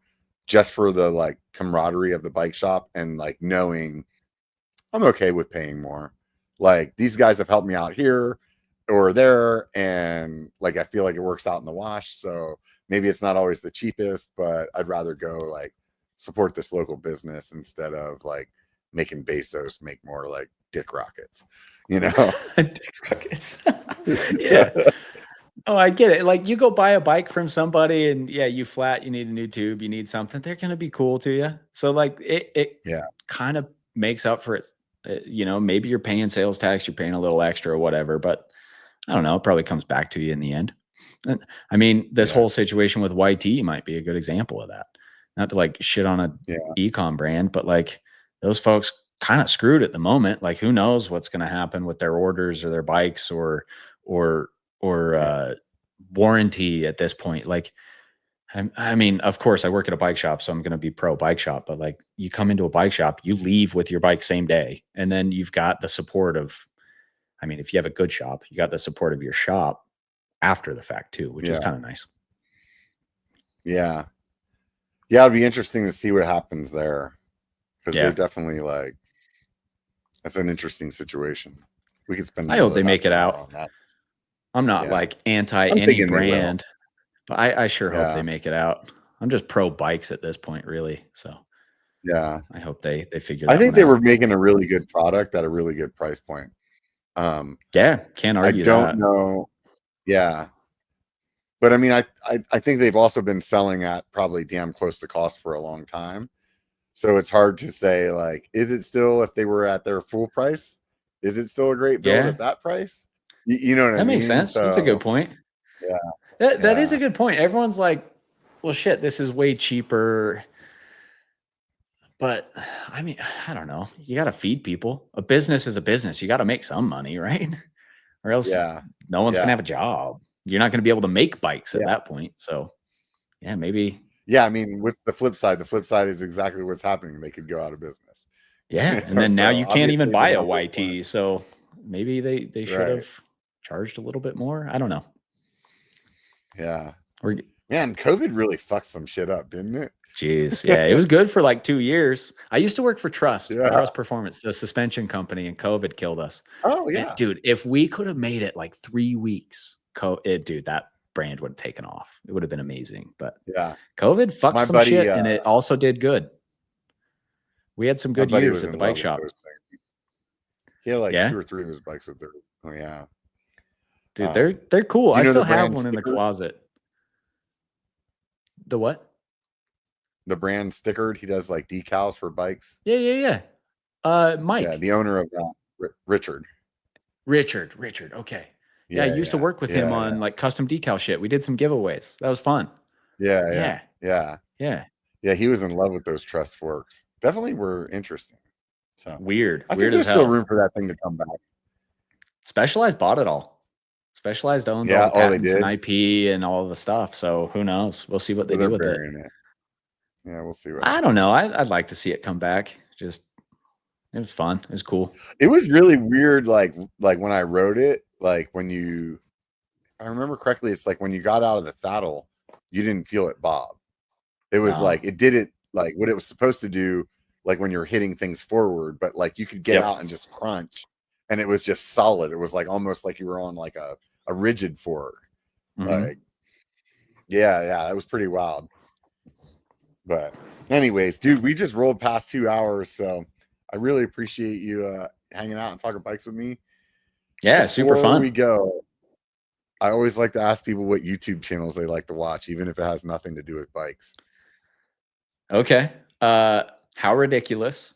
A: just for the like camaraderie of the bike shop and like knowing I'm okay with paying more. Like these guys have helped me out here or there, and like I feel like it works out in the wash. So maybe it's not always the cheapest, but I'd rather go like support this local business instead of like making Bezos make more like dick rockets, you know?
B: Dick rockets. Yeah. Oh, I get it. Like you go buy a bike from somebody and yeah, you need a new tube, you need something, they're going to be cool to you. So like it kind of makes up for it. You know, maybe you're paying sales tax, you're paying a little extra or whatever, but I don't know, it probably comes back to you in the end. And, I mean, this whole situation with YT might be a good example of that. Not to like shit on a e-com brand, but like those folks kind of screwed at the moment. Like who knows what's going to happen with their orders or their bikes or warranty at this point. Like, I mean, of course I work at a bike shop, so I'm going to be pro bike shop, but like you come into a bike shop, you leave with your bike same day. And then you've got the support of, I mean, if you have a good shop, you got the support of your shop after the fact too, which is kind of nice.
A: Yeah. Yeah. It'd be interesting to see what happens there. Cause they're definitely like, that's an interesting situation. We could spend.
B: I hope they make it out on that. I'm not like anti any brand, but I sure hope they make it out. I'm just pro bikes at this point, really. So
A: yeah,
B: I hope they figure that
A: I think they were making a really good product at a really good price point.
B: Yeah, can't argue.
A: I don't know. Yeah. But I mean, I think they've also been selling at probably damn close to cost for a long time. So it's hard to say, like, is it still, if they were at their full price, is it still a great build at that price? You know what I mean?
B: That makes sense. That's a good point.
A: Yeah.
B: That is a good point. Everyone's like, well, shit, this is way cheaper. But I mean, I don't know. You got to feed people. A business is a business. You got to make some money, right? Or else no one's going to have a job. You're not going to be able to make bikes at that point. So yeah, maybe.
A: Yeah. I mean, with the flip side is exactly what's happening. They could go out of business.
B: Yeah. And then now you can't even buy a YT. So maybe they should have charged a little bit more. I don't know.
A: Yeah. Man, COVID really fucked some shit up, didn't it?
B: Jeez. Yeah. It was good for like 2 years. I used to work for Trust Performance, the suspension company, and COVID killed us.
A: Oh yeah.
B: And, dude, if we could have made it like 3 weeks, dude, that brand would have taken off. It would have been amazing. But COVID fucked some shit, and it also did good. We had some good years at the bike shop.
A: He had like 2 or 3 of his bikes with their. Oh yeah.
B: Dude, they're cool. I still have one in the closet. The what?
A: The brand Stickered. He does like decals for bikes.
B: Yeah. Mike.
A: Yeah, the owner of Richard.
B: Richard. Okay. Yeah, I used to work with him on like custom decal shit. We did some giveaways. That was fun.
A: Yeah. He was in love with those Trust forks. Definitely were interesting. So
B: weird.
A: I think there's still room for that thing to come back.
B: Specialized bought it all. Specialized owns all the patents and IP and all the stuff. So who knows? We'll see what they do with it.
A: Yeah, we'll see.
B: I don't know. I'd like to see it come back. It was fun. It was cool.
A: It was really weird. Like when I rode it, like if I remember correctly, it's like when you got out of the saddle, you didn't feel it bob. It was like, it did it like what it was supposed to do, like when you're hitting things forward, but like you could get out and just crunch, and it was just solid. It was like almost like you were on like a rigid fork. Like, yeah, it was pretty wild. But Anyways, dude, we just rolled past 2 hours, so I really appreciate you hanging out and talking bikes with me.
B: Yeah, super fun.
A: Before we go, I always like to ask people what YouTube channels they like to watch, even if it has nothing to do with bikes.
B: Okay. How Ridiculous,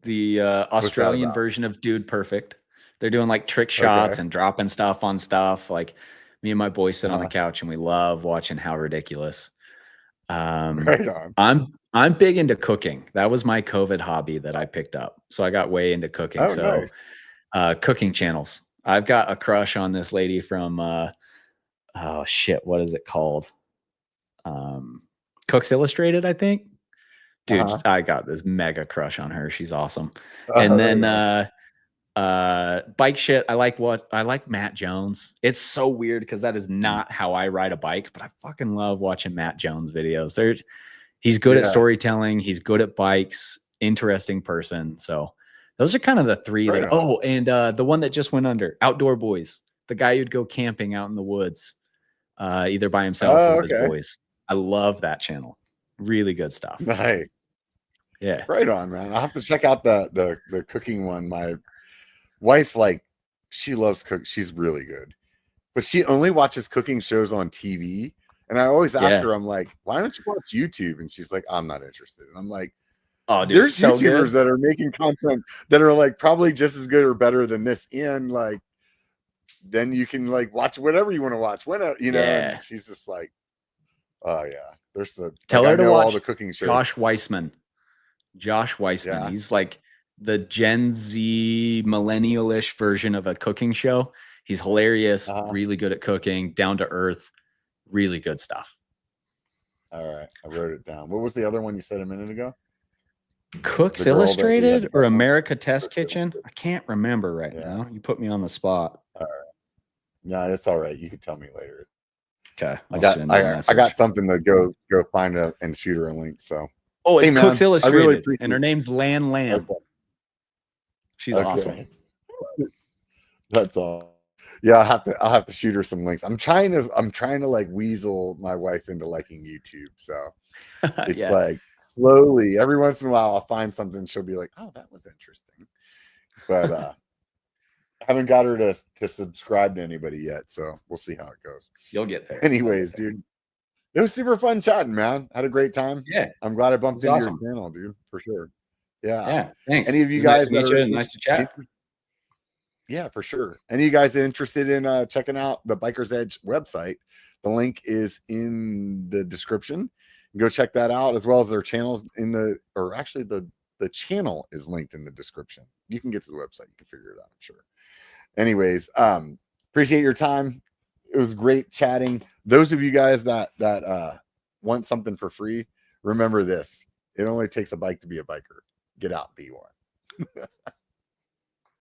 B: the Australian version of Dude Perfect. They're doing like trick shots and dropping stuff on stuff. Like me and my boys sit on the couch and we love watching How Ridiculous.
A: Right on.
B: I'm big into cooking. That was my COVID hobby that I picked up. So I got way into cooking.
A: Oh,
B: so
A: nice.
B: Cooking channels. I've got a crush on this lady from oh shit, what is it called? Cooks Illustrated, I think. Dude, I got this mega crush on her. She's awesome. And then bike shit. I like Matt Jones. It's so weird because that is not how I ride a bike, but I fucking love watching Matt Jones videos. He's good at storytelling. He's good at bikes. Interesting person. So those are kind of the three that. Oh, and the one that just went under, Outdoor Boys. The guy who'd go camping out in the woods, either by himself or with his boys. I love that channel. Really good stuff.
A: Nice.
B: Yeah.
A: Right on, man. I'll have to check out the cooking one. My wife, like, she loves cook. She's really good, but she only watches cooking shows on TV. And I always ask her, I'm like, why don't you watch YouTube? And she's like, I'm not interested. And I'm like, oh, dude, there's YouTubers that are making content that are like probably just as good or better than this. And like, then you can like watch whatever you want to watch, whenever, you know. And she's just like, oh yeah, there's the
B: tell her to watch
A: all the cooking shows.
B: Josh Weissman. He's like the Gen Z millennial-ish version of a cooking show. He's hilarious, really good at cooking, down to earth, really good stuff.
A: All right, I wrote it down. What was the other one you said a minute ago?
B: Cooks Illustrated or America Test Kitchen? I can't remember right now. You put me on the spot.
A: All right. No, it's all right. You can tell me later.
B: Okay.
A: I got something to go find and shoot her a link. So
B: it's Cooks Illustrated, and her name's Lan Lam. Okay. She's awesome.
A: That's all. Yeah, I'll have to shoot her some links. I'm trying to like weasel my wife into liking YouTube. So it's like slowly, every once in a while, I'll find something. She'll be like, "Oh, that was interesting," but I haven't got her to subscribe to anybody yet. So we'll see how it goes.
B: You'll get there.
A: Anyways, dude, it was super fun chatting, man. Had a great time.
B: Yeah,
A: I'm glad I bumped into your channel, dude, for sure.
B: Yeah. Thanks.
A: Any of you guys?
B: Nice to chat.
A: Yeah, for sure. Any of you guys interested in checking out the Biker's Edge website? The link is in the description. Go check that out, as well as their channels the channel is linked in the description. You can get to the website. You can figure it out, I'm sure. Anyways, appreciate your time. It was great chatting. Those of you guys that want something for free, remember this. It only takes a bike to be a biker. Get out and be one.